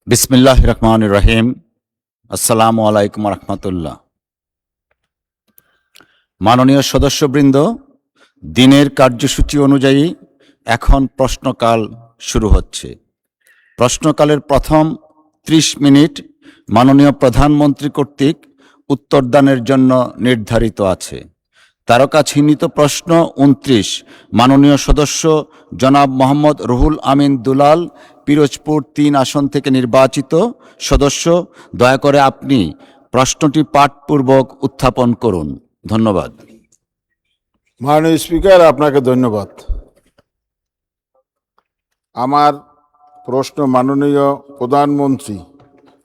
বিসমিল্লাহ রহমান রহিম। আসসালামু আলাইকুম রহমতুল্লাহ। মাননীয় সদস্যবৃন্দ, দিনের কার্যসূচি অনুযায়ী এখন প্রশ্নকাল শুরু হচ্ছে। প্রশ্নকালের প্রথম 30 মিনিট মাননীয় প্রধানমন্ত্রী কর্তৃক উত্তরদানের জন্য নির্ধারিত আছে। তারকা চিহ্নিত প্রশ্ন 29 মাননীয় সদস্য জনাব মোহাম্মদ রুহুল আমিন দুলাল, পিরোজপুর 3 আসন থেকে নির্বাচিত সদস্য। দয়া করে আপনি প্রশ্নটি পাঠপূর্বক উত্থাপন করুন। ধন্যবাদ। মাননীয় স্পিকার, আপনাকে ধন্যবাদ। আমার প্রশ্ন, মাননীয় প্রধানমন্ত্রী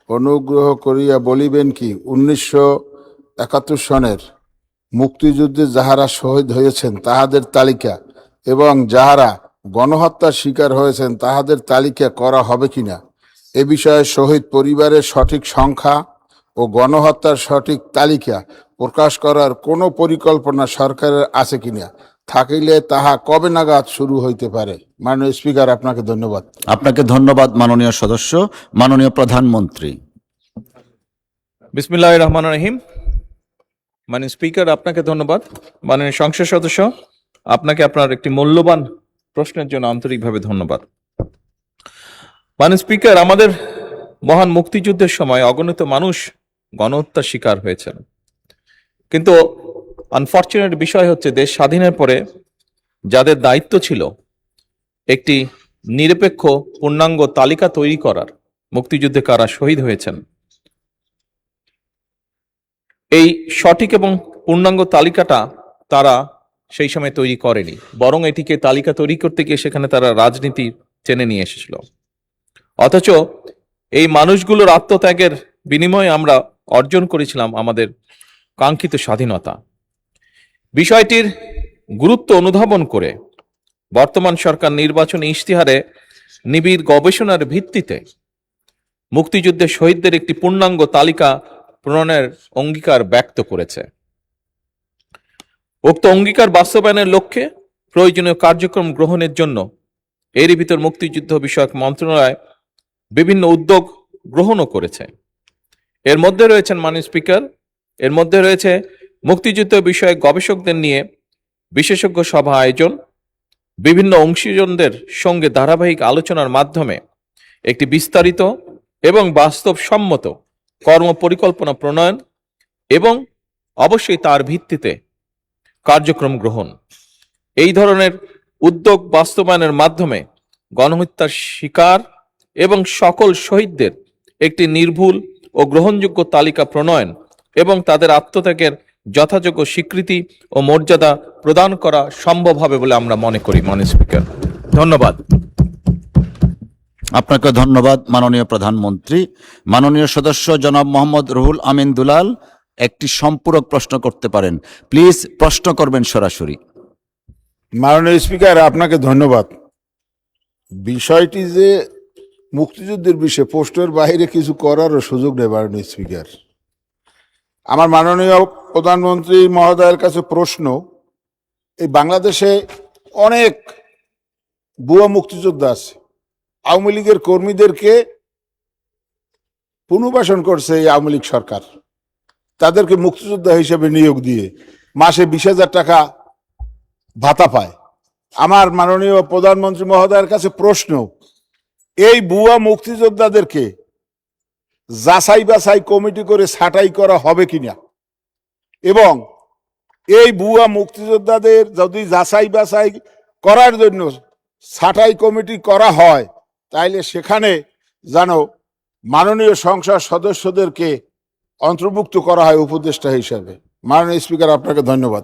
অনুগ্রহ করিয়া বলিবেন কি 1971 সনের মুক্তিযুদ্ধে যাহারা শহীদ হয়েছেন তাহাদের তালিকা এবং যাহারা গণহত্যার শিকার হয়েছেন তাহাদের তালিকা করা হবে কিনা? এ বিষয়ে শহীদ পরিবারের সঠিক সংখ্যা ও গণহত্যার সঠিক তালিকা প্রকাশ করার কোনো পরিকল্পনা সরকারের আছে কিনা? থাকিলে তাহা কবে নাগাদ শুরু হইতে পারে? মাননীয় স্পিকার, আপনাকে ধন্যবাদ। আপনাকে ধন্যবাদ মাননীয় সদস্য। মাননীয় প্রধানমন্ত্রী। বিসমিল্লাহির রহমানির রহিম। মাননীয় স্পিকার, আপনাকে ধন্যবাদ। মাননীয় সংসদ সদস্য, আপনাকে আপনার একটি মূল্যবান প্রশ্নের জন্য আন্তরিকভাবে ধন্যবাদ। মাননীয় স্পিকার, আমাদের মহান মুক্তিযুদ্ধের সময় অগণিত মানুষ গণহত্যার শিকার হয়েছেন, কিন্তু আনফরচুনেট বিষয় হচ্ছে দেশ স্বাধীনের পরে যাদের দায়িত্ব ছিল একটি নিরপেক্ষ পূর্ণাঙ্গ তালিকা তৈরি করার, মুক্তিযুদ্ধে কারা শহীদ হয়েছেন, এই সঠিক এবং পূর্ণাঙ্গ তালিকাটা তারা সেই সময় তৈরি করেনি, বরং এটিকে তালিকা তৈরি করতে গিয়ে সেখানে তারা রাজনীতি টেনে নিয়ে এসেছিল। অথচ এই মানুষগুলোর আত্মত্যাগের বিনিময়ে আমরা অর্জন করেছিলাম আমাদের কাঙ্ক্ষিত স্বাধীনতা। বিষয়টির গুরুত্ব অনুধাবন করে বর্তমান সরকার নির্বাচনী ইশতেহারে নিবিড় গবেষণার ভিত্তিতে মুক্তিযুদ্ধের শহীদদের একটি পূর্ণাঙ্গ তালিকা প্রণয়নের অঙ্গীকার ব্যক্ত করেছে। উক্ত অঙ্গীকার বাস্তবায়নের লক্ষ্যে প্রয়োজনীয় কার্যক্রম গ্রহণের জন্য এরই ভিতর মুক্তিযুদ্ধ বিষয়ক মন্ত্রণালয় বিভিন্ন উদ্যোগ গ্রহণও করেছে। এর মধ্যে রয়েছেন মাননীয় স্পিকার, এর মধ্যে রয়েছে মুক্তিযুদ্ধ বিষয়ক গবেষকদের নিয়ে বিশেষজ্ঞ সভা আয়োজন, বিভিন্ন অংশীজনদের সঙ্গে ধারাবাহিক আলোচনার মাধ্যমে একটি বিস্তারিত এবং বাস্তবসম্মত কর্ম পরিকল্পনা প্রণয়ন এবং অবশ্যই তার ভিত্তিতে কার্যক্রম গ্রহণ। এই ধরনের উদ্যোগ বাস্তবায়নের মাধ্যমে গণহত্যার শিকার এবং সকল শহীদদের একটি নির্ভুল ও গ্রহণযোগ্য তালিকা প্রণয়ন এবং তাদের আত্মত্যাগের যথাযোগ্য স্বীকৃতি ও মর্যাদা প্রদান করা সম্ভব হবে বলে আমরা মনে করি। মাননীয় স্পিকার, ধন্যবাদ। আপনাকে ধন্যবাদ মাননীয় প্রধানমন্ত্রী। মাননীয় সদস্য জনাব মোহাম্মদ রুহুল আমিন দুলাল একটি সম্পূরক প্রশ্ন করতে পারেন। প্লিজ প্রশ্ন করবেন সরাসরি। মাননীয় স্পিকার, আপনাকে ধন্যবাদ। বিষয়টি যে মুক্তিযুদ্ধের বিষয়ে পোস্টের বাইরে কিছু করারও সুযোগ নেই। মাননীয় স্পিকার, আমার মাননীয় প্রধানমন্ত্রী মহোদয়ের কাছে প্রশ্ন, এই বাংলাদেশে অনেক ভুয়া মুক্তিযোদ্ধা আছে। আওয়ামী লীগের কর্মীদেরকে পুনর্বাসন করছে এই আওয়ামী লীগ সরকার, তাদেরকে মুক্তিযোদ্ধা হিসেবে নিয়োগ দিয়ে মাসে 20,000 টাকা ভাতা পায়। আমার মাননীয় প্রধানমন্ত্রী মহোদয়ের কাছে প্রশ্ন, এই ভুয়া মুক্তিযোদ্ধাদেরকে যাচাই বাছাই কমিটি করে ছাঁটাই করা হবে কিনা, এবং এই ভুয়া মুক্তিযোদ্ধাদের যদি যাচাই বাছাই করার জন্য ছাঁটাই কমিটি করা হয় তাইলে সেখানে যেন মাননীয় সংসদ সদস্যদেরকে অন্তর্ভুক্ত করা হয় উপদেষ্টা হিসাবে। মাননীয় স্পিকার, আপনাকে ধন্যবাদ।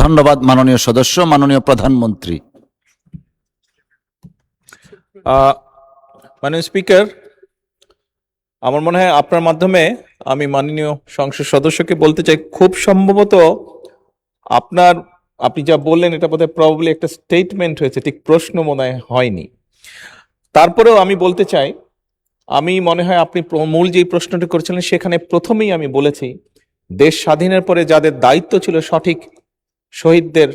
ধন্যবাদ মাননীয় সদস্য। মাননীয় প্রধানমন্ত্রী। মাননীয় স্পিকার, আমার মনে হয় আপনার মাধ্যমে আমি মাননীয় সংসদ সদস্যকে বলতে চাই, খুব সম্ভবত আপনি যা বললেন এটা বোধহয় প্রবাবলি একটা স্টেটমেন্ট হয়েছে, ঠিক প্রশ্ন মনে হয়নি। তারপরেও আমি বলতে চাই, আমি মনে হয় আপনি মূল যে প্রশ্নটি করেছিলেন সেখানে প্রথমেই আমি বলেছি দেশ স্বাধীনের পরে যাদের দায়িত্ব ছিল সঠিক শহীদদের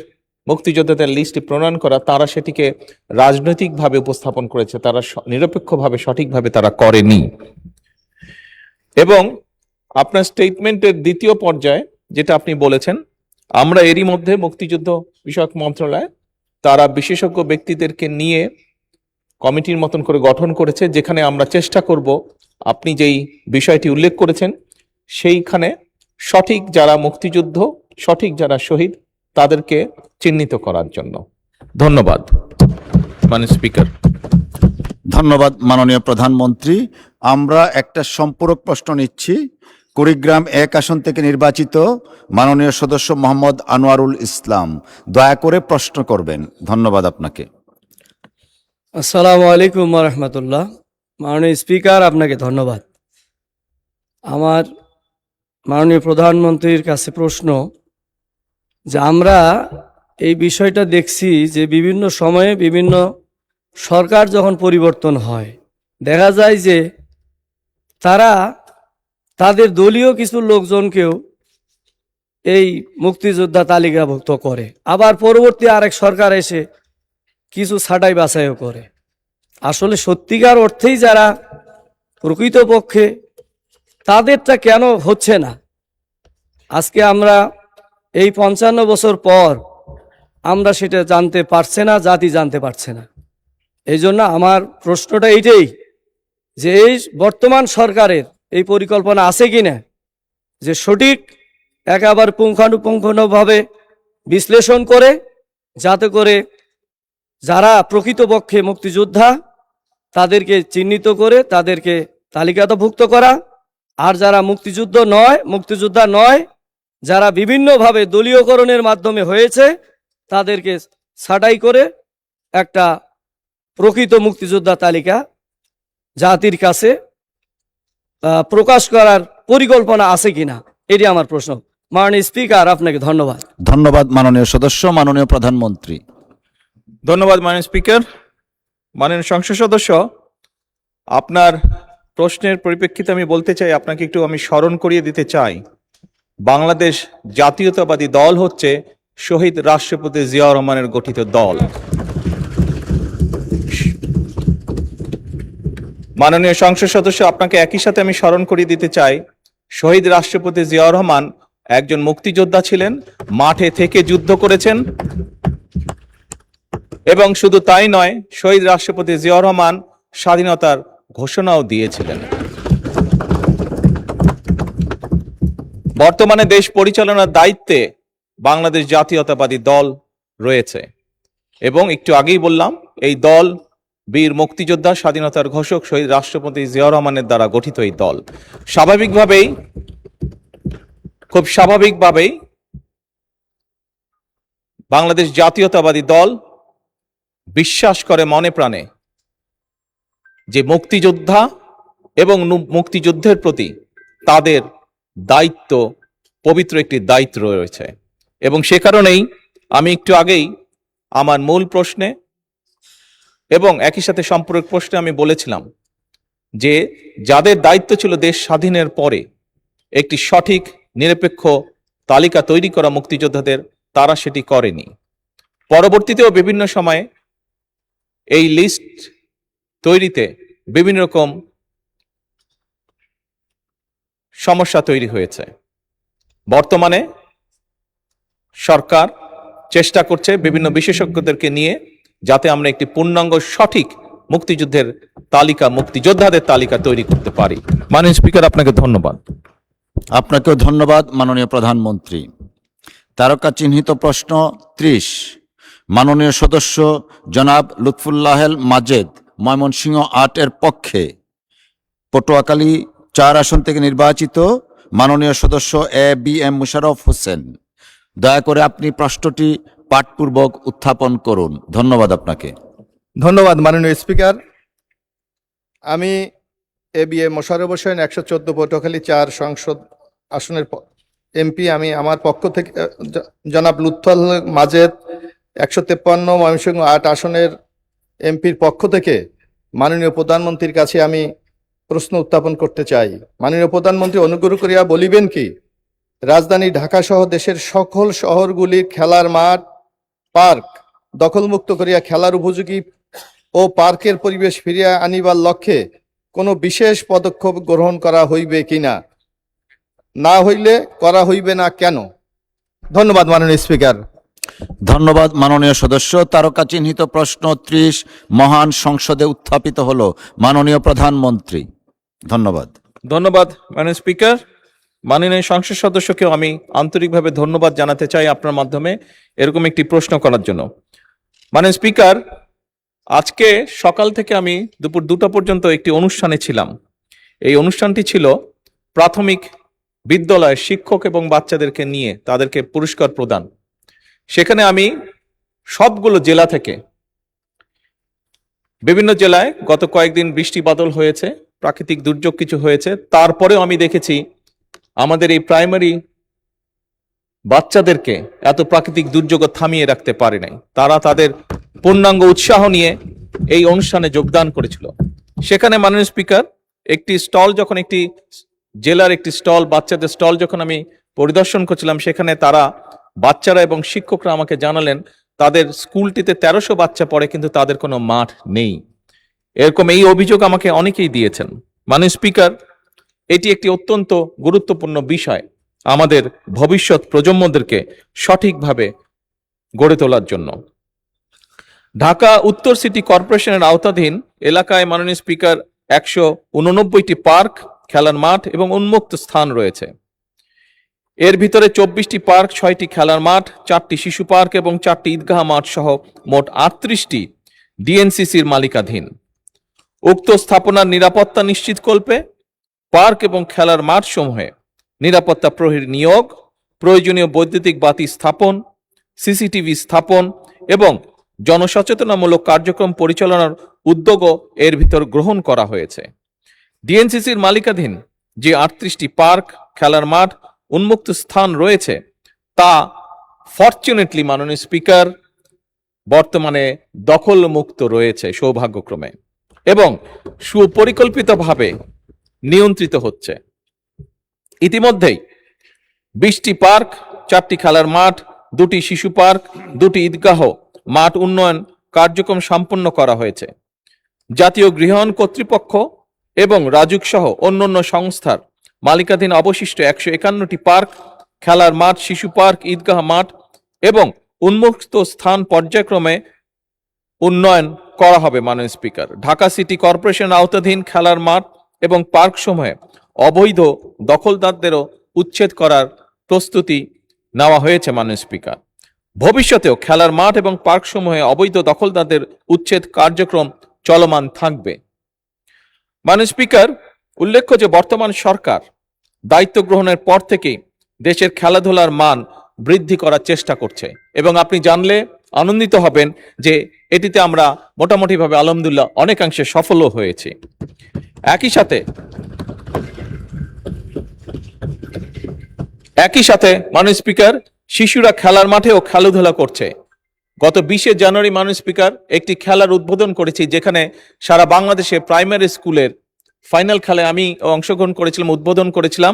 মুক্তিযোদ্ধাদের লিস্টটি প্রণয়ন করা, তারা সেটিকে রাজনৈতিকভাবে উপস্থাপন করেছে, তারা নিরপেক্ষভাবে সঠিকভাবে তারা করেনি। এবং আপনার স্টেটমেন্টের দ্বিতীয় পর্যায়ে যেটা আপনি বলেছেন, আমরা এরই মধ্যে মুক্তিযুদ্ধ বিষয়ক মন্ত্রণালয় তারা বিশেষজ্ঞ ব্যক্তিদেরকে নিয়ে কমিটির মতন করে গঠন করেছে, যেখানে আমরা চেষ্টা করব আপনি যেই বিষয়টি উল্লেখ করেছেন সেইখানে সঠিক যারা মুক্তিযুদ্ধ, সঠিক যারা শহীদ, তাদেরকে চিহ্নিত করার জন্য। ধন্যবাদ মাননীয় স্পিকার। ধন্যবাদ মাননীয় প্রধানমন্ত্রী। আমরা একটা সম্পূরক প্রশ্ন নিচ্ছি। কুড়িগ্রাম 1 আসন থেকে নির্বাচিত মাননীয় সদস্য মোহাম্মদ আনোয়ারুল ইসলাম, দয়া করে প্রশ্ন করবেন। ধন্যবাদ আপনাকে। আসসালামু আলাইকুম রহমতুল্লাহ। মাননীয় স্পিকার, আপনাকে ধন্যবাদ। আমার মাননীয় প্রধানমন্ত্রীর কাছে প্রশ্ন যে আমরা এই বিষয়টা দেখছি যে বিভিন্ন সময়ে বিভিন্ন সরকার যখন পরিবর্তন হয়, দেখা যায় যে তারা তাদের দলীয় কিছু লোকজনকেও এই মুক্তিযোদ্ধা তালিকাভুক্ত করে, আবার পরবর্তী আরেক সরকার এসে কিছু ছাঁটাই বাছাইও করে। আসলে সত্যিকার অর্থেই যারা প্রকৃতপক্ষে তাদেরটা কেন হচ্ছে না? আজকে আমরা এই 55 বছর পর আমরা সেটা জানতে পারছে না, জাতি জানতে পারছে না। এই জন্য আমার প্রশ্নটা এইটাই যে এই বর্তমান সরকারের এই পরিকল্পনা আছে কিনা যে সঠিক একেবারে পুঙ্খানুপুঙ্খভাবে বিশ্লেষণ করে, যাতে করে যারা প্রকৃতপক্ষে মুক্তিযোদ্ধা তাদেরকে চিহ্নিত করে তাদেরকে তালিকাভুক্ত করা, আর যারা মুক্তিযোদ্ধা নয়, যারা বিভিন্নভাবে দলীয়করণের মাধ্যমে হয়েছে তাদেরকে ছাঁটাই করে একটা প্রকৃত মুক্তিযোদ্ধা তালিকা জাতির কাছে প্রকাশ করার পরিকল্পনা আছে কিনা, এটি আমার প্রশ্ন। মাননীয় স্পিকার, আপনাকে ধন্যবাদ। ধন্যবাদ মাননীয় সদস্য। মাননীয় প্রধানমন্ত্রী। ধন্যবাদ মাননীয় স্পিকার। মাননীয় সংসদ সদস্য, আপনার প্রশ্নের পরিপ্রেক্ষিতে আমি বলতে চাই, আপনাকে একটু আমি স্মরণ করিয়ে দিতে চাই, বাংলাদেশ জাতীয়তাবাদী দল হচ্ছে শহীদ রাষ্ট্রপতি জিয়াউর রহমানের গঠিত দল। মাননীয় সংসদ সদস্য, আপনাকে একই সাথে আমি স্মরণ করিয়ে দিতে চাই, শহীদ রাষ্ট্রপতি জিয়াউর রহমান একজন মুক্তিযোদ্ধা ছিলেন, মাঠে থেকে যুদ্ধ করেছেন। এবং শুধু তাই নয়, শহীদ রাষ্ট্রপতি জিয়াউর রহমান স্বাধীনতার ঘোষণাও দিয়েছিলেন। বর্তমানে দেশ পরিচালনার দায়িত্বে বাংলাদেশ জাতীয়তাবাদী দল রয়েছে, এবং একটু আগেই বললাম এই দল বীর মুক্তিযোদ্ধা, স্বাধীনতার ঘোষক শহীদ রাষ্ট্রপতি জিয়াউর রহমানের দ্বারা গঠিত এই দল। খুব স্বাভাবিকভাবেই বাংলাদেশ জাতীয়তাবাদী দল বিশ্বাস করে মনে প্রাণে যে মুক্তিযোদ্ধা এবং মুক্তিযুদ্ধের প্রতি তাদের দায়িত্ব, পবিত্র একটি দায়িত্ব রয়েছে। এবং সে কারণেই আমি একটু আগেই আমার মূল প্রশ্নে এবং একই সাথে সম্পূরক প্রশ্নে আমি বলেছিলাম যে যাদের দায়িত্ব ছিল দেশ স্বাধীনের পরে একটি সঠিক নিরপেক্ষ তালিকা তৈরি করা মুক্তিযোদ্ধাদের, তারা সেটি করেনি। পরবর্তীতেও বিভিন্ন সময়ে এই লিস্ট তৈরিতে বিভিন্ন রকম সমস্যা তৈরি হয়েছে। বর্তমানে সরকার চেষ্টা করছে বিভিন্ন বিশেষজ্ঞদেরকে নিয়ে যাতে আমরা একটি পূর্ণাঙ্গ সঠিক মুক্তিযুদ্ধের তালিকা, মুক্তিযোদ্ধাদের তালিকা তৈরি করতে পারি। মাননীয় স্পিকার, আপনাকে ধন্যবাদ। আপনাকেও ধন্যবাদ মাননীয় প্রধানমন্ত্রী। তারকা চিহ্নিত প্রশ্ন 30, মাননীয় সদস্য জনাব লুৎফুল্লাহেল মাজেদ, ময়মনসিংহ 8 এর পক্ষে, পটুয়াখালী 4 আসন থেকে নির্বাচিত মাননীয় সদস্য ABM মুশাররফ হোসেন, দয়া করে আপনি প্রশ্নটি পাঠপূর্বক উত্থাপন করুন। ধন্যবাদ আপনাকে। ধন্যবাদ মাননীয় স্পিকার। আমি ABM মোশাররফ হোসেন 114 পটুয়াখালী 4 সংসদ আসনের এমপি। আমি আমার পক্ষ থেকে জনাব লুৎফুল মাজেদ 153 ময়মনসিংহ 8 আসনের এমপির পক্ষ থেকে মাননীয় প্রধানমন্ত্রীর কাছে আমি প্রশ্ন উত্থাপন করতে চাই। মাননীয় প্রধানমন্ত্রী, অনুগ্রহ করিয়া বলিবেন কি রাজধানী ঢাকা সহ দেশের সকল শহরগুলির খেলার মাঠ পার্ক দখলমুক্ত করিয়া খেলার উপযোগী ও পার্কের পরিবেশ ফিরিয়া আনিবার লক্ষ্যে কোনো বিশেষ পদক্ষেপ গ্রহণ করা হইবে কিনা, না হইলে করা হইবে না কেন? ধন্যবাদ মাননীয় স্পিকার। ধন্যবাদ মাননীয় সদস্য। তারকা চিহ্নিত প্রশ্ন 30 মহান সংসদে উত্থাপিত হলো মাননীয় প্রধানমন্ত্রী। ধন্যবাদ। ধন্যবাদ মাননীয় স্পিকার। মাননীয় সংসদ সদস্যকেও আমি আন্তরিকভাবে ধন্যবাদ জানাতে চাই আপনার মাধ্যমে এরকম একটি প্রশ্ন করার জন্য। মাননীয় স্পিকার, আজকে সকাল থেকে আমি দুপুর 2টা পর্যন্ত একটি অনুষ্ঠানে ছিলাম। এই অনুষ্ঠানটি ছিল প্রাথমিক বিদ্যালয়ের শিক্ষক এবং বাচ্চাদেরকে নিয়ে তাদেরকে পুরস্কার প্রদান। সেখানে আমি সবগুলো জেলা থেকে, বিভিন্ন জেলায় গত কয়েকদিন বৃষ্টি বাদল হয়েছে, প্রাকৃতিক দুর্যোগ কিছু হয়েছে, তারপরেও আমি দেখেছি আমাদের এই প্রাইমারি বাচ্চাদেরকে এত প্রাকৃতিক দুর্যোগ থামিয়ে রাখতে পারে নাই। তারা তাদের পূর্ণাঙ্গ উৎসাহ নিয়ে এই অনুষ্ঠানে যোগদান করেছিল। সেখানে মাননীয় স্পিকার, একটি স্টল যখন, একটি জেলার একটি স্টল, বাচ্চাদের স্টল যখন আমি পরিদর্শন করছিলাম, সেখানে তারা বাচ্চারা এবং শিক্ষকরা আমাকে জানালেন তাদের স্কুলটিতে 1300 বাচ্চা পড়ে, কিন্তু তাদের কোনো মাঠ নেই। এরকম এই অভিযোগ আমাকে অনেকেই দিয়েছেন। মাননীয় স্পিকার, এটি একটি অত্যন্ত গুরুত্বপূর্ণ বিষয় আমাদের ভবিষ্যৎ প্রজন্মদেরকে সঠিকভাবে গড়ে তোলার জন্য। ঢাকা উত্তর সিটি কর্পোরেশনের আওতাধীন এলাকায় মাননীয় স্পিকার 189টি পার্ক, খেলার মাঠ এবং উন্মুক্ত স্থান রয়েছে। এর ভিতরে 24টি পার্ক, 6টি খেলার মাঠ, 4টি শিশু পার্ক এবং 4টি ঈদগাহ মাঠ সহ মোট 38টি ডিএনসিসির মালিকাধীন। উক্ত স্থাপনার নিরাপত্তা নিশ্চিতকল্পে পার্ক এবং খেলার মাঠ সমূহে নিরাপত্তা প্রহরী নিয়োগ, প্রয়োজনীয় বৈদ্যুতিক বাতি স্থাপন, সিসিটিভি স্থাপন এবং জনসচেতনামূলক কার্যক্রম পরিচালনার উদ্যোগও এর ভিতর গ্রহণ করা হয়েছে। ডিএনসিসির মালিকাধীন যে 38টি পার্ক, খেলার মাঠ, উন্মুক্ত স্থান রয়েছে, তা ফরচুনেটলি মাননীয় স্পিকার বর্তমানে দখল মুক্ত রয়েছে সৌভাগ্যক্রমে, এবং সুপরিকল্পিতভাবে নিয়ন্ত্রিত হচ্ছে। ইতিমধ্যেই 20টি পার্ক, 4টি খেলার মাঠ, 2টি শিশু পার্ক, 2টি ঈদগাহ মাঠ উন্নয়ন কার্যক্রম সম্পন্ন করা হয়েছে। জাতীয় গৃহায়ণ কর্তৃপক্ষ এবং রাজুক সহ অন্যান্য সংস্থার মালিকাধীন অবশিষ্ট 151টি পার্ক, খেলার মাঠ, শিশু পার্ক, ঈদগাহ মাঠ এবং উন্মুক্ত স্থান পর্যায়ক্রমে উন্নয়ন করা হবে। মাননীয় স্পিকার, ঢাকা সিটি কর্পোরেশন আওতাধীন খেলার মাঠ এবং পার্ক সমূহে অবৈধ দখলদারদেরও উচ্ছেদ করার প্রস্তুতি নেওয়া হয়েছে। মাননীয় স্পিকার, ভবিষ্যতেও খেলার মাঠ এবং পার্ক সমূহে অবৈধ দখলদারদের উচ্ছেদ কার্যক্রম চলমান থাকবে। মাননীয় স্পিকার, উল্লেখ্য যে বর্তমান সরকার দায়িত্ব গ্রহণের পর থেকেই দেশের খেলাধুলার মান বৃদ্ধি করার চেষ্টা করছে, এবং আপনি জানলে আনন্দিত হবেন যে এটিতে আমরা মোটামুটিভাবে আলহামদুলিল্লাহ অনেকাংশে সফলও হয়েছি। একই সাথে মাননীয় স্পিকার, শিশুরা খেলার মাঠেও খেলাধুলা করছে। গত 20শে জানুয়ারি মাননীয় স্পিকার একটি খেলার উদ্বোধন করেছি, যেখানে সারা বাংলাদেশে প্রাইমারি স্কুলের ফাইনাল খেলায় আমি অংশগ্রহণ করেছিলাম, উদ্বোধন করেছিলাম,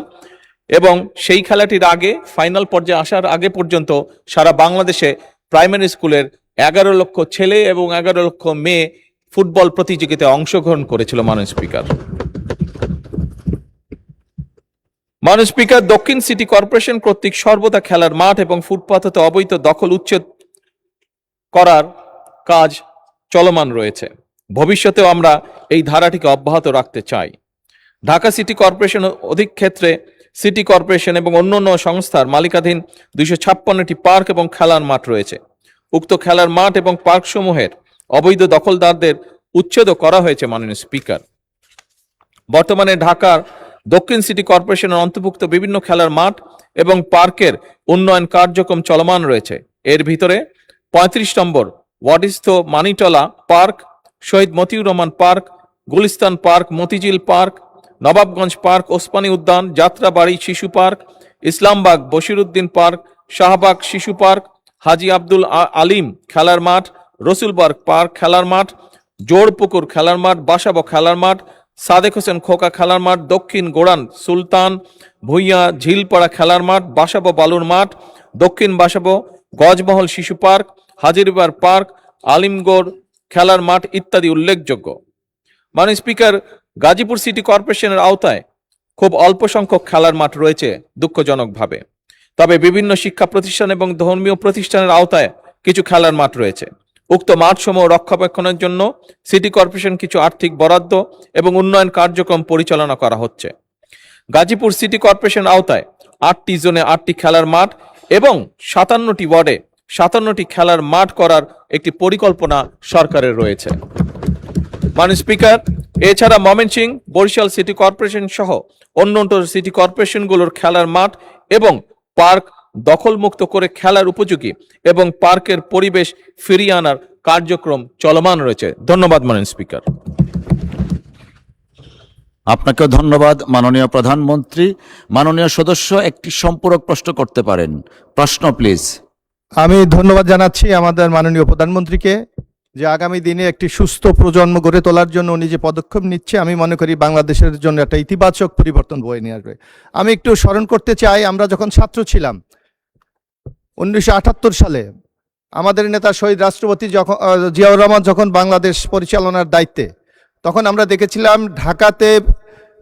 এবং সেই খেলাটির আগে ফাইনাল পর্যায়ে আসার আগে পর্যন্ত সারা বাংলাদেশে প্রাইমারি স্কুলের 11 লক্ষ ছেলে এবং 11 লক্ষ মেয়ে ফুটবল প্রতিযোগিতায় অংশগ্রহণ করেছিল। মাননীয় স্পিকার, মাননীয় স্পিকার, দক্ষিণ সিটি কর্পোরেশন কর্তৃক সর্বদা খেলার মাঠ এবং ফুটপাত হতে অবৈধ দখল উচ্ছেদ করার কাজ চলমান রয়েছে। ভবিষ্যতেও আমরা এই ধারাটিকে অব্যাহত রাখতে চাই। ঢাকা সিটি কর্পোরেশন অধিক ক্ষেত্রে সিটি কর্পোরেশন এবং অন্যান্য সংস্থার মালিকাধীন 256টি পার্ক এবং খেলার মাঠ রয়েছে। উক্ত খেলার মাঠ এবং পার্ক সমূহের অবৈধ দখলদারদের উচ্ছেদও করা হয়েছে। মাননীয় স্পিকার, বর্তমানে ঢাকার দক্ষিণ সিটি কর্পোরেশনের অন্তর্ভুক্ত বিভিন্ন খেলার মাঠ এবং পার্কের উন্নয়ন কার্যক্রম চলমান রয়েছে। এর ভিতরে 35 নম্বর ওয়ার্ডস্থ Manitola park, Shahid Motiur Rahman park, Gulistan park, Motijheel park, Nawabganj park, Osmani উদ্যান, যাত্রাবাড়ি শিশু পার্ক, ইসলামবাগ বশিরউদ্দিন পার্ক, শাহবাগ শিশু পার্ক, হাজী আব্দুল আলিম খেলার মাঠ, রসুলবাগ পার্ক খেলার মাঠ, জোড়পুকুর খেলার মাঠ, বাসাবো খেলার মাঠ, সাদেক হোসেন খোকা খেলার মাঠ, দক্ষিণ গোড়ান সুলতান ভুইয়া ঝিলপাড়া খেলার মাঠ, বাসাবো বালুর মাঠ, দক্ষিণ বাসাবো গজমহল শিশু পার্ক, হাজিরবাগ পার্ক, আলিমগড় খেলার মাঠ ইত্যাদি উল্লেখযোগ্য। মাননীয় স্পিকার, গাজীপুর সিটি কর্পোরেশনের আওতায় খুব অল্প সংখ্যক খেলার মাঠ রয়েছে দুঃখজনকভাবে। তবে বিভিন্ন শিক্ষা প্রতিষ্ঠান এবং ধর্মীয় প্রতিষ্ঠানের আওতায় কিছু খেলার মাঠ রয়েছে। উক্ত মাঠসমূহ রক্ষণাবেক্ষণের জন্য সিটি কর্পোরেশন কিছু আর্থিক বরাদ্দ এবং উন্নয়ন কার্যক্রম পরিচালনা করা হচ্ছে। গাজীপুর সিটি কর্পোরেশন আওতায় 8টি জোনে 8টি খেলার মাঠ এবং 57টি ওয়ার্ডে 57টি খেলার মাঠ করার একটি পরিকল্পনা সরকারের রয়েছে। মাননীয় স্পিকার, এছাড়া ময়মনসিংহ, বরিশাল সিটি কর্পোরেশন সহ অন্যান্য সিটি কর্পোরেশনগুলোর খেলার মাঠ এবং পার্ক দখলমুক্ত করে খেলার উপযোগী এবং পার্কের পরিবেশ ফিরিয়ে আনার কার্যক্রম চলমান রয়েছে। ধন্যবাদ মাননীয় স্পিকার। আপনাকেও ধন্যবাদ মাননীয় প্রধানমন্ত্রী। মাননীয় সদস্য একটি সম্পূরক প্রশ্ন করতে পারেন। প্রশ্ন প্লিজ। আমি ধন্যবাদ জানাচ্ছি আমাদের মাননীয় প্রধানমন্ত্রীকে যে আগামী দিনে একটি সুস্থ প্রজন্ম গড়ে তোলার জন্য উনি যে পদক্ষেপ নিচ্ছে, আমি মনে করি বাংলাদেশের জন্য একটা ইতিবাচক পরিবর্তন বয়ে নিয়ে আসবে। আমি একটু স্মরণ করতে চাই, আমরা যখন ছাত্র ছিলাম 1978 সালে আমাদের নেতা শহীদ রাষ্ট্রপতি জিয়াউর রহমান যখন বাংলাদেশ পরিচালনার দায়িত্বে, তখন আমরা দেখেছিলাম ঢাকাতে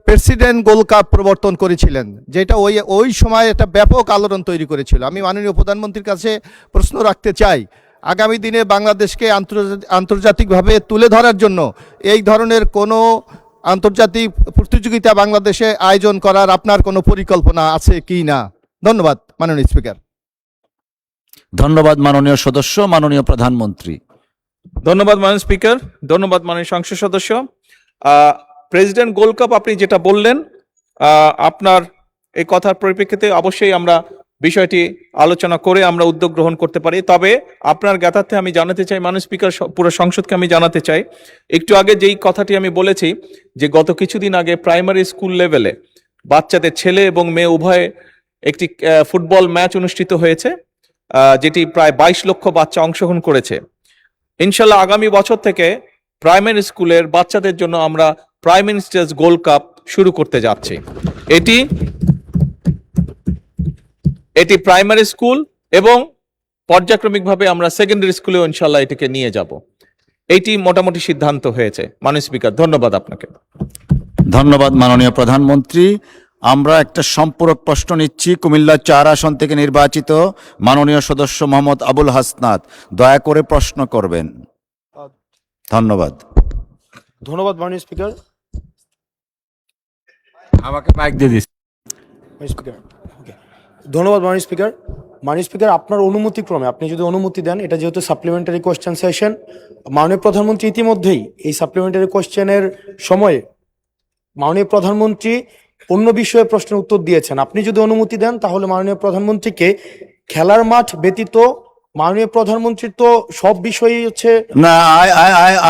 প্রেসিডেন্ট গোল্ড কাপ প্রবর্তন করেছিলেন, যেটা ওই সময় একটা ব্যাপক আলোড়ন তৈরি করেছিল। আমি মাননীয় প্রধানমন্ত্রীর কাছে প্রশ্ন রাখতে চাই, আগামী দিনে বাংলাদেশকে আন্তর্জাতিকভাবে তুলে ধরার জন্য এই ধরনের কোনো আন্তর্জাতিক প্রতিযোগিতা বাংলাদেশে আয়োজন করার আপনার কোনো পরিকল্পনা আছে কি না? ধন্যবাদ মাননীয় স্পিকার। ধন্যবাদ মাননীয় সদস্য। মাননীয় প্রধানমন্ত্রী। ধন্যবাদ মাননীয় স্পিকার। ধন্যবাদ মাননীয় সংসদ সদস্য। প্রেসিডেন্ট গোল্ড কাপ আপনি যেটা বললেন, আপনার এই কথার পরিপ্রেক্ষিতে অবশ্যই আমরা বিষয়টি আলোচনা করে আমরা উদ্যোগ গ্রহণ করতে পারি। তবে আপনার জ্ঞাতার্থে আমি জানাতে চাই, মাননীয় স্পিকার, পুরো সংসদকে আমি জানাতে চাই, একটু আগে যেই কথাটি আমি বলেছি যে গত কিছুদিন আগে প্রাইমারি স্কুল লেভেলে বাচ্চাদের ছেলে এবং মেয়ে উভয়ে একটি ফুটবল ম্যাচ অনুষ্ঠিত হয়েছে, যেটি প্রায় 22 লক্ষ বাচ্চা অংশগ্রহণ করেছে। ইনশাল্লাহ আগামী বছর থেকে প্রাইমারি স্কুলের বাচ্চাদের জন্য আমরা প্রাইম মিনিস্টার্স গোল্ড কাপ শুরু করতে যাচ্ছি। এটি প্রাইমারি স্কুল এবং পর্যায়ক্রমিকভাবে আমরা সেকেন্ডারি স্কুলেও ইনশাল্লাহ এটিকে নিয়ে যাব। এইটি মোটামুটি সিদ্ধান্ত হয়েছে। মাননীয় স্পিকার, ধন্যবাদ আপনাকে। ধন্যবাদ মাননীয় প্রধানমন্ত্রী। আমরা একটা সম্পূরক প্রশ্ন নিচ্ছি। কুমিল্লা 4 আসন থেকে নির্বাচিত মাননীয় সদস্য মোহাম্মদ আবুল হাসনাত, দয়া করে প্রশ্ন করবেন। ধন্যবাদ। ধন্যবাদ মাননীয় স্পিকার। আমাকে মাইক দিয়ে দিস। ধন্যবাদ মাননীয় স্পিকার। মাননীয় স্পিকার, আপনার অনুমতিক্রমে আপনি যদি অনুমতি দেন, এটা যেহেতু সাপ্লিমেন্টারি কোয়েশ্চেন সেশন, মাননীয় প্রধানমন্ত্রী ইতিমধ্যেই এই সাপ্লিমেন্টারি কোয়েশ্চেনের সময়ে মাননীয় প্রধানমন্ত্রী অন্য বিষয়ে প্রশ্নের উত্তর দিয়েছেন। আপনি যদি অনুমতি দেন তাহলে মাননীয় প্রধানমন্ত্রীকে খেলার মাঠ ব্যতীত মাননীয় প্রধানমন্ত্রীর তো সব বিষয়ই হচ্ছে না,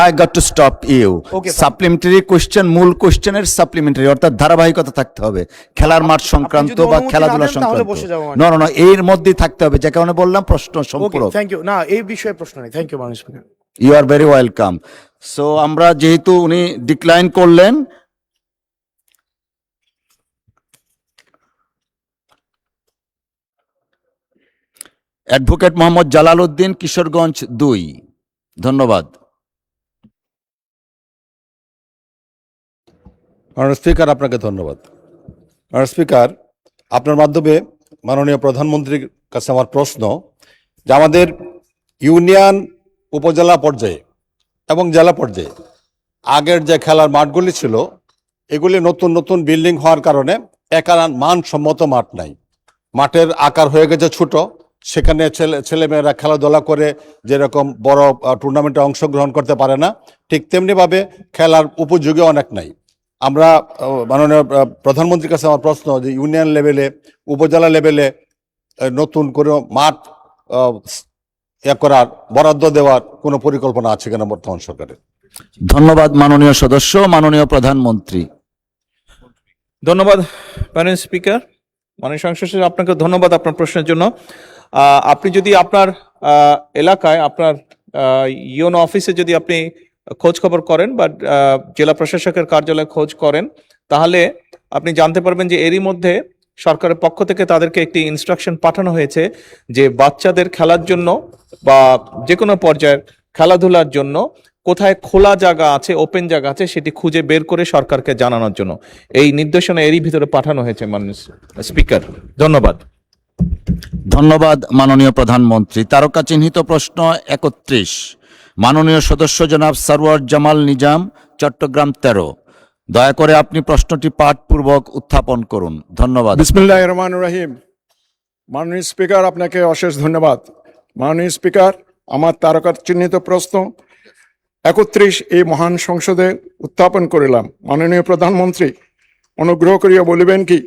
I got to stop you. Okay, supplementary question মূল কোশ্চেনের সাপ্লিমেন্টারি, অর্থাৎ ধারাবাহিকতা থাকতে হবে। খেলার মাঠ সংক্রান্ত যদি বা অনুমতি খেলাধুলা না দেন তাহলে সংক্রান্ত। বসে যাবো। না, এর মধ্যেই থাকতে হবে, যে কারণে বললাম প্রশ্ন সম্পূরক। Thank you. না, এই বিষয়ে প্রশ্ন নেই। থ্যাংক ইউ মাননীয় speaker. You are very welcome. So আমরা যেহেতু উনি ডিক্লাইন করলেন, অ্যাডভোকেট মোহাম্মদ জালাল উদ্দিন, কিশোরগঞ্জ 2। ধন্যবাদ। মাননীয় স্পিকার, আপনাকে ধন্যবাদ। মাননীয় স্পিকার, আপনার মাধ্যমে মাননীয় প্রধানমন্ত্রীর কাছে আমার প্রশ্ন যে আমাদের ইউনিয়ন, উপজেলা পর্যায়ে এবং জেলা পর্যায়ে আগের যে খেলার মাঠগুলি ছিল, এগুলি নতুন নতুন বিল্ডিং হওয়ার কারণে মানসম্মত মাঠ নাই। মাঠের আকার হয়ে গেছে ছোট, সেখানে ছেলেমেয়েরা খেলাধুলা করে যেরকম বড় টুর্নামেন্টে অংশগ্রহণ করতে পারে না, ঠিক তেমনিভাবে খেলার উপযোগী অনেক নাই। আমরা মাননীয় প্রধানমন্ত্রীর কাছে আমার প্রশ্ন যে ইউনিয়ন লেভেলে, উপজেলা লেভেলে নতুন করে মাঠ করার, বরাদ্দ দেওয়ার কোনো পরিকল্পনা আছে কিনা বর্তমান সরকারের? ধন্যবাদ মাননীয় সদস্য। মাননীয় প্রধানমন্ত্রী। ধন্যবাদ মাননীয় স্পিকার। মাননীয় সংসদ সদস্য, আপনাকে ধন্যবাদ আপনার প্রশ্নের জন্য। আপনি যদি আপনার এলাকায়, আপনার ইউনো অফিসে যদি আপনি খোঁজ খবর করেন বা জেলা প্রশাসকের কার্যালয়ে খোঁজ করেন, তাহলে আপনি জানতে পারবেন যে এরই মধ্যে সরকারের পক্ষ থেকে তাদেরকে একটি ইনস্ট্রাকশন পাঠানো হয়েছে যে বাচ্চাদের খেলার জন্য বা যে কোনো পর্যায়ের খেলাধুলার জন্য কোথায় খোলা জায়গা আছে, ওপেন জায়গা আছে, সেটি খুঁজে বের করে সরকারকে জানানোর জন্য এই নির্দেশনা এরই ভিতরে পাঠানো হয়েছে মাননীয় স্পিকার। ধন্যবাদ। ধন্যবাদ মাননীয় প্রধানমন্ত্রী। তারকা চিহ্নিত প্রশ্ন 31, মাননীয় সদস্য জনাব সরওয়ার জামাল নিজাম, চট্টগ্রাম 13। দয়া করে আপনি প্রশ্নটি পাঠপূর্বক উত্থাপন করুন। ধন্যবাদ। বিসমিল্লাহির রহমানির রহিম। মাননীয় স্পিকার, আপনাকে অশেষ ধন্যবাদ। মাননীয় স্পিকার, আমার তারকা চিহ্নিত প্রশ্ন 31 এই মহান সংসদে উত্থাপন করিলাম। মাননীয় প্রধানমন্ত্রী, অনুগ্রহ করিয়া বলিবেন কি,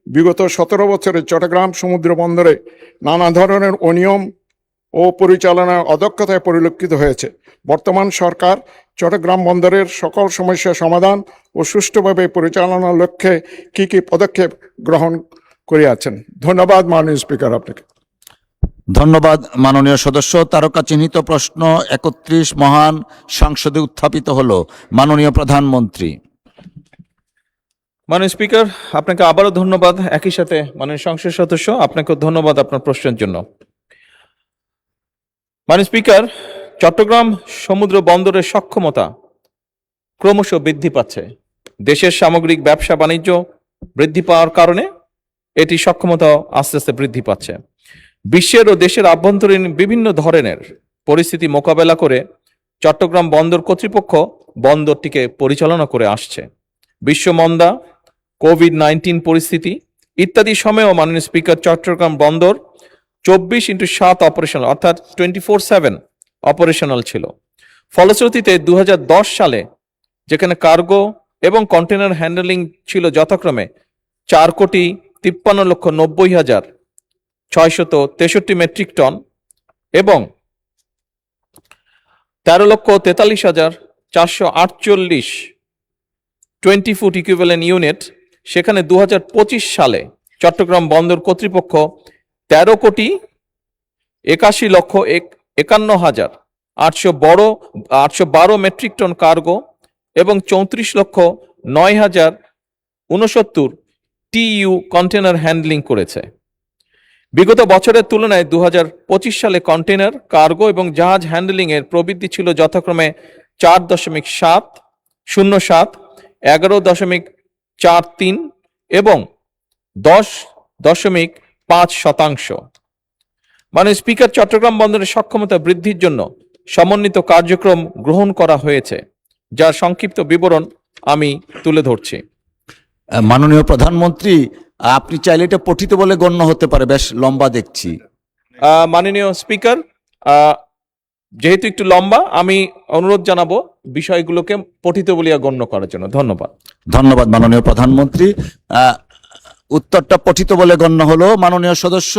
বিগত 17 বছরে চট্টগ্রাম সমুদ্র বন্দরে নানা ধরনের অনিয়ম ও পরিচালনার অদক্ষতায় পরিলক্ষিত হয়েছে। বর্তমান সরকার চট্টগ্রাম বন্দরের সকল সমস্যার সমাধান ও সুষ্ঠুভাবে পরিচালনার লক্ষ্যে কি কি পদক্ষেপ গ্রহণ করিয়াছেন? ধন্যবাদ মাননীয় স্পিকার আপনাকে। ধন্যবাদ মাননীয় সদস্য। তারকা চিহ্নিত প্রশ্ন 31 মহান সংসদে উত্থাপিত হলো। মাননীয় প্রধানমন্ত্রী। মাননীয় স্পিকার, আপনাকে আবারও ধন্যবাদ। একই সাথে মাননীয় সংসদ সদস্য, আপনাকেও ধন্যবাদ আপনার প্রশ্নের জন্য। মাননীয় স্পিকার, চট্টগ্রাম সমুদ্র বন্দরের সক্ষমতা ক্রমশ বৃদ্ধি পাচ্ছে। দেশের সামগ্রিক ব্যবসা বাণিজ্য বৃদ্ধি পাওয়ার কারণে এটি সক্ষমতা আস্তে আস্তে বৃদ্ধি পাচ্ছে। বিশ্বের ও দেশের আভ্যন্তরীণ বিভিন্ন ধরনের পরিস্থিতি মোকাবেলা করে চট্টগ্রাম বন্দর কর্তৃপক্ষ বন্দরটিকে পরিচালনা করে আসছে। বিশ্ব মন্দা, কোভিড-19 পরিস্থিতি ইত্যাদি সময়েও মাননীয় স্পিকার চট্টগ্রাম বন্দর 24/7 অপারেশনাল, অর্থাৎ 24/7 অপারেশনাল ছিল। ফলশ্রুতিতে 2010 সালে যেখানে কার্গো এবং কন্টেনার হ্যান্ডলিং ছিল যথাক্রমে 4,90,90,663 মেট্রিক টন এবং 13,43,448 20 ফুট ইকুইভ্যালেন্ট ইউনিট, সেখানে 2025 সালে চট্টগ্রাম বন্দর কর্তৃপক্ষ 13,51,812 মেট্রিক টন কার্গো এবং 34,09,069 TEU কন্টেনার হ্যান্ডলিং করেছে। বিগত বছরের তুলনায় 2025 সালে কন্টেনার, কার্গো এবং জাহাজ হ্যান্ডলিং এর প্রবৃদ্ধি ছিল যথাক্রমে 4.707, 11.43 এবং 10.5%। মাননীয় স্পিকার, চট্টগ্রাম বন্দরের সক্ষমতা বৃদ্ধির জন্য সমন্বিত কার্যক্রম গ্রহণ করা হয়েছে, যার সংক্ষিপ্ত বিবরণ আমি তুলে ধরছি। মাননীয় প্রধানমন্ত্রী, আপনি চাইলে এটা পঠিত বলে গণ্য হতে পারে, বেশ লম্বা দেখছি। মাননীয় স্পিকার, যেহেতু একটু লম্বা, আমি অনুরোধ জানাবো বিষয়গুলোকে পঠিত বলিয়া গণ্য করার জন্য। ধন্যবাদ। ধন্যবাদ মাননীয় প্রধানমন্ত্রী। উত্তরটা পঠিত বলে গণ্য হলো। মাননীয় সদস্য,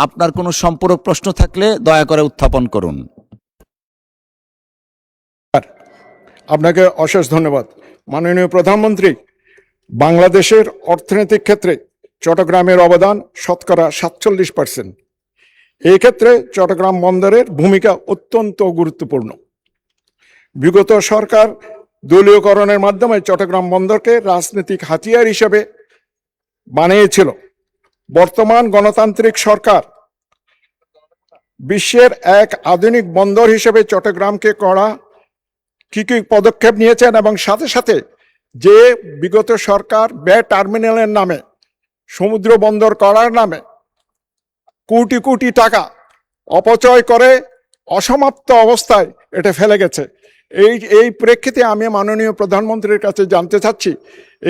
আপনার কোনো সম্পূরক প্রশ্ন থাকলে দয়া করে উত্থাপন করুন। আপনাকে অশেষ ধন্যবাদ। মাননীয় প্রধানমন্ত্রী, বাংলাদেশের অর্থনৈতিক ক্ষেত্রে চট্টগ্রামের অবদান শতকরা 47%। এই ক্ষেত্রে চট্টগ্রাম বন্দরের ভূমিকা অত্যন্ত গুরুত্বপূর্ণ। বিগত সরকার দলীয়করণের মাধ্যমে চট্টগ্রাম বন্দরকে রাজনৈতিক হাতিয়ার হিসেবে বানিয়েছিল। বর্তমান গণতান্ত্রিক সরকার বিশ্বের এক আধুনিক বন্দর হিসেবে চট্টগ্রামকে করা কি কি পদক্ষেপ নিয়েছেন এবং সাথে সাথে যে বিগত সরকার বে টার্মিনালের নামে, সমুদ্র বন্দর করার নামে কোটি কোটি টাকা অপচয় করে অসমাপ্ত অবস্থায় এটা ফেলে গেছে, এই প্রেক্ষিতে আমি মাননীয় প্রধানমন্ত্রীর কাছে জানতে চাচ্ছি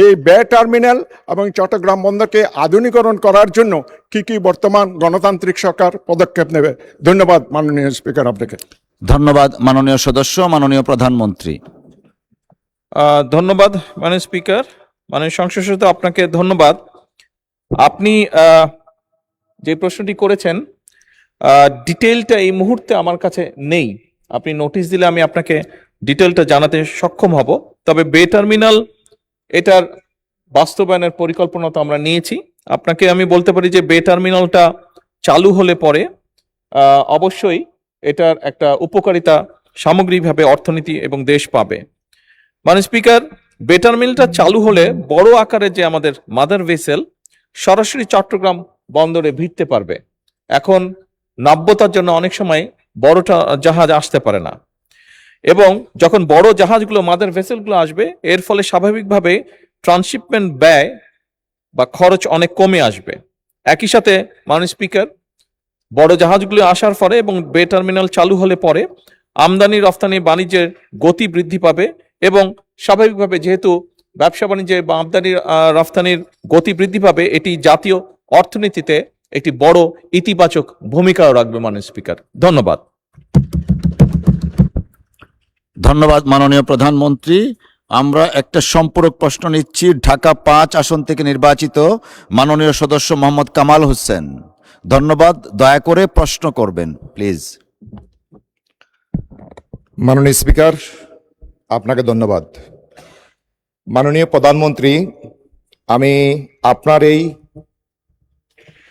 এই বে টার্মিনাল এবং চট্টগ্রাম বন্দরকে আধুনিকরণ করার জন্য কি কি বর্তমান গণতান্ত্রিক সরকার পদক্ষেপ নেবে? ধন্যবাদ মাননীয় স্পিকার আপনাকে। ধন্যবাদ মাননীয় সদস্য। মাননীয় প্রধানমন্ত্রী। ধন্যবাদ মাননীয় স্পিকার। মাননীয় সংসদ সদস্য, আপনাকে ধন্যবাদ। আপনি যে প্রশ্নটি করেছেন ডিটেলটা এই মুহূর্তে আমার কাছে নেই। আপনি নোটিশ দিলে আমি আপনাকে ডিটেলটা জানাতে সক্ষম হব। তবে বে টার্মিনাল এটার বাস্তবায়নের পরিকল্পনা তো আমরা নিয়েছি। আপনাকে আমি বলতে পারি যে বে টার্মিনালটা চালু হলে পরে অবশ্যই এটার একটা উপকারিতা সামগ্রিকভাবে অর্থনীতি এবং দেশ পাবে। মাননীয় স্পিকার, বে টার্মিনালটা চালু হলে বড় আকারে যে আমাদের মাদার ভেসেল সরাসরি চট্টগ্রাম বন্দরে ভিড়তে পারবে। এখন নাব্যতার জন্য অনেক সময় বড় জাহাজ আসতে পারে না, এবং যখন বড় জাহাজগুলো মাদার ভেসেলগুলো আসবে, এর ফলে স্বাভাবিকভাবে ট্রান্সশিপমেন্ট ব্যয় বা খরচ অনেক কমে আসবে। একই সাথে মাননীয় স্পিকার, বড় জাহাজগুলো আসার পরে এবং বে টার্মিনাল চালু হলে পরে আমদানি রফতানি বাণিজ্যের গতি বৃদ্ধি পাবে, এবং স্বাভাবিকভাবে যেহেতু ব্যবসা বাণিজ্যে বা আমদানি রফতানির গতি বৃদ্ধি পাবে, এটি জাতীয় অর্থনীতিতে একটি বড় ইতিবাচক ভূমিকাও রাখবে। মাননীয় স্পিকার, ধন্যবাদ। ধন্যবাদ মাননীয় প্রধানমন্ত্রী। আমরা একটা সম্পূরক প্রশ্ন নিচ্ছি। ঢাকা 5 আসন থেকে নির্বাচিত মাননীয় সদস্য মোহাম্মদ কামাল হোসেন। ধন্যবাদ। দয়া করে প্রশ্ন করবেন প্লিজ। মাননীয় স্পিকার, আপনাকে ধন্যবাদ। মাননীয় প্রধানমন্ত্রী, আমি আপনার এই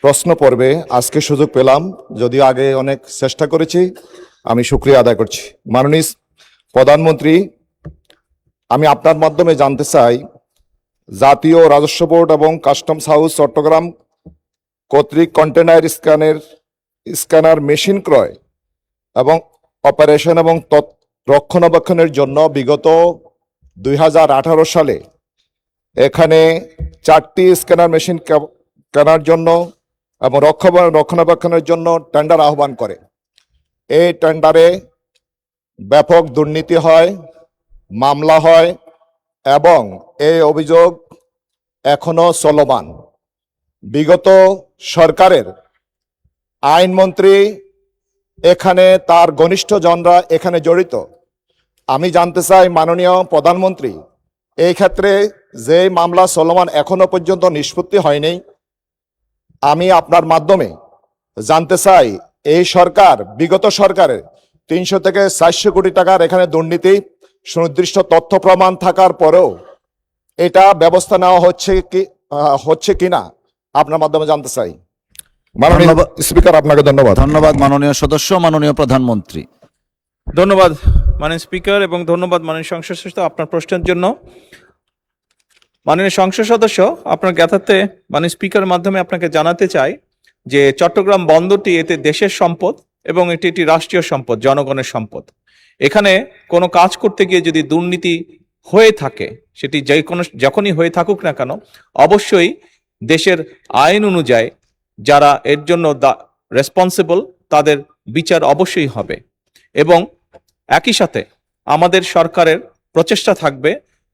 প্রশ্ন পর্বে আজকে সুযোগ পেলাম, যদিও আগে অনেক চেষ্টা করেছি। আমি শুকরিয়া আদায় করছি। মাননীয় প্রধানমন্ত্রী, আমি আপনার মাধ্যমে জানতে চাই, জাতীয় রাজস্ব বোর্ড এবং কাস্টমস হাউস চট্টগ্রাম কর্তৃক কন্টেনার স্ক্যানার মেশিন ক্রয় এবং অপারেশন এবং রক্ষণাবেক্ষণের জন্য বিগত 2018 সালে এখানে 4টি স্ক্যানার মেশিন কেনার জন্য এবং রক্ষণাবেক্ষণের জন্য টেন্ডার আহ্বান করে। এই টেন্ডারে ব্যাপক দুর্নীতি হয়, মামলা হয়, এবং এই অভিযোগ এখনো চলমান। বিগত সরকারের আইনমন্ত্রী এখানে তার ঘনিষ্ঠ জনরা এখানে জড়িত। আমি জানতে চাই মাননীয় প্রধানমন্ত্রী, এই ক্ষেত্রে যে মামলা চলমান এখনো পর্যন্ত নিষ্পত্তি হয়নি, আমি আপনার মাধ্যমে জানতে চাই এই সরকার, বিগত সরকারের 300 থেকে 400 কোটি টাকার এখানে দুর্নীতি সুনির্দিষ্ট তথ্য প্রমাণ থাকার পরেও এটা ব্যবস্থা নেওয়া হচ্ছে কিনা আপনার মাধ্যমে জানতে চাই। মাননীয় স্পিকার, আপনাকে ধন্যবাদ। ধন্যবাদ মাননীয় সদস্য। মাননীয় প্রধানমন্ত্রী। ধন্যবাদ মাননীয় স্পিকার, এবং ধন্যবাদ মাননীয় সংসদ সদস্য আপনার প্রশ্নের জন্য। মাননীয় সংসদ সদস্য, আপনার জ্ঞাতার্থে মাননীয় স্পিকারের মাধ্যমে আপনাকে জানাতে চাই যে চট্টগ্রাম বন্দরটি এতে দেশের সম্পদ এবং এটি একটি রাষ্ট্রীয় সম্পদ, জনগণের সম্পদ। এখানে কোনো কাজ করতে গিয়ে যদি দুর্নীতি হয়ে থাকে, সেটি যখনই হয়ে থাকুক না কেন, অবশ্যই দেশের আইন অনুযায়ী যারা এর জন্য রেসপন্সিবল তাদের বিচার অবশ্যই হবে। এবং একই সাথে আমাদের সরকারের প্রচেষ্টা থাকবে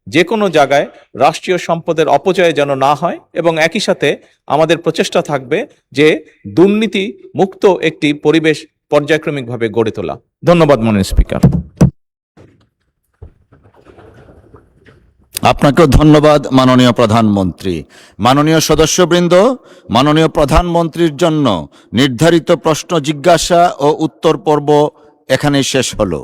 যে কোনো জায়গায় রাষ্ট্রীয় সম্পদের অপচয় যেন না হয়, এবং একই সাথে আমাদের প্রচেষ্টা থাকবে যে দুর্নীতি মুক্ত একটি পরিবেশ পর্যায়ক্রমিকভাবে গড়ে তোলা। ধন্যবাদ মাননীয় স্পিকার। আপনাকেও ধন্যবাদ মাননীয় প্রধানমন্ত্রী। মাননীয় সদস্যবৃন্দ, মাননীয় প্রধানমন্ত্রীর জন্য নির্ধারিত প্রশ্ন জিজ্ঞাসা ও উত্তর পর্ব এখানে শেষ হলো।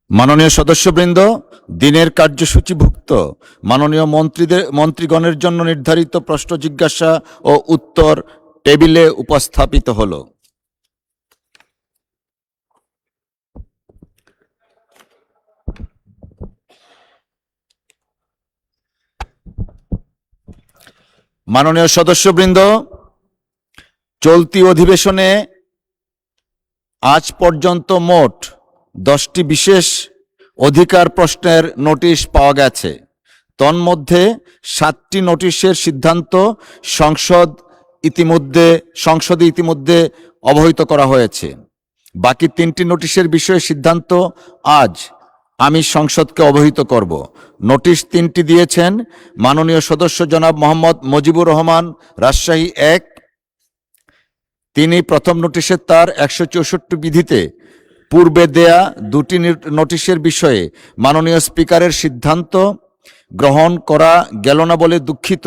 মাননীয় সদস্যবৃন্দ, দিনের কার্যসূচিভুক্ত মাননীয় মন্ত্রীগণের জন্য নির্ধারিত প্রশ্ন জিজ্ঞাসা ও উত্তর টেবিলে উপস্থাপিত হলো। মাননীয় সদস্যবৃন্দ, চলতি অধিবেশনে আজ পর্যন্ত মোট 10টি বিশেষ অধিকার প্রশ্নের নোটিশ পাওয়া গেছে। তন্মধ্যে 7টি নোটিশের সিদ্ধান্ত সংসদে ইতিমধ্যে অবহিত করা হয়েছে। বাকি 3টি নোটিশের বিষয়ে সিদ্ধান্ত আজ আমি সংসদকে অবহিত করব। নোটিশ 3টি দিয়েছেন মাননীয় সদস্য জনাব মোহাম্মদ মজিবুর রহমান, রাজশাহী 1। তিনি প্রথম নোটিশে তার 164 বিধিতে পূর্বে দেয়া 2টি নোটিশের বিষয়ে মাননীয় স্পিকারের সিদ্ধান্ত গ্রহণ করা গেল না বলে দুঃখিত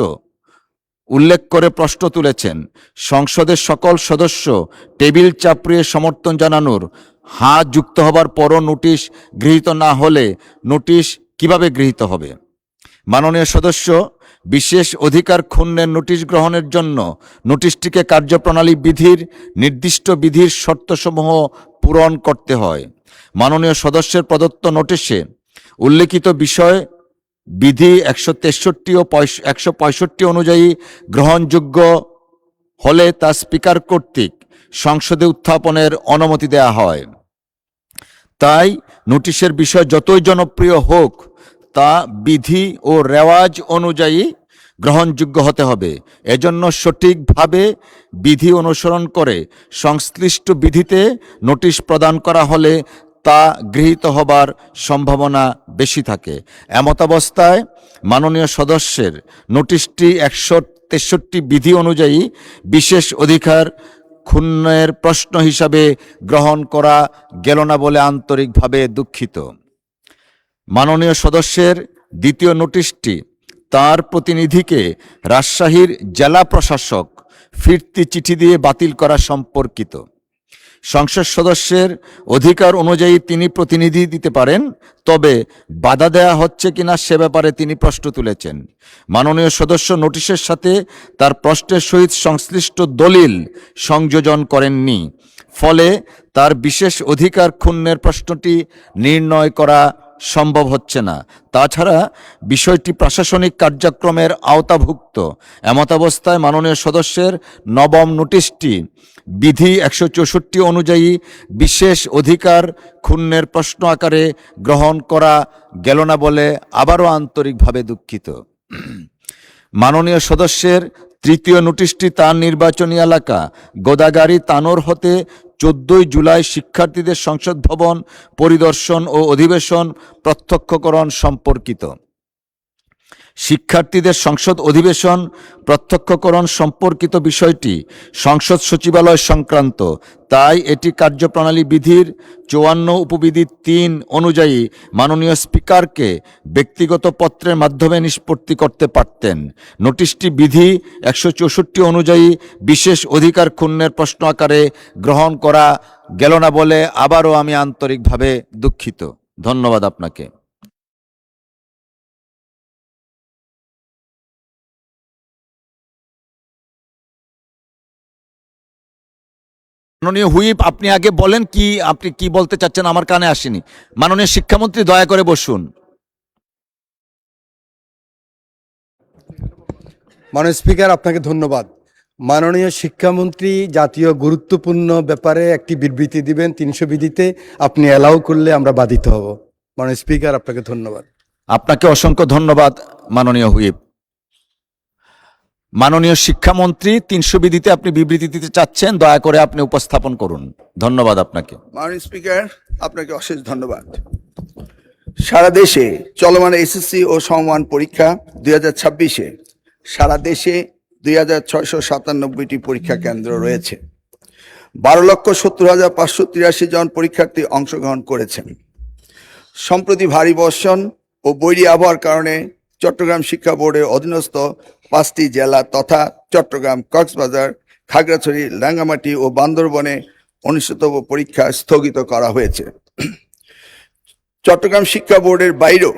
উল্লেখ করে প্রশ্ন তুলেছেন। সংসদের সকল সদস্য টেবিল চাপড়িয়ে সমর্থন জানানোর হাঁ যুক্ত হবার পরও নোটিশ গৃহীত না হলে নোটিশ কিভাবে গৃহীত হবে? মাননীয় সদস্য, বিশেষ অধিকার ক্ষুণ্ণের নোটিশ গ্রহণের জন্য নোটিশটিকে কার্যপ্রণালী বিধির নির্দিষ্ট বিধির শর্তসমূহ পূরণ করতে হয়। মাননীয় সদস্যের প্রদত্ত নোটিশে উল্লেখিত বিষয় বিধি 163 ও 165 অনুযায়ী গ্রহণযোগ্য হলে তা স্পিকার কর্তৃক সংসদে উত্থাপনের অনুমতি দেয়া হয়। তাই নোটিশের বিষয় যতই জনপ্রিয় হোক তা বিধি ও রেওয়াজ অনুযায়ী গ্রহণযোগ্য হতে হবে। এজন্য সঠিকভাবে বিধি অনুসরণ করে সংশ্লিষ্ট বিধিতে নোটিশ প্রদান করা হলে তা গৃহীত হবার সম্ভাবনা বেশি থাকে। এমতাবস্থায় মাননীয় সদস্যের নোটিশটি 163 বিধি অনুযায়ী বিশেষ অধিকার ক্ষুণ্ণের প্রশ্ন হিসাবে গ্রহণ করা গেল না বলে আন্তরিকভাবে দুঃখিত। মাননীয় সদস্যের দ্বিতীয় নোটিশটি তার প্রতিনিধিকে রাজশাহীর জেলা প্রশাসক ফিরতি চিঠি দিয়ে বাতিল করা সম্পর্কিত। সংসদ সদস্যের অধিকার অনুযায়ী তিনি প্রতিনিধি দিতে পারেন, তবে বাধা দেয়া হচ্ছে কিনা সে ব্যাপারে তিনি প্রশ্ন তুলেছেন। মাননীয় সদস্য নোটিশের সাথে তার প্রশ্নের সহিত সংশ্লিষ্ট দলিল সংযোজন করেননি, ফলে তার বিশেষ অধিকার ক্ষুণ্ণের প্রশ্নটি নির্ণয় করা সম্ভব হচ্ছে না। তাছাড়া বিষয়টি প্রশাসনিক কার্যক্রমের আওতাভুক্ত। এমতাবস্থায় মাননীয় সদস্যের নবম নোটিশটি বিধি 164 অনুযায়ী বিশেষ অধিকার ক্ষুণ্ণের প্রশ্ন আকারে গ্রহণ করা গেল না বলে আবারও আন্তরিকভাবে দুঃখিত। মাননীয় সদস্যের তৃতীয় নোটিশটি তার নির্বাচনী এলাকা গোদাগাড়ি তানোর হতে 14 জুলাই শিক্ষার্থীদের সংসদ ভবন পরিদর্শন ও অধিবেশন প্রত্যক্ষকরণ সম্পর্কিত। শিক্ষার্থীদের সংসদ অধিবেশন প্রত্যক্ষকরণ সম্পর্কিত বিষয়টি সংসদ সচিবালয় সংক্রান্ত, তাই এটি কার্যপ্রণালী বিধির 54 উপবিধি 3 অনুযায়ী মাননীয় স্পিকারকে ব্যক্তিগত পত্রের মাধ্যমে নিষ্পত্তি করতে পারতেন। নোটিশটি বিধি 164 অনুযায়ী বিশেষ অধিকার ক্ষুণ্ণের প্রশ্ন আকারে গ্রহণ করা গেল না বলে আবারও আমি আন্তরিকভাবে দুঃখিত। ধন্যবাদ আপনাকে। মাননীয় হুইপ, আপনি আগে বলেন আপনি কি বলতে চাচ্ছেন, আমার কানে আসেনি। মাননীয় শিক্ষামন্ত্রী দয়া করে বসুন। মাননীয় স্পিকার, আপনাকে ধন্যবাদ। মাননীয় শিক্ষামন্ত্রী জাতীয় গুরুত্বপূর্ণ ব্যাপারে একটি বিবৃতি দিবেন 300 বিধিতে, আপনি অ্যালাউ করলে আমরা বাধিত হব। মাননীয় স্পিকার, আপনাকে ধন্যবাদ। আপনাকে অসংখ্য ধন্যবাদ মাননীয় হুইপ। মাননীয় শিক্ষামন্ত্রী 300 বিধিতে আপনি বিবৃতি দিতে চাচ্ছেন, দয়া করে আপনি উপস্থাপন করুন। ধন্যবাদ আপনাকে। মাননীয় স্পিকার, আপনাকে অশেষ ধন্যবাদ। সারা দেশে চলমান এসএসসি ও সমমান পরীক্ষা 2026-এ সারা দেশে 2697টি পরীক্ষা কেন্দ্র রয়েছে। 12,70,583 জন পরীক্ষার্থী অংশগ্রহণ করেছেন। সম্প্রতি ভারী বর্ষণ ও বৈরী আবহাওয়ার কারণে চট্টগ্রাম শিক্ষা বোর্ডের অধীনস্থ 5টি জেলা তথা চট্টগ্রাম, কক্সবাজার, খাগড়াছড়ি, রাঙ্গামাটি ও বান্দরবনে অনুষ্ঠিতব্য পরীক্ষা স্থগিত করা হয়েছে। চট্টগ্রাম শিক্ষা বোর্ডের বাইরেও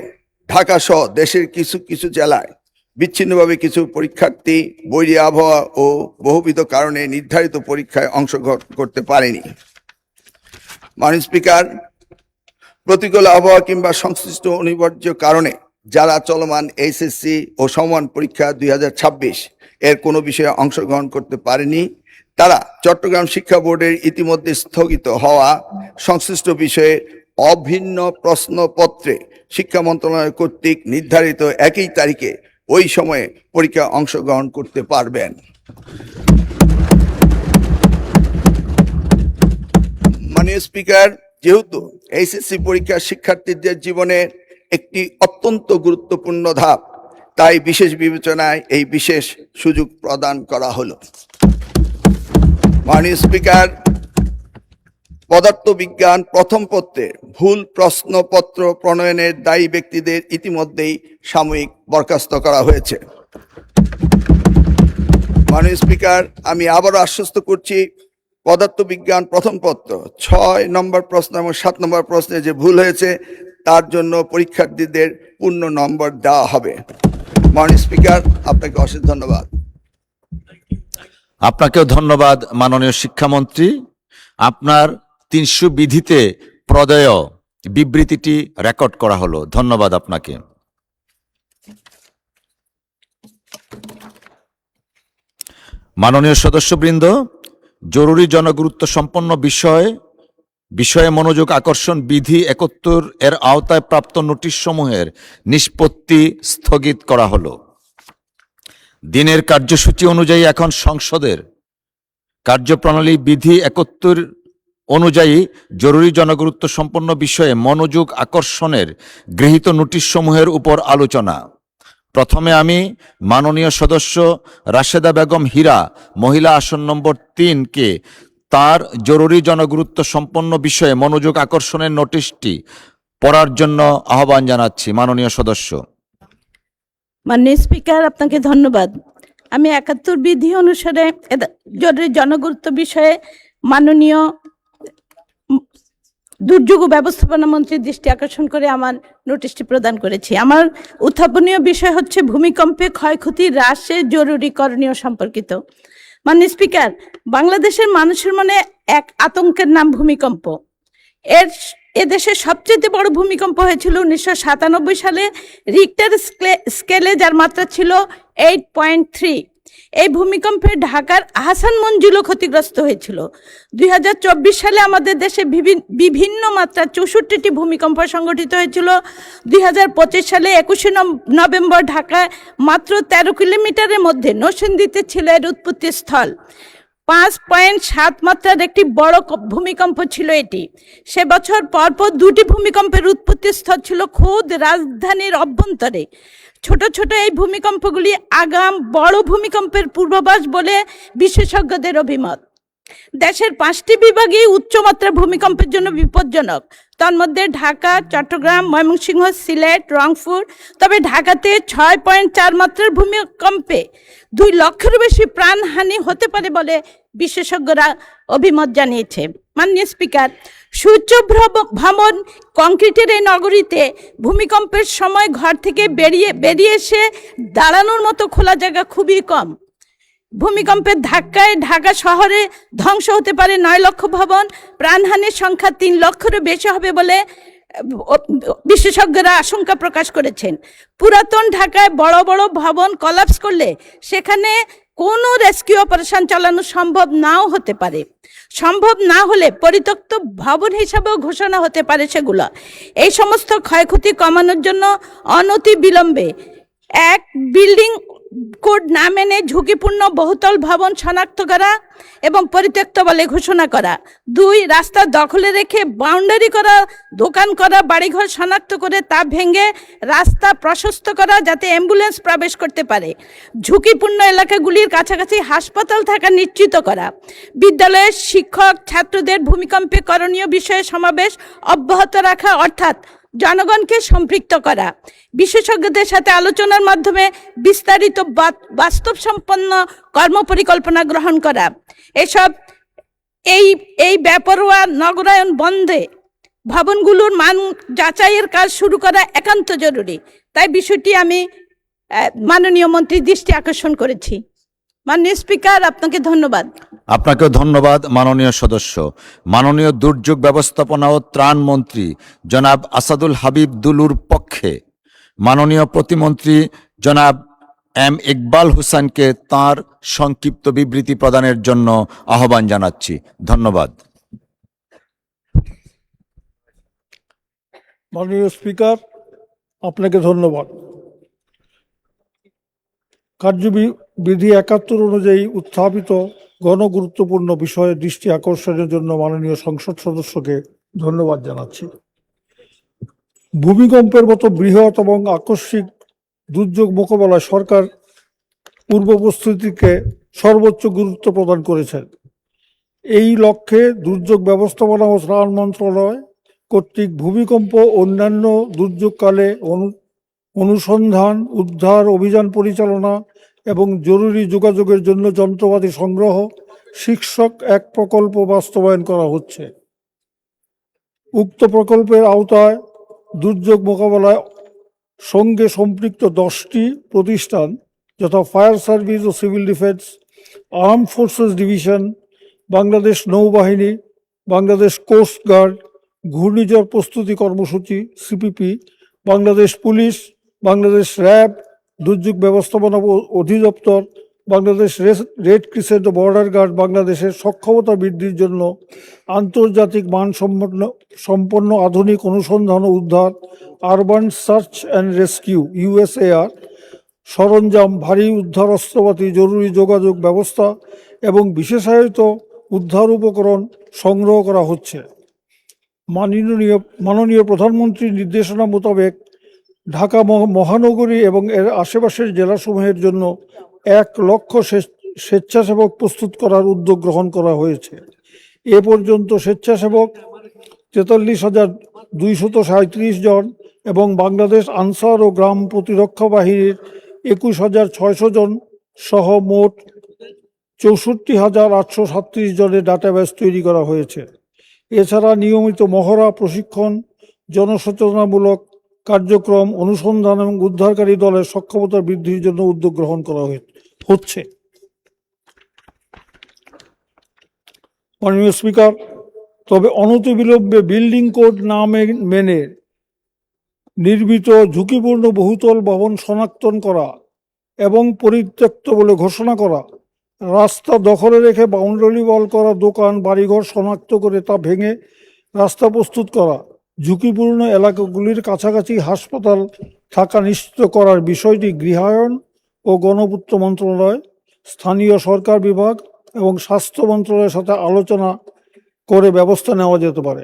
ঢাকা সহ দেশের কিছু কিছু জেলায় বিচ্ছিন্নভাবে কিছু পরীক্ষার্থী বৈরী আবহাওয়া ও বহুবিধ কারণে নির্ধারিত পরীক্ষায় অংশগ্রহণ করতে পারেনি। মাননীয় স্পিকার, প্রতিকূল আবহাওয়া কিংবা সংশ্লিষ্ট অনিবার্য কারণে যারা চলমান এইচএসসি ও সমমান পরীক্ষা 2026 এর কোনো বিষয়ে অংশগ্রহণ করতে পারেনি, তারা চট্টগ্রাম শিক্ষা বোর্ডের ইতিমধ্যে স্থগিত হওয়া সংশ্লিষ্ট বিষয়ে অভিন্ন প্রশ্নপত্রে শিক্ষা মন্ত্রণালয় কর্তৃক নির্ধারিত একই তারিখে ওই সময়ে পরীক্ষা অংশগ্রহণ করতে পারবেন। মাননীয় স্পিকার, যেহেতু এইচএসসি পরীক্ষা শিক্ষার্থীদের জীবনে একটি অত্যন্ত গুরুত্বপূর্ণ ধাপ, তাই বিশেষ বিবেচনায় এই বিশেষ সুযোগ প্রদান করা হলো। মাননীয় স্পিকার, পদার্থবিজ্ঞান প্রথম পত্রে ভুল প্রশ্নপত্র প্রণয়নের দায়ী ব্যক্তিদের ইতিমধ্যেই সাময়িক বরখাস্ত করা হয়েছে। মাননীয় স্পিকার, আমি আবারও আশ্বস্ত করছি, পদার্থবিজ্ঞান প্রথম পত্র 6 নম্বর প্রশ্ন এবং 7 নম্বর প্রশ্নে যে ভুল হয়েছে তার জন্য পরীক্ষার্থীদের পূর্ণ নম্বর দেওয়া হবে। মাননীয় স্পিকার, আপনাকে অশেষ ধন্যবাদ। আপনাকেও ধন্যবাদ মাননীয় শিক্ষামন্ত্রী। আপনার 300 বিধিতে প্রদেয় বিবৃতিটি রেকর্ড করা হলো। ধন্যবাদ আপনাকে। মাননীয় সদস্যবৃন্দ, জরুরি জনগুরুত্ব সম্পন্ন বিষয়ে মনোযোগ আকর্ষণ বিধি 71 এর আওতায় প্রাপ্ত নোটিশ সমূহের নিষ্পত্তি স্থগিত করা হলো। দিনের কার্যসূচি অনুযায়ী এখন সংসদের কার্যপ্রণালী বিধি 71 অনুযায়ী জরুরি জনগুরুত্ব সম্পন্ন বিষয়ে মনোযোগ আকর্ষণের গৃহীত নোটিশ সমূহের উপর আলোচনা। প্রথমে আমি মাননীয় সদস্য রাশেদা বেগম হীরা, মহিলা আসন নম্বর 3 কে তার জরুরি জনগুরুত্ব সম্পন্ন বিষয়ে মনোযোগ আকর্ষণের নোটিশটি পড়ার জন্য আহ্বান জানাচ্ছি। মাননীয় সদস্য। মাননীয় স্পিকার, আপনাকে ধন্যবাদ। আমি 71 বিধি অনুসারে জরুরি জনগুরুত্ব বিষয়ে মাননীয় দুর্যোগ ব্যবস্থাপনা মন্ত্রীর দৃষ্টি আকর্ষণ করে আমার নোটিশটি প্রদান করেছি। আমার উত্থাপনীয় বিষয় হচ্ছে ভূমিকম্পে ক্ষয়ক্ষতি হ্রাসে জরুরি করণীয় সম্পর্কিত। মাননীয় স্পিকার, বাংলাদেশের মানুষের মনে এক আতঙ্কের নাম ভূমিকম্প। এদেশে সবচেয়ে বড় ভূমিকম্প হয়েছিল 1997 সালে রিক্টার স্কেলে, যার মাত্রা ছিল 8.3। এই ভূমিকম্পে ঢাকার আহসান মঞ্জিলও ক্ষতিগ্রস্ত হয়েছিল। 2024 সালে আমাদের দেশে বিভিন্ন মাত্রা 64টি ভূমিকম্প সংঘটিত হয়েছিল। 2025 সালে 21 নভেম্বর ঢাকায় মাত্র 13 কিলোমিটারের মধ্যে নরসিংদীতে ছিল এর উৎপত্তি স্থল। 5.7 মাত্রার একটি বড় ভূমিকম্প ছিল এটি। সে বছর পরপর 2টি ভূমিকম্পের উৎপত্তি স্থল ছিল খোদ রাজধানীর অভ্যন্তরে। ছোট ছোট এই ভূমিকম্পগুলি আগাম বড় ভূমিকম্পের পূর্বাভাস বলে বিশেষজ্ঞদের অভিমত। দেশের 5টি বিভাগই উচ্চমাত্রার ভূমিকম্পের জন্য বিপজ্জনক। তন্মধ্যে ঢাকা, চট্টগ্রাম, ময়মনসিংহ, সিলেট, রংপুর। তবে ঢাকাতে 6.4 মাত্রার ভূমিকম্পে 2 লক্ষেরও বেশি প্রাণহানি হতে পারে বলে বিশেষজ্ঞরা অভিমত জানিয়েছে। মাননীয় স্পিকার, সূর্য ভ্রমণ কংক্রিটের এই নগরীতে ভূমিকম্পের সময় ঘর থেকে বেরিয়ে এসে দাঁড়ানোর মতো খোলা জায়গা খুবই কম। ভূমিকম্পের ধাক্কায় ঢাকা শহরে ধ্বংস হতে পারে 9 লক্ষ ভবন, প্রাণহানির সংখ্যা 3 লক্ষেরও বেশি হবে বলে বিশেষজ্ঞরা আশঙ্কা প্রকাশ করেছেন। পুরাতন ঢাকায় বড় বড় ভবন কলাপস করলে সেখানে কোনো রেস্কিউ অপারেশন চালানো সম্ভব নাও হতে পারে। সম্ভব না হলে পরিত্যক্ত ভবন হিসাবেও ঘোষণা হতে পারে সেগুলো। এই সমস্ত ক্ষয়ক্ষতি কমানোর জন্য অনতি বিলম্বে 1 বিল্ডিং কোড না মেনে ঝুঁকিপূর্ণ বহুতল ভবন শনাক্ত করা এবং পরিত্যক্ত বলে ঘোষণা করা। 2 রাস্তা দখলে রেখে বাউন্ডারি করা, দোকান করা, বাড়িঘর শনাক্ত করে তা ভেঙে রাস্তা প্রশস্ত করা যাতে অ্যাম্বুলেন্স প্রবেশ করতে পারে। ঝুঁকিপূর্ণ এলাকাগুলির কাছাকাছি হাসপাতাল থাকা নিশ্চিত করা। বিদ্যালয়ের শিক্ষক ছাত্রদের ভূমিকম্পে করণীয় বিষয়ে সমাবেশ অব্যাহত রাখা, অর্থাৎ জনগণকে সম্পৃক্ত করা। বিশেষজ্ঞদের সাথে আলোচনার মাধ্যমে বিস্তারিত বাস্তবসম্পন্ন কর্মপরিকল্পনা গ্রহণ করা। এই বেপরোয়া নগরায়ন বন্ধে ভবনগুলোর মান যাচাইয়ের কাজ শুরু করা একান্ত জরুরি। তাই বিষয়টি আমি মাননীয় মন্ত্রীর দৃষ্টি আকর্ষণ করেছি। মাননীয় স্পিকার, আপনাকে ধন্যবাদ। আপনাকেও ধন্যবাদ মাননীয় সদস্য। মাননীয় দুর্যোগ ব্যবস্থাপনা ও ত্রাণ মন্ত্রী জনাব আসাদুল হাবিব দুলুর পক্ষে মাননীয় প্রতিমন্ত্রী জনাব এম ইকবাল হোসেনকে তার সংক্ষিপ্ত বিবৃতি প্রদানের জন্য আহ্বান জানাচ্ছি। ধন্যবাদ। মাননীয় স্পিকার, আপনাকে ধন্যবাদ। কার্যবিধি 71 অনুযায়ী উত্থাপিত গণগুরুত্বপূর্ণ বিষয়ে দৃষ্টি আকর্ষণের জন্য মাননীয় সংসদ সদস্যকে ধন্যবাদ জানাচ্ছি। ভূমিকম্পের মতো বৃহৎ এবং আকস্মিক দুর্যোগ মোকাবেলায় সরকার পূর্ব প্রস্তুতিকে সর্বোচ্চ গুরুত্ব প্রদান করেছেন। এই লক্ষ্যে দুর্যোগ ব্যবস্থাপনা ও ত্রাণ মন্ত্রণালয় কর্তৃক ভূমিকম্প অন্যান্য দুর্যোগকালে অনুসন্ধান, উদ্ধার অভিযান পরিচালনা এবং জরুরি যোগাযোগের জন্য যন্ত্রপাতি সংগ্রহ শীর্ষক এক প্রকল্প বাস্তবায়ন করা হচ্ছে। উক্ত প্রকল্পের আওতায় দুর্যোগ মোকাবেলায় সঙ্গে সম্পৃক্ত 10টি প্রতিষ্ঠান যথা ফায়ার সার্ভিস ও civil defence, arm forces division, Bangladesh নৌবাহিনী, বাংলাদেশ কোস্ট গার্ড, ঘূর্ণিঝড় প্রস্তুতি কর্মসূচি CPP, Bangladesh police, Bangladesh RAB, দুর্যোগ ব্যবস্থাপনা অধিদপ্তর, Bangladesh red crescent border guard বাংলাদেশের সক্ষমতা বৃদ্ধির জন্য আন্তর্জাতিক সম্পন্ন আধুনিক অনুসন্ধান ও উদ্ধার, urban search and rescue USAR, সরঞ্জাম, ভারী উদ্ধার অস্ত্রপাতি, জরুরি যোগাযোগ ব্যবস্থা এবং বিশেষায়িত উদ্ধার উপকরণ সংগ্রহ করা হচ্ছে। মাননীয় প্রধানমন্ত্রীর নির্দেশনা মোতাবেক ঢাকা মহানগরী এবং এর আশেপাশের জেলাসমূহের জন্য 1 লক্ষ স্বেচ্ছাসেবক প্রস্তুত করার উদ্যোগ গ্রহণ করা হয়েছে। এ পর্যন্ত স্বেচ্ছাসেবক 43,237 জন এবং বাংলাদেশ আনসার ও গ্রাম প্রতিরক্ষা বাহিনীর 21,600 জন সহ মোট 64,837 জনের ডাটাবেস তৈরি করা হয়েছে। এছাড়া নিয়মিত মহড়া, প্রশিক্ষণ, জনসচেতনামূলক কার্যক্রম, অনুসন্ধান এবং উদ্ধারকারী দলের সক্ষমতা বৃদ্ধির জন্য উদ্যোগ গ্রহণ করা হচ্ছে। মাননীয় স্পিকার, তবে অনতিবিলম্বে বিল্ডিং কোড না মেনে নির্মিত ঝুঁকিপূর্ণ বহুতল ভবন শনাক্তন করা এবং পরিত্যক্ত বলে ঘোষণা করা, রাস্তা দখলে রেখে বাউন্ডারি ওয়াল করা দোকান, বাড়িঘর শনাক্ত করে তা ভেঙে রাস্তা প্রস্তুত করা, ঝুঁকিপূর্ণ এলাকাগুলির কাছাকাছি হাসপাতাল থাকা নিশ্চিত করার বিষয়টি গৃহায়ন ও গণপূর্ত মন্ত্রণালয়, স্থানীয় সরকার বিভাগ এবং স্বাস্থ্য মন্ত্রণালয়ের সাথে আলোচনা করে ব্যবস্থা নেওয়া যেতে পারে।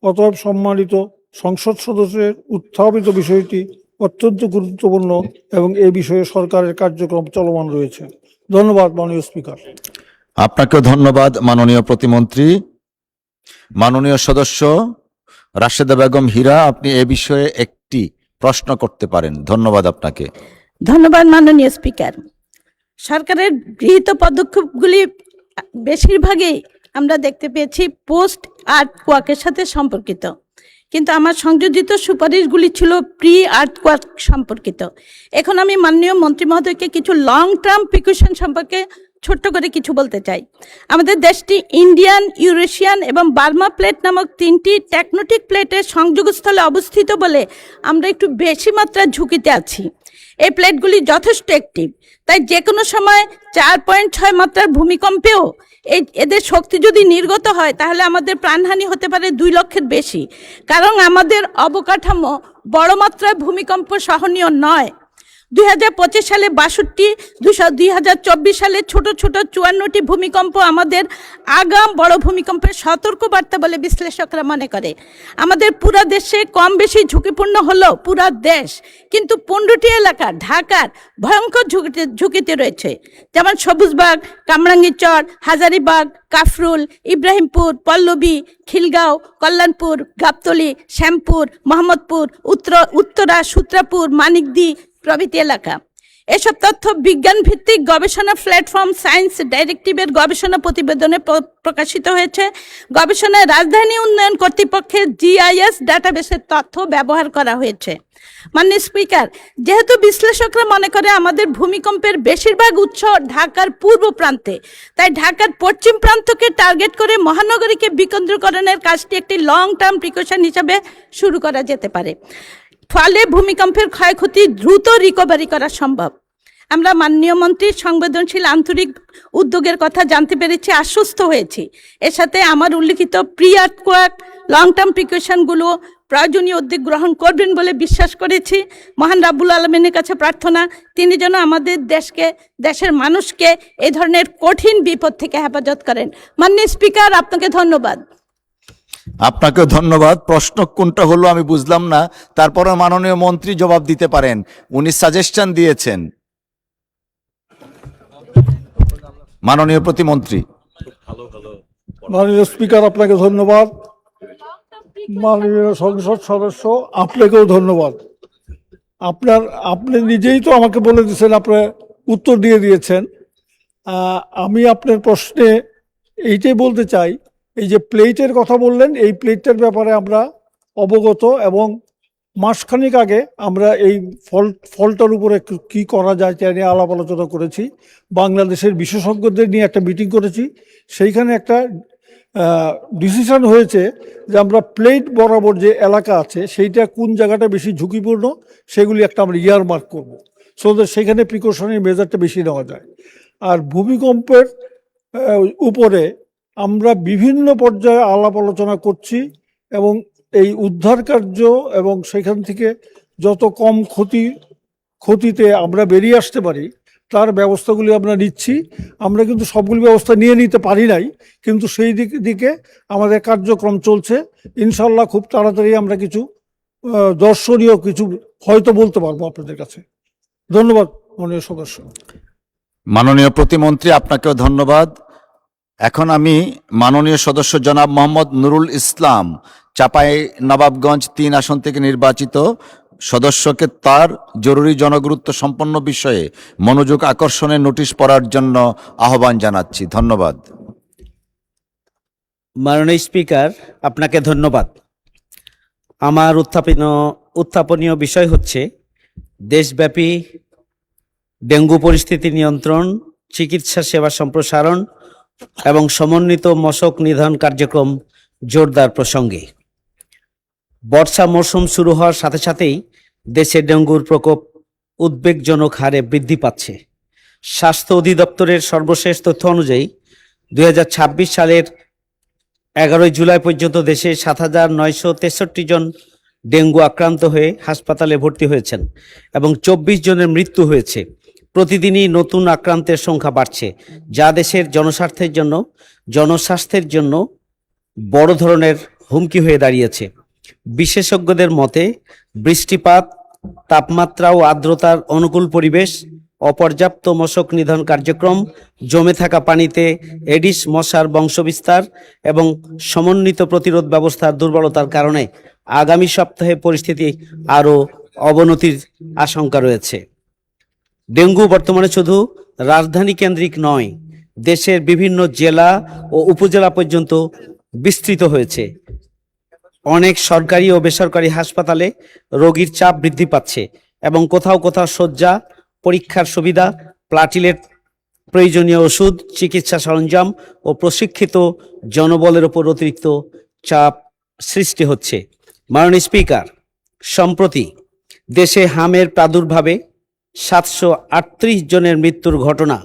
অতএব সম্মানিত সংসদ সদস্যের উত্থাপিত বিষয়টি অত্যন্ত গুরুত্বপূর্ণ এবং এ বিষয়ে সরকারের কার্যক্রম চলমান রয়েছে। ধন্যবাদ মাননীয় স্পিকার। আপনাকেও ধন্যবাদ মাননীয় প্রতিমন্ত্রী। মাননীয় সদস্য রাশেদা বেগম হীরা, আপনি এ বিষয়ে একটি প্রশ্ন করতে পারেন। ধন্যবাদ আপনাকে। ধন্যবাদ মাননীয় স্পিকার। সরকারের গৃহীত পদক্ষেপগুলি বেশিরভাগই আমরা দেখতে পেয়েছি পোস্ট আর্থকোয়াকের সাথে সম্পর্কিত, কিন্তু আমার সংযোজিত সুপারিশগুলি ছিল প্রি আর্থকোয়াক সম্পর্কিত। এখন আমি মাননীয় মন্ত্রী মহোদয়কে কিছু লং টার্ম প্রিকশন সম্পর্কে ছোট্ট করে কিছু বলতে চাই। আমাদের দেশটি ইন্ডিয়ান, ইউরেশিয়ান এবং বার্মা প্লেট নামক 3টি টেকটোনিক প্লেটের সংযোগস্থলে অবস্থিত বলে আমরা একটু বেশি মাত্রার ঝুঁকিতে আছি। এই প্লেটগুলি যথেষ্ট অ্যাক্টিভ, তাই যে কোনো সময় 4.6 মাত্রার ভূমিকম্পেও এদের শক্তি যদি নির্গত হয় তাহলে আমাদের প্রাণহানি হতে পারে 2 লক্ষের বেশি, কারণ আমাদের অবকাঠামো বড় মাত্রায় ভূমিকম্প সহনীয় নয়। 2025 সালে 62, 2024 সালে ছোট ছোট 54টি ভূমিকম্প আমাদের আগাম বড় ভূমিকম্পের সতর্ক বার্তা বলে বিশ্লেষকরা মনে করে। আমাদের পুরা দেশে কম বেশি ঝুঁকিপূর্ণ হলো পুরা দেশ, কিন্তু 15টি এলাকা ঢাকার ভয়ঙ্কর ঝুঁকিতে রয়েছে, যেমন সবুজবাগ, কামরাঙ্গীরচর, হাজারীবাগ, কাফরুল, ইব্রাহিমপুর, পল্লবী, খিলগাঁও, কল্যাণপুর, গাবতলী, শ্যামপুর, মোহাম্মদপুর, উত্তরা, সূত্রাপুর, মানিকদি প্রভৃতি এলাকা। এসব তথ্য বিজ্ঞান ভিত্তিক গবেষণা প্ল্যাটফর্ম সায়েন্স ডাইরেক্টিভের গবেষণা প্রতিবেদনে প্রকাশিত হয়েছে। গবেষণায় রাজধানী উন্নয়ন কর্তৃপক্ষের GIS ডাটাবেসের তথ্য ব্যবহার করা হয়েছে। মাননীয় স্পিকার, যেহেতু বিশ্লেষকরা মনে করে আমাদের ভূমিকম্পের বেশিরভাগ উৎস ঢাকার পূর্ব প্রান্তে, তাই ঢাকার পশ্চিম প্রান্তকে টার্গেট করে মহানগরীকে বিকেন্দ্রীকরণের কাজটি একটি লং টার্ম প্রিকশন হিসাবে শুরু করা যেতে পারে। ফলে ভূমিকম্পের ক্ষয়ক্ষতি দ্রুত রিকভারি করা সম্ভব। আমরা মাননীয় মন্ত্রীর সংবেদনশীল আন্তরিক উদ্যোগের কথা জানতে পেরেছি, আশ্বস্ত হয়েছি। এর সাথে আমার উল্লিখিত প্রি আর্থকোয়াক লং টার্ম প্রিকশনগুলো প্রয়োজনীয় উদ্যোগ গ্রহণ করবেন বলে বিশ্বাস করেছি। মহান রাব্বুল আলামিনের কাছে প্রার্থনা, তিনি যেন আমাদের দেশকে, দেশের মানুষকে এই ধরনের কঠিন বিপদ থেকে হেফাজত করেন। মাননীয় স্পিকার, আপনাকে ধন্যবাদ। আপনাকে ধন্যবাদ। প্রশ্ন কোনটা হলো আমি বুঝলাম না, তারপরে মাননীয় মন্ত্রী জবাব দিতে পারেন, উনি সাজেশন দিয়েছেন। মাননীয় প্রতিমন্ত্রী। মাননীয় স্পিকার, আপনাকে ধন্যবাদ। মাননীয় সংসদ সদস্য, আপনাকেও ধন্যবাদ। আপনি নিজেই তো আমাকে বলে দিয়েছেন, আপনি উত্তর দিয়ে দিয়েছেন। আমি আপনার প্রশ্নে এইটাই বলতে চাই, এই যে প্লেটের কথা বললেন, এই প্লেটের ব্যাপারে আমরা অবগত এবং মাসখানেক আগে আমরা এই ফলটার উপরে কি করা যায় তা নিয়ে আলাপ আলোচনা করেছি। বাংলাদেশের বিশেষজ্ঞদের নিয়ে একটা মিটিং করেছি, সেইখানে একটা ডিসিশন হয়েছে যে আমরা প্লেট বরাবর যে এলাকা আছে সেইটা কোন জায়গাটা বেশি ঝুঁকিপূর্ণ সেগুলি একটা আমরা ইয়ার মার্ক করবো, সো দ্যাট সেখানে প্রিকশনারি মেজারটা বেশি নেওয়া যায়। আর ভূমিকম্পের উপরে আমরা বিভিন্ন পর্যায়ে আলাপ আলোচনা করছি এবং এই উদ্ধার কার্য এবং সেখান থেকে যত কম ক্ষতিতে আমরা বেরিয়ে আসতে পারি তার ব্যবস্থাগুলি আমরা নিচ্ছি। আমরা কিন্তু সবগুলি ব্যবস্থা নিয়ে নিতে পারি নাই, কিন্তু সেই দিকে আমাদের কার্যক্রম চলছে। ইনশাল্লাহ খুব তাড়াতাড়ি আমরা কিছু দর্শনীয় কিছু হয়তো বলতে পারবো আপনাদের কাছে। ধন্যবাদ মাননীয় সদস্য। মাননীয় প্রতিমন্ত্রী, আপনাকেও ধন্যবাদ। এখন আমি মাননীয় সদস্য জনাব মোহাম্মদ নুরুল ইসলাম, চাঁপাই নবাবগঞ্জ 3 আসন থেকে নির্বাচিত সদস্যকে তার জরুরি জনগুরুত্ব সম্পন্ন বিষয়ে মনোযোগ আকর্ষণের নোটিশ পড়ার জন্য আহ্বান জানাচ্ছি। ধন্যবাদ। মাননীয় স্পিকার, আপনাকে ধন্যবাদ। আমার উত্থাপনীয় বিষয় হচ্ছে দেশব্যাপী ডেঙ্গু পরিস্থিতি নিয়ন্ত্রণ, চিকিৎসা সেবা সম্প্রসারণ এবং সমন্বিত মশক নিধন কার্যক্রম জোরদার প্রসঙ্গে। বর্ষা মৌসুম শুরু হওয়ার সাথে সাথেই দেশে ডেঙ্গুর প্রকোপ উদ্বেগজনক হারে বৃদ্ধি পাচ্ছে। স্বাস্থ্য অধিদপ্তরের সর্বশেষ তথ্য অনুযায়ী 2026 সালের 11 জুলাই পর্যন্ত দেশে 7,963 জন ডেঙ্গু আক্রান্ত হয়ে হাসপাতালে ভর্তি হয়েছেন এবং 24 জনের মৃত্যু হয়েছে। প্রতিদিনই নতুন আক্রান্তের সংখ্যা বাড়ছে, যা দেশের জনস্বাস্থ্যের জন্য বড় ধরনের হুমকি হয়ে দাঁড়িয়েছে। বিশেষজ্ঞদের মতে বৃষ্টিপাত, তাপমাত্রা ও আর্দ্রতার অনুকূল পরিবেশ, অপর্যাপ্ত মশক নিধন কার্যক্রম, জমে থাকা পানিতে এডিস মশার বংশবিস্তার এবং সমন্বিত প্রতিরোধ ব্যবস্থার দুর্বলতার কারণে আগামী সপ্তাহে পরিস্থিতি আরও অবনতির আশঙ্কা রয়েছে। ডেঙ্গু বর্তমানে শুধু রাজধানী কেন্দ্রিক নয়, দেশের বিভিন্ন জেলা ও উপজেলা পর্যন্ত বিস্তৃত হয়েছে। অনেক সরকারি ও বেসরকারি হাসপাতালে রোগীর চাপ বৃদ্ধি পাচ্ছে এবং কোথাও কোথাও শয্যা, পরীক্ষার সুবিধা, প্লাটিলেট, প্রয়োজনীয় ওষুধ, চিকিৎসা সরঞ্জাম ও প্রশিক্ষিত জনবলের উপর অতিরিক্ত চাপ সৃষ্টি হচ্ছে। মাননীয় স্পিকার, সম্প্রতি দেশে হামের প্রাদুর্ভাবে 738 জনের মৃত্যুর ঘটনা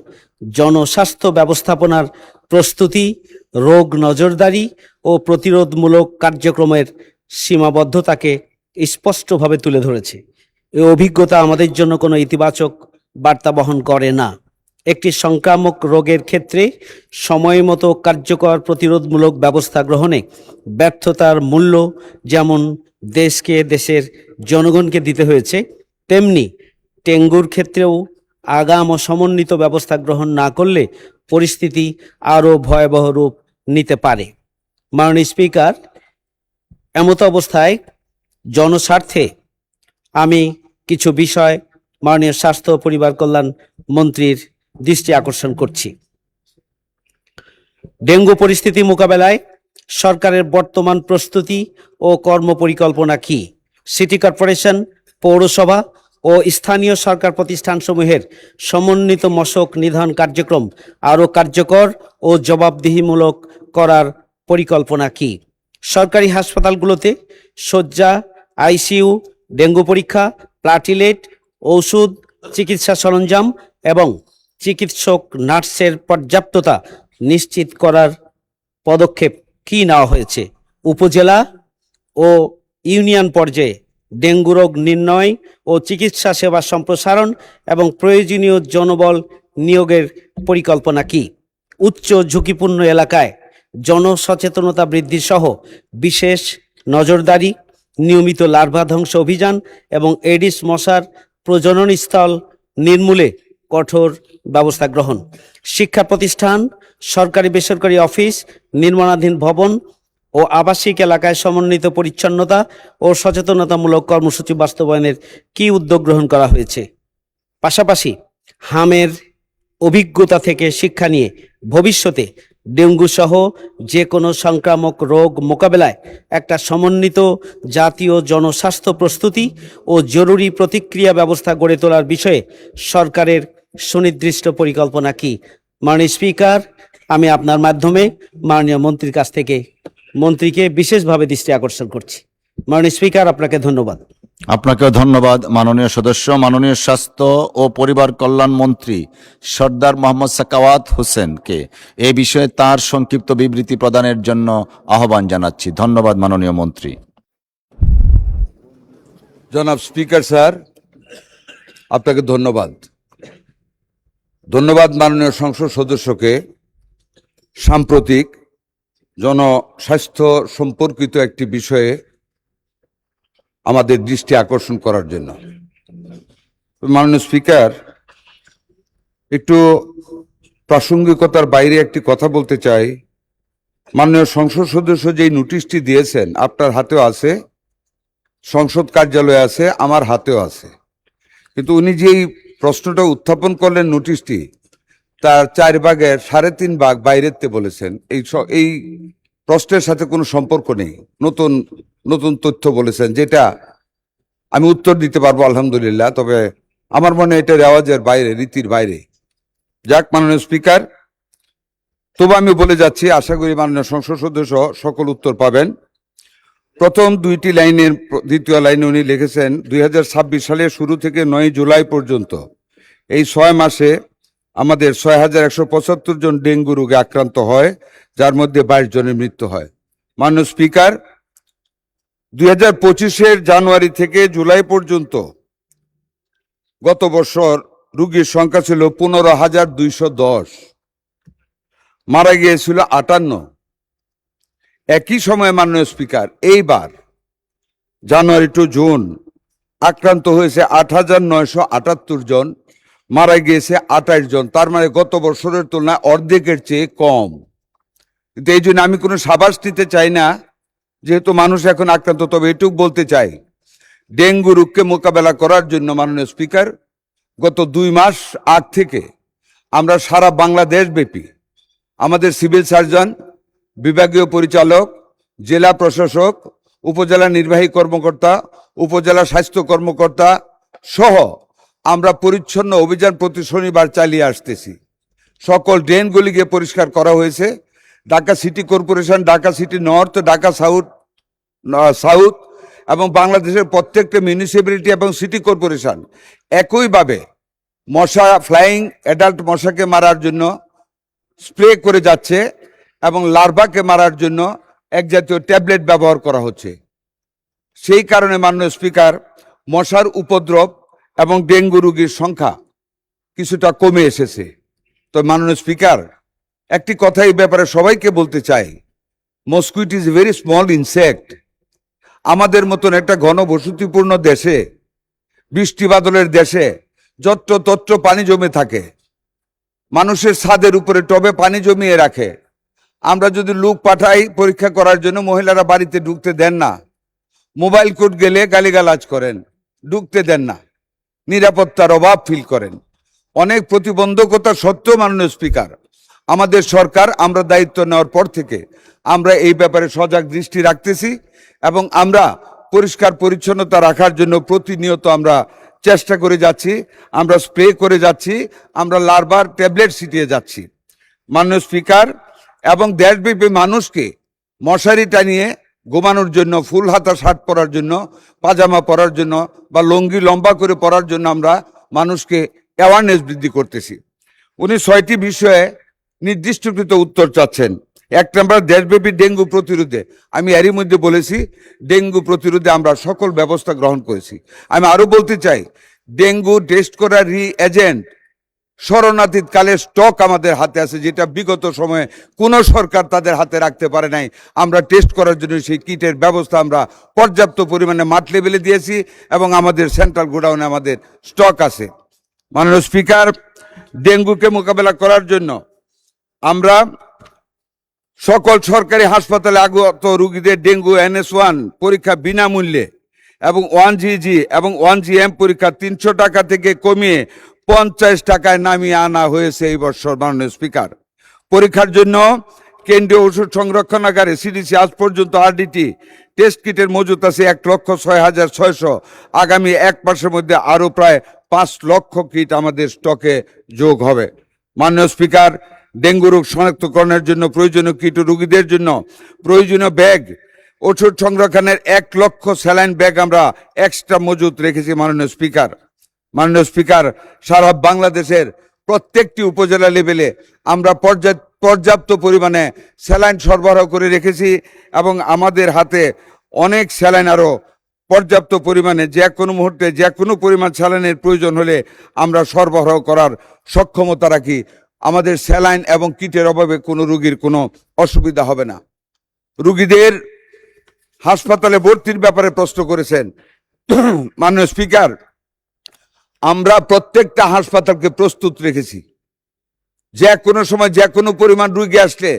জনস্বাস্থ্য ব্যবস্থাপনার প্রস্তুতি, রোগ নজরদারি ও প্রতিরোধমূলক কার্যক্রমের সীমাবদ্ধতাকে স্পষ্টভাবে তুলে ধরেছে। এই অভিজ্ঞতা আমাদের জন্য কোনো ইতিবাচক বার্তা বহন করে না। একটি সংক্রামক রোগের ক্ষেত্রে সময়মতো কার্যকর প্রতিরোধমূলক ব্যবস্থা গ্রহণে ব্যর্থতার মূল্য যেমন দেশকে, দেশের জনগণকে দিতে হয়েছে, তেমনি ডেঙ্গুর ক্ষেত্রেও আগাম ও সমন্বিত ব্যবস্থা গ্রহণ না করলে পরিস্থিতি আরও ভয়াবহ রূপ নিতে পারে। মাননীয় স্পিকার, এমত অবস্থায় জনস্বার্থে আমি কিছু বিষয় মাননীয় স্বাস্থ্য ও পরিবার কল্যাণ মন্ত্রীর দৃষ্টি আকর্ষণ করছি। ডেঙ্গু পরিস্থিতি মোকাবেলায় সরকারের বর্তমান প্রস্তুতি ও কর্মপরিকল্পনা কি? সিটি কর্পোরেশন, পৌরসভা ও স্থানীয় সরকার প্রতিষ্ঠানসমূহের সমন্বিত মশক নিধন কার্যক্রম আরও কার্যকর ও জবাবদিহিমূলক করার পরিকল্পনা কি? সরকারি হাসপাতালগুলোতে শয্যা, আইসিইউ, ডেঙ্গু পরীক্ষা, প্লাটিলেট, ঔষধ, চিকিৎসা সরঞ্জাম এবং চিকিৎসক নার্সের পর্যাপ্ততা নিশ্চিত করার পদক্ষেপ কি নেওয়া হয়েছে? উপজেলা ও ইউনিয়ন পর্যায়ে ডেঙ্গু রোগ নির্ণয় ও চিকিৎসা সেবা সম্প্রসারণ এবং প্রয়োজনীয় জনবল নিয়োগের পরিকল্পনা কি? উচ্চ ঝুঁকিপূর্ণ এলাকায় জনসচেতনতা বৃদ্ধি সহ বিশেষ নজরদারি, নিয়মিত লার্ভা ধ্বংস অভিযান এবং এডিস মশার প্রজননস্থল নির্মূলে কঠোর ব্যবস্থা গ্রহণ। শিক্ষা প্রতিষ্ঠান, সরকারি বেসরকারি অফিস, নির্মাণাধীন ভবন ও আবাসিক এলাকায় সমন্বিত পরিচ্ছন্নতা ও সচেতনতামূলক কর্মসূচি বাস্তবায়নের কি উদ্যোগ গ্রহণ করা হয়েছে? পাশাপাশি হামের অভিজ্ঞতা থেকে শিক্ষা নিয়ে ভবিষ্যতে ডেঙ্গু সহ যে কোনো সংক্রামক রোগ মোকাবেলায় একটা সমন্বিত জাতীয় জনস্বাস্থ্য প্রস্তুতি ও জরুরি প্রতিক্রিয়া ব্যবস্থা গড়ে তোলার বিষয়ে সরকারের সুনির্দিষ্ট পরিকল্পনা কি? মাননীয় স্পিকার, আমি আপনার মাধ্যমে মাননীয় মন্ত্রীর কাছ থেকে মন্ত্রীকে বিশেষভাবে দৃষ্টি আকর্ষণ করছি। মাননীয় স্পিকার, আপনাকে ধন্যবাদ। আপনাকেও ধন্যবাদ মাননীয় সদস্য। মাননীয় স্বাস্থ্য ও পরিবার কল্যাণ মন্ত্রী সর্দার মোহাম্মদ সাকাওয়াত হোসেনকে এ বিষয়ে তার সংক্ষিপ্ত বিবৃতি প্রদানের জন্য আহ্বান জানাচ্ছি। ধন্যবাদ মাননীয় মন্ত্রী। জনাব স্পিকার স্যার, আপনাকে ধন্যবাদ। ধন্যবাদ মাননীয় সংসদ সদস্যকে সাম্প্রতিক জনস্বাস্থ্য সম্পর্কিত একটি বিষয়ে আমাদের দৃষ্টি আকর্ষণ করার জন্য। মাননীয় স্পিকার, একটু প্রাসঙ্গিকতার বাইরে একটি কথা বলতে চাই। মাননীয় সংসদ সদস্য যেই নোটিশটি দিয়েছেন, আপনার হাতেও আছে, সংসদ কার্যালয়ে আছে, আমার হাতেও আছে। কিন্তু উনি যেই প্রশ্নটা উত্থাপন করলেন নোটিশটি, তার 4 ভাগের 3.5 ভাগ বাইরেতে বলেছেন। এই প্রশ্নের সাথে কোনো সম্পর্ক নেই, নতুন নতুন তথ্য বলেছেন, যেটা আমি উত্তর দিতে পারবো আলহামদুলিল্লাহ। তবে আমার মনে হয় এটা রেওয়াজের বাইরে, রীতির বাইরে। যাক মাননীয় স্পিকার, তবু আমি বলে যাচ্ছি, আশা করি মাননীয় সংসদ সদস্য সকল উত্তর পাবেন। প্রথম 2টি লাইনের দ্বিতীয় লাইনে উনি লিখেছেন 2026 সালের শুরু থেকে 9 জুলাই পর্যন্ত এই 6 মাসে আমাদের 6175 জন ডেঙ্গু রোগে আক্রান্ত হয়, যার মধ্যে 22 জনের মৃত্যু হয়। মাননীয় স্পিকার, 2025-এর জানুয়ারি থেকে জুলাই পর্যন্ত গত বছর রোগীর সংখ্যা ছিল 15,210, মারা গিয়েছিল 58। একই সময়ে মাননীয় স্পিকার, এইবার জানুয়ারি টু জুন আক্রান্ত হয়েছে 8,978 জন, মারা গিয়েছে 28 জন। তার মানে গত বছরের তুলনায় অর্ধেকের চেয়ে কম। কিন্তু এই জন্য আমি কোনো সাবাস নিতে চাই না, যেহেতু মানুষ এখন আক্রান্ত। তবে এটুকু বলতে চাই, ডেঙ্গু রোগকে মোকাবেলা করার জন্য মাননীয় স্পিকার, গত 2 মাস আগ থেকে আমরা সারা বাংলাদেশ ব্যাপী আমাদের সিভিল সার্জন, বিভাগীয় পরিচালক, জেলা প্রশাসক, উপজেলা নির্বাহী কর্মকর্তা, উপজেলা স্বাস্থ্য কর্মকর্তা সহ আমরা পরিচ্ছন্ন অভিযান প্রতি শনিবার চালিয়ে আসতেছি। সকল ড্রেনগুলিকে পরিষ্কার করা হয়েছে। Dhaka city corporation, Dhaka city north, Dhaka south এবং বাংলাদেশের প্রত্যেকটা মিউনিসিপ্যালিটি এবং সিটি কর্পোরেশন একইভাবে মশা, ফ্লাইং অ্যাডাল্ট মশাকে মারার জন্য স্প্রে করে যাচ্ছে এবং লার্ভাকে মারার জন্য এক জাতীয় ট্যাবলেট ব্যবহার করা হচ্ছে। সেই কারণে মাননীয় স্পিকার, মশার উপদ্রব এবং ডেঙ্গু রোগীর সংখ্যা কিছুটা কমে এসেছে। তো মাননীয় স্পিকার, একটি কথা এই ব্যাপারে সবাইকে বলতে চাই, mosquito is very small insect. আমাদের মতন একটা ঘনবসতিপূর্ণ দেশে, বৃষ্টি বাদলের দেশে যত্র তত্র পানি জমে থাকে, মানুষের ছাদের উপরে টবে পানি জমিয়ে রাখে। আমরা যদি লোক পাঠাই পরীক্ষা করার জন্য, মহিলারা বাড়িতে ঢুকতে দেন না, মোবাইল কোর্ট গেলে গালিগালাজ করেন, ঢুকতে দেন না, নিরাপত্তার অভাব ফিল করেন। অনেক প্রতিবন্ধকতা সত্ত্বেও মাননীয় স্পিকার, আমাদের সরকার, আমরা দায়িত্ব নেওয়ার পর থেকে আমরা এই ব্যাপারে সজাগ দৃষ্টি রাখতেছি এবং আমরা পরিষ্কার পরিচ্ছন্নতা রাখার জন্য প্রতিনিয়ত আমরা চেষ্টা করে যাচ্ছি, আমরা স্প্রে করে যাচ্ছি, আমরা লার্ভার ট্যাবলেট ছিটিয়ে যাচ্ছি। মাননীয় স্পিকার, এবং দেশব্যাপী মানুষকে মশারি টানিয়ে ঘুমানোর জন্য, ফুল হাতা শার্ট পরার জন্য, পাজামা পরার জন্য বা লুঙ্গি লম্বা করে পরার জন্য আমরা মানুষকে অ্যাওয়ারনেস বৃদ্ধি করতেছি। উনি 6টি বিষয়ে নির্দিষ্টকৃত উত্তর চাচ্ছেন। 1 নম্বর, দেশব্যাপী ডেঙ্গু প্রতিরোধে। আমি এরই মধ্যে বলেছি, ডেঙ্গু প্রতিরোধে আমরা সকল ব্যবস্থা গ্রহণ করেছি। আমি আরো বলতে চাই, ডেঙ্গু টেস্ট করার রি-এজেন্ট শরণাতীত কালের স্টক আমাদের হাতে আছে, যেটা বিগত সময়ে কোনো সরকার তাদের হাতে রাখতে পারে নাই। আমরা টেস্ট করার জন্য সেই কিটের ব্যবস্থা আমরা পর্যাপ্ত পরিমাণে মাঠ লেভেলে দিয়েছি এবং আমাদের সেন্ট্রাল গোডাউনে আমাদের স্টক আছে। মাননীয় স্পিকার, ডেঙ্গুকে মোকাবেলা করার জন্য আমরা সকল সরকারি হাসপাতালে আগত রোগীদের ডেঙ্গু NS1 পরীক্ষা বিনামূল্যে এবং 1GG এবং 1GM পরীক্ষা 300 টাকা থেকে কমিয়ে 50 টাকায় নামিয়ে আনা হয়েছে এই বছর। মাননীয় স্পিকার, পরীক্ষার জন্য কেন্দ্রীয় ওষুধ সংরক্ষণাগারে CDC আজ পর্যন্ত RDT টেস্ট কিটের মজুত আছে 1,06,600। আগামী 1 মাসের মধ্যে আরো প্রায় 5 লক্ষ কিট আমাদের স্টকে যোগ হবে। মাননীয় স্পিকার, ডেঙ্গু রোগ শনাক্তকরণের জন্য প্রয়োজনীয় কিট ও রোগীদের জন্য প্রয়োজনীয় ব্যাগ, ওষুধ সংরক্ষণের 1 লক্ষ স্যালাইন ব্যাগ আমরা এক্সট্রা মজুত রেখেছি। মাননীয় স্পিকার, সারা বাংলাদেশের প্রত্যেকটি উপজেলা লেভেলে আমরা পর্যাপ্ত পরিমাণে স্যালাইন সরবরাহ করে রেখেছি এবং আমাদের হাতে অনেক স্যালাইন আরো পর্যাপ্ত পরিমাণে যে কোনো মুহূর্তে যে কোনো পরিমাণ স্যালাইনের প্রয়োজন হলে আমরা সরবরাহ করার সক্ষমতা রাখি। আমাদের স্যালাইন এবং কিটের অভাবে কোনো রোগীর কোনো অসুবিধা হবে না। রোগীদের হাসপাতালে ভর্তির ব্যাপারে প্রশ্ন করেছেন। মাননীয় স্পিকার, আমরা প্রত্যেকটা হাসপাতালকে প্রস্তুত রেখেছি। যে কোনো সময় যে কোনো পরিমাণ রোগী আসলে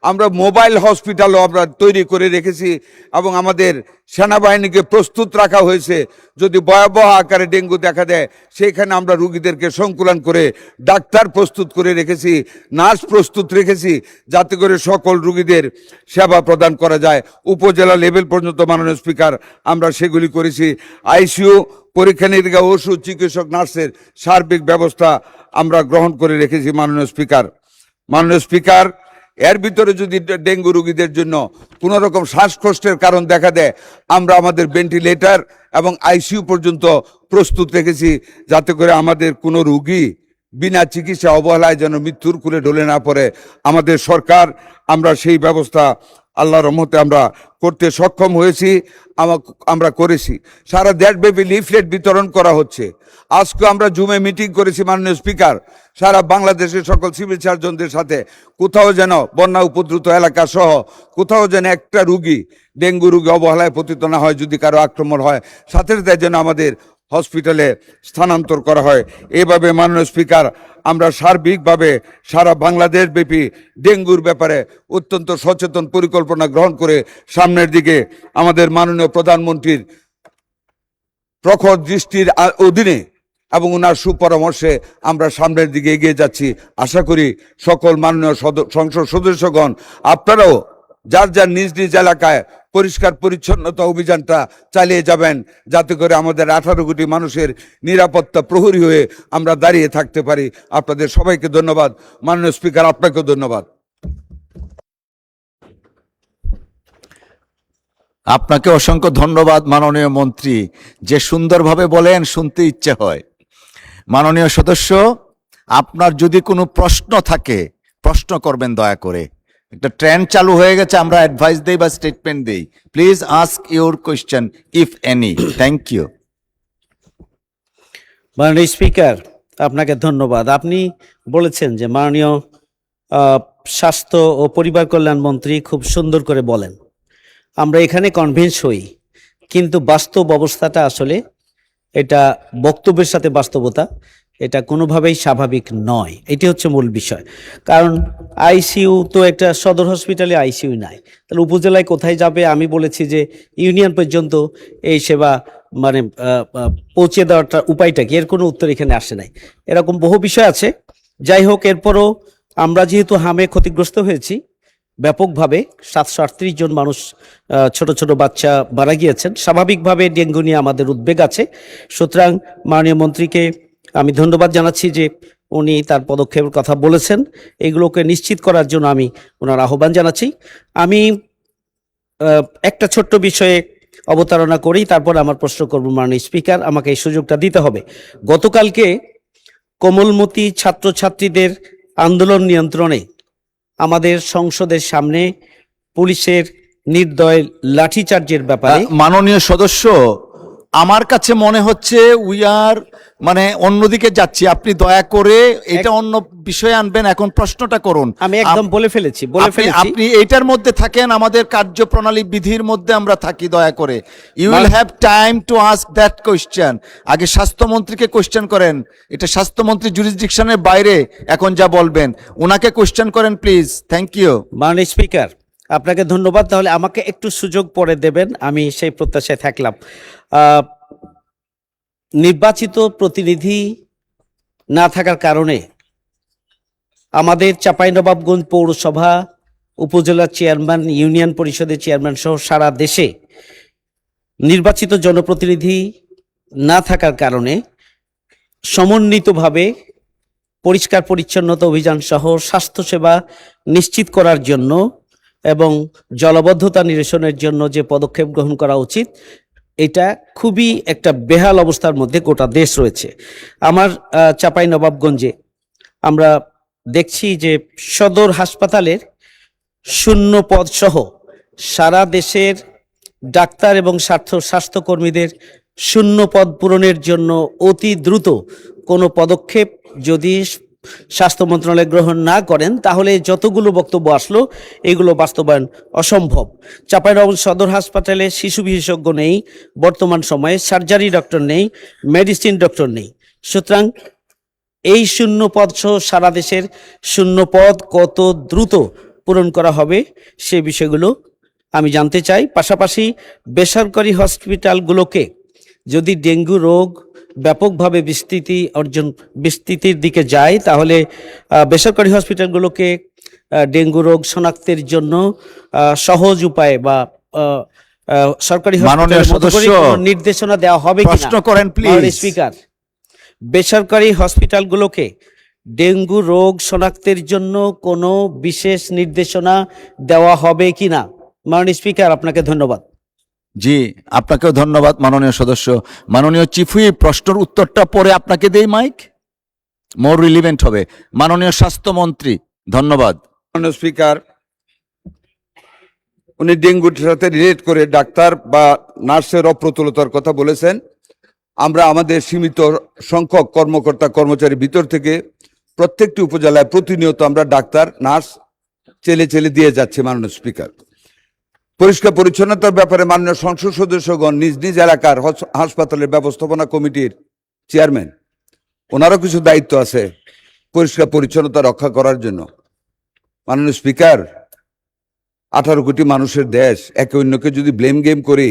আমরা মোবাইল হসপিটালও আমরা তৈরি করে রেখেছি এবং আমাদের সেনাবাহিনীকে প্রস্তুত রাখা হয়েছে। যদি ভয়াবহ আকারে ডেঙ্গু দেখা দেয় সেইখানে আমরা রোগীদেরকে সংকুলন করে ডাক্তার প্রস্তুত করে রেখেছি, নার্স প্রস্তুত রেখেছি, যাতে করে সকল রোগীদের সেবা প্রদান করা যায়। উপজেলা লেভেল পর্যন্ত মাননীয় স্পিকার আমরা সেগুলি করেছি। আইসিইউ, পরীক্ষা নিরীক্ষা, ওষুধ, চিকিৎসক, নার্সের সার্বিক ব্যবস্থা আমরা গ্রহণ করে রেখেছি। মাননীয় স্পিকার, এর ভিতরে যদি ডেঙ্গু রোগীদের জন্য কোনো রকম শ্বাসকষ্টের কারণ দেখা দেয় আমরা আমাদের ভেন্টিলেটর এবং আইসিইউ পর্যন্ত প্রস্তুত রেখেছি, যাতে করে আমাদের কোনো রোগী বিনা চিকিৎসা অবহেলায় যেন মৃত্যুর কুলে ঢলে না পড়ে। আমাদের সরকার আমরা সেই ব্যবস্থা আল্লাহর রহমতে আমরা করতে সক্ষম হয়েছি, আমরা করেছি। সারা দেশব্যাপী লিফলেট বিতরণ করা হচ্ছে। আজকে আমরা জুমে মিটিং করেছি মাননীয় স্পিকার, সারা বাংলাদেশের সকল সিভিল সার্জনদের সাথে। কোথাও যেন বন্যা উপদ্রুত এলাকা সহ কোথাও যেন একটা রুগী, ডেঙ্গু রোগী অবহেলায় পতিত না হয়। যদি কারো আক্রমণ হয় সাথে সাথে যেন আমাদের হসপিটালে স্থানান্তর করা হয়। এইভাবে মাননীয় স্পিকার আমরা সার্বিকভাবে সারা বাংলাদেশ ব্যাপী ডেঙ্গুর ব্যাপারে অত্যন্ত সচেতন পরিকল্পনা গ্রহণ করে সামনের দিকে আমাদের মাননীয় প্রধানমন্ত্রীর প্রখর দৃষ্টির অধীনে এবং ওনার সুপরামর্শে আমরা সামনের দিকে এগিয়ে যাচ্ছি। আশা করি সকল মাননীয় সংসদ সদস্যগণ আপনারাও যার যার নিজ নিজ এলাকায় পরিষ্কার পরিচ্ছন্নতা অভিযানটা চালিয়ে যাবেন, যাতে করে আমাদের 18 কোটি মানুষের নিরাপত্তা প্রহরী হয়ে আমরা দাঁড়িয়ে থাকতে পারি। আপনাদের সবাইকে ধন্যবাদ। মাননীয় স্পিকার, আপনাকেও ধন্যবাদ। আপনাকে অসংখ্য ধন্যবাদ মাননীয় মন্ত্রী, যে সুন্দরভাবে বলেন শুনতে ইচ্ছে হয়। মাননীয় সদস্য, আপনার যদি কোনো প্রশ্ন থাকে প্রশ্ন করবেন দয়া করে। একটা ট্রেন্ড চালু হয়ে গেছে, আমরা অ্যাডভাইস দেই বা স্টেটমেন্ট দেই। Please ask your question if any. Thank you. মাননীয় স্পিকার, আপনাকে ধন্যবাদ। আপনি বলেছেন যে মাননীয় স্বাস্থ্য ও পরিবার কল্যাণ মন্ত্রী খুব সুন্দর করে বলেন। আমরা এখানে কনভিন্স হই, কিন্তু বাস্তব অবস্থাটা আসলে এটা বক্তব্যের সাথে বাস্তবতা এটা কোনোভাবেই স্বাভাবিক নয়। এটি হচ্ছে মূল বিষয়। কারণ আইসিইউ তো একটা সদর হসপিটালে আইসিইউ নাই, তাহলে উপজেলায় কোথায় যাবে? আমি বলেছি যে ইউনিয়ন পর্যন্ত এই সেবা মানে পৌঁছে দেওয়াটা উপায়টা কি, এর কোনো উত্তর এখানে আসে নাই। এরকম বহু বিষয় আছে। যাই হোক, এরপরও আমরা যেহেতু হামে ক্ষতিগ্রস্ত হয়েছি ব্যাপকভাবে, 738 জন মানুষ, ছোট ছোট বাচ্চা মারা গিয়েছেন, স্বাভাবিকভাবে ডেঙ্গু নিয়ে আমাদের উদ্বেগ আছে। সুতরাং মাননীয় মন্ত্রীকে আমি ধন্যবাদ জানাচ্ছি যে উনি তার পদক্ষেপের কথা বলেছেন। এগুলোকে নিশ্চিত করার জন্য আমি ওনার আহ্বান জানাচ্ছি। আমি একটা ছোট্ট বিষয়ে অবতারণা করি, তারপর আমার প্রশ্ন করব। মাননীয় স্পিকার, আমাকে এই সুযোগটা দিতে হবে। গতকালকে কোমলমতি ছাত্রছাত্রীদের আন্দোলন নিয়ন্ত্রণে আমাদের সংসদের সামনে পুলিশের নির্দয় লাঠিচার্জের ব্যাপারে মাননীয় সদস্য, আমার কাছে মনে হচ্ছে উই আর মানে অন্যদিকে যাচ্ছি। আপনি দয়া করে এটা অন্য বিষয়ে আনবেন, এখন প্রশ্নটা করুন। আমি একদম বলে ফেলেছি। আপনি এইটার মধ্যে থাকেন, আমাদের কার্যপ্রণালী বিধির মধ্যে আমরা থাকি। দয়া করে you will have time to ask that question. আগে স্বাস্থ্যমন্ত্রীকে কোয়েশ্চেন করেন, এটা স্বাস্থ্যমন্ত্রী জুরিসডিকশনের বাইরে এখন যা বলবেন, ওনাকে কোয়েশ্চেন করেন প্লিজ। Thank you. মাননীয় স্পিকার, আপনাকে ধন্যবাদ। তাহলে আমাকে একটু সুযোগ পরে দেবেন, আমি সেই প্রত্যাশায় থাকলাম। নির্বাচিত প্রতিনিধি না থাকার কারণে আমাদের চাঁপাইনবাবগঞ্জ পৌরসভা, উপজেলা চেয়ারম্যান, ইউনিয়ন পরিষদের চেয়ারম্যান সহ সারা দেশে নির্বাচিত জনপ্রতিনিধি না থাকার কারণে সমন্বিতভাবে পরিষ্কার পরিচ্ছন্নতা অভিযান সহ স্বাস্থ্যসেবা নিশ্চিত করার জন্য এবং জলাবদ্ধতা নিরসনের জন্য যে পদক্ষেপ গ্রহণ করা উচিত, এটা খুবই একটা বেহাল অবস্থার মধ্যে গোটা দেশ রয়েছে। আমার চাঁপাইনবাবগঞ্জে আমরা দেখছি যে সদর হাসপাতালের শূন্য পদ সহ সারা দেশের ডাক্তার এবং স্বাস্থ্যকর্মীদের শূন্য পদ পূরণের জন্য অতি দ্রুত কোনো পদক্ষেপ যদি স্বাস্থ্য মন্ত্রণালয় গ্রহণ না করেন, তাহলে যতগুলো বক্তব্য আসলো এগুলো বাস্তবায়ন অসম্ভব। চাঁপাইনবাবগঞ্জ সদর হাসপাতালে শিশু বিশেষজ্ঞ নেই, বর্তমান সময়ে সার্জারি ডক্টর নেই, মেডিসিন ডক্টর নেই। সুতরাং এই শূন্য পদ সহ সারা দেশের শূন্য পদ কত দ্রুত পূরণ করা হবে সে বিষয়গুলো আমি জানতে চাই। পাশাপাশি বেসরকারি হসপিটালগুলোকে যদি ডেঙ্গু রোগ ব্যাপকভাবে বিস্তৃতির দিকে যায়, তাহলে বেসরকারি হসপিটালগুলোকে ডেঙ্গু রোগ শনাক্তের জন্য সহজ উপায় বা সরকারি মাননীয় সদস্য, নির্দেশনা দেওয়া হবে প্রশ্ন করেন প্লিজ। স্পিকার, বেসরকারি হসপিটালগুলোকে ডেঙ্গু রোগ শনাক্তের জন্য কোনো বিশেষ নির্দেশনা দেওয়া হবে কিনা? মাননীয় স্পিকার, আপনাকে ধন্যবাদ। জি, আপনাকেও ধন্যবাদ মাননীয় সদস্য। মাননীয় চিফ হুইপ, প্রশ্নের উত্তরটা পরে আপনাকে দেই মাইক, মোর রিলিভেন্ট হবে। মাননীয় স্বাস্থ্যমন্ত্রী, ধন্যবাদ। মাননীয় স্পিকার, উনি ডেঙ্গুর সাথে রিলেট করে ডাক্তার বা নার্সের অপ্রতুলতার কথা বলেছেন। আমরা আমাদের সীমিত সংখ্যক কর্মকর্তা কর্মচারী ভিতর থেকে প্রত্যেকটি উপজেলায় প্রতিনিয়ত আমরা ডাক্তার নার্স চেলে দিয়ে যাচ্ছি। মাননীয় স্পিকার, পরিষ্কার পরিচ্ছন্নতার ব্যাপারে মাননীয় সংসদ সদস্যগণ নিজ নিজ এলাকার হাসপাতালের ব্যবস্থাপনা কমিটির চেয়ারম্যান, ওনারও কিছু দায়িত্ব আছে পরিষ্কার পরিচ্ছন্নতা রক্ষা করার জন্য। মাননীয় স্পিকার, 18 কোটি মানুষের দেশ, একে অন্যকে যদি ব্লেম গেম করি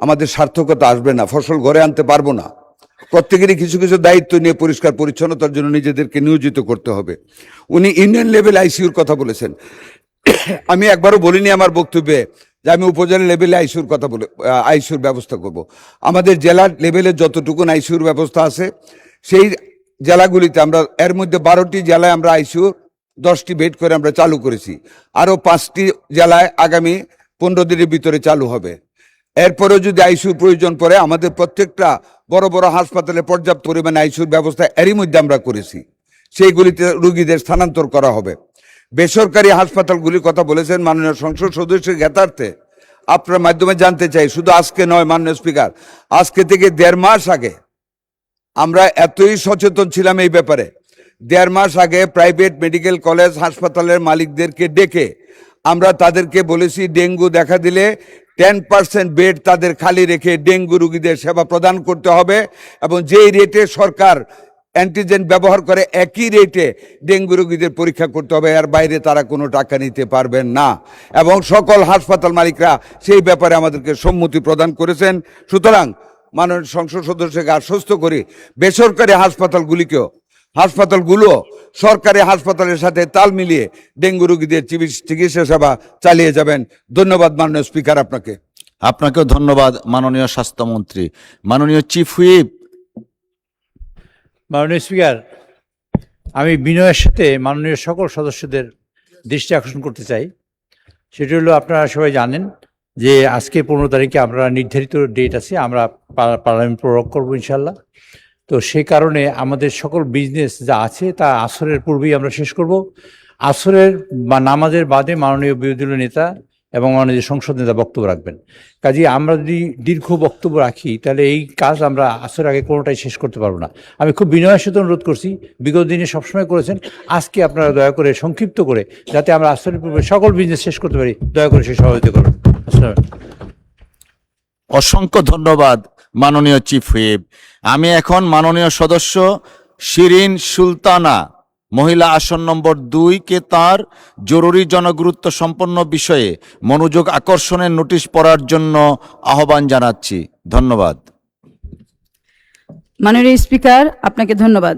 আমাদের সার্থকতা আসবে না, ফসল ঘরে আনতে পারবো না। প্রত্যেকেরই কিছু কিছু দায়িত্ব নিয়ে পরিষ্কার পরিচ্ছন্নতার জন্য নিজেদেরকে নিয়োজিত করতে হবে। উনি ইউনিয়ন লেভেল আইসিইউর কথা বলেছেন। আমি একবারও বলিনি আমার বক্তব্যে যে আমি উপজেলা লেভেলে আইসিইউর কথা বলে আইসিইউর ব্যবস্থা করব। আমাদের জেলা লেভেলে যতটুকুন আইসিইউর ব্যবস্থা আছে সেই জেলাগুলিতে আমরা, এর মধ্যে 12টি জেলায় আমরা আইসিইউ 10টি বেড করে আমরা চালু করেছি। আরও 5টি জেলায় আগামী 15 দিনের ভিতরে চালু হবে। এরপরেও যদি আইসিইউর প্রয়োজন পড়ে আমাদের প্রত্যেকটা বড় বড় হাসপাতালে পর্যাপ্ত পরিমাণে আইসিইউর ব্যবস্থা এরই মধ্যে আমরা করেছি, সেইগুলিতে রোগীদের স্থানান্তর করা হবে। বেসরকারি হাসপাতালগুলির কথা বলেছেন মাননীয় সংসদ সদস্যের জ্ঞাতার্থে আপনার মাধ্যমে জানতে চাই, শুধু আজকে নয় মাননীয় স্পিকার, আজকে থেকে 1.5 মাস আগে আমরা এতই সচেতন ছিলাম এই ব্যাপারে। 1.5 মাস আগে প্রাইভেট মেডিকেল কলেজ হাসপাতালের মালিকদেরকে ডেকে আমরা তাদেরকে বলেছি ডেঙ্গু দেখা দিলে 10% বেড তাদের খালি রেখে ডেঙ্গু রোগীদের সেবা প্রদান করতে হবে, এবং যেই রেটে সরকার অ্যান্টিজেন ব্যবহার করে একই রেটে ডেঙ্গু রোগীদের পরীক্ষা করতে হবে, এর বাইরে তারা কোনো টাকা নিতে পারবেন না। এবং সকল হাসপাতাল মালিকরা সেই ব্যাপারে আমাদেরকে সম্মতি প্রদান করেছেন। সুতরাং মাননীয় সংসদ সদস্যকে আশ্বস্ত করি বেসরকারি হাসপাতালগুলো সরকারি হাসপাতালের সাথে তাল মিলিয়ে ডেঙ্গু রোগীদের চিকিৎসা সেবা চালিয়ে যাবেন। ধন্যবাদ মাননীয় স্পিকার আপনাকে। আপনাকেও ধন্যবাদ মাননীয় স্বাস্থ্যমন্ত্রী। মাননীয় চিফ হুইপ। মাননীয় স্পিকার, আমি বিনয়ের সাথে মাননীয় সকল সদস্যদের দৃষ্টি আকর্ষণ করতে চাই। সেটি হলো, আপনারা সবাই জানেন যে আজকে 15 তারিখে আমরা নির্ধারিত ডেট আছে, আমরা পার্লামেন্ট প্রয়োগ করবো ইনশাল্লাহ। তো সেই কারণে আমাদের সকল বিজনেস যা আছে তা আসরের পূর্বেই আমরা শেষ করব। আসরের বা নামাজের বাদে মাননীয় বিরোধী দলীয় নেতা এবং মাননীয় সংসদ নেতা বক্তব্য রাখবেন। কাজেই আমরা যদি দীর্ঘ বক্তব্য রাখি তাহলে এই কাজ আমরা আসরের আগে কোনোটাই শেষ করতে পারবো না। আমি খুব বিনয়ের সাথে অনুরোধ করছি, বিগত দিনে সবসময় করেছেন, আজকে আপনারা দয়া করে সংক্ষিপ্ত করে যাতে আমরা আসরের পূর্বে সকল বিজনেস শেষ করতে পারি, দয়া করে সেই সহযোগিতা করুন। অসংখ্য ধন্যবাদ মাননীয় চিফ হুইপ। আমি এখন মাননীয় সদস্য শিরিন সুলতানা, মহিলা আসন নম্বর 2-কে তার জরুরি জনগুরুত্ব সম্পন্ন বিষয়ে মনোযোগ আকর্ষণের নোটিশ পড়ার জন্য আহ্বান জানাচ্ছি। ধন্যবাদ। মাননীয় স্পিকার, আপনাকে ধন্যবাদ।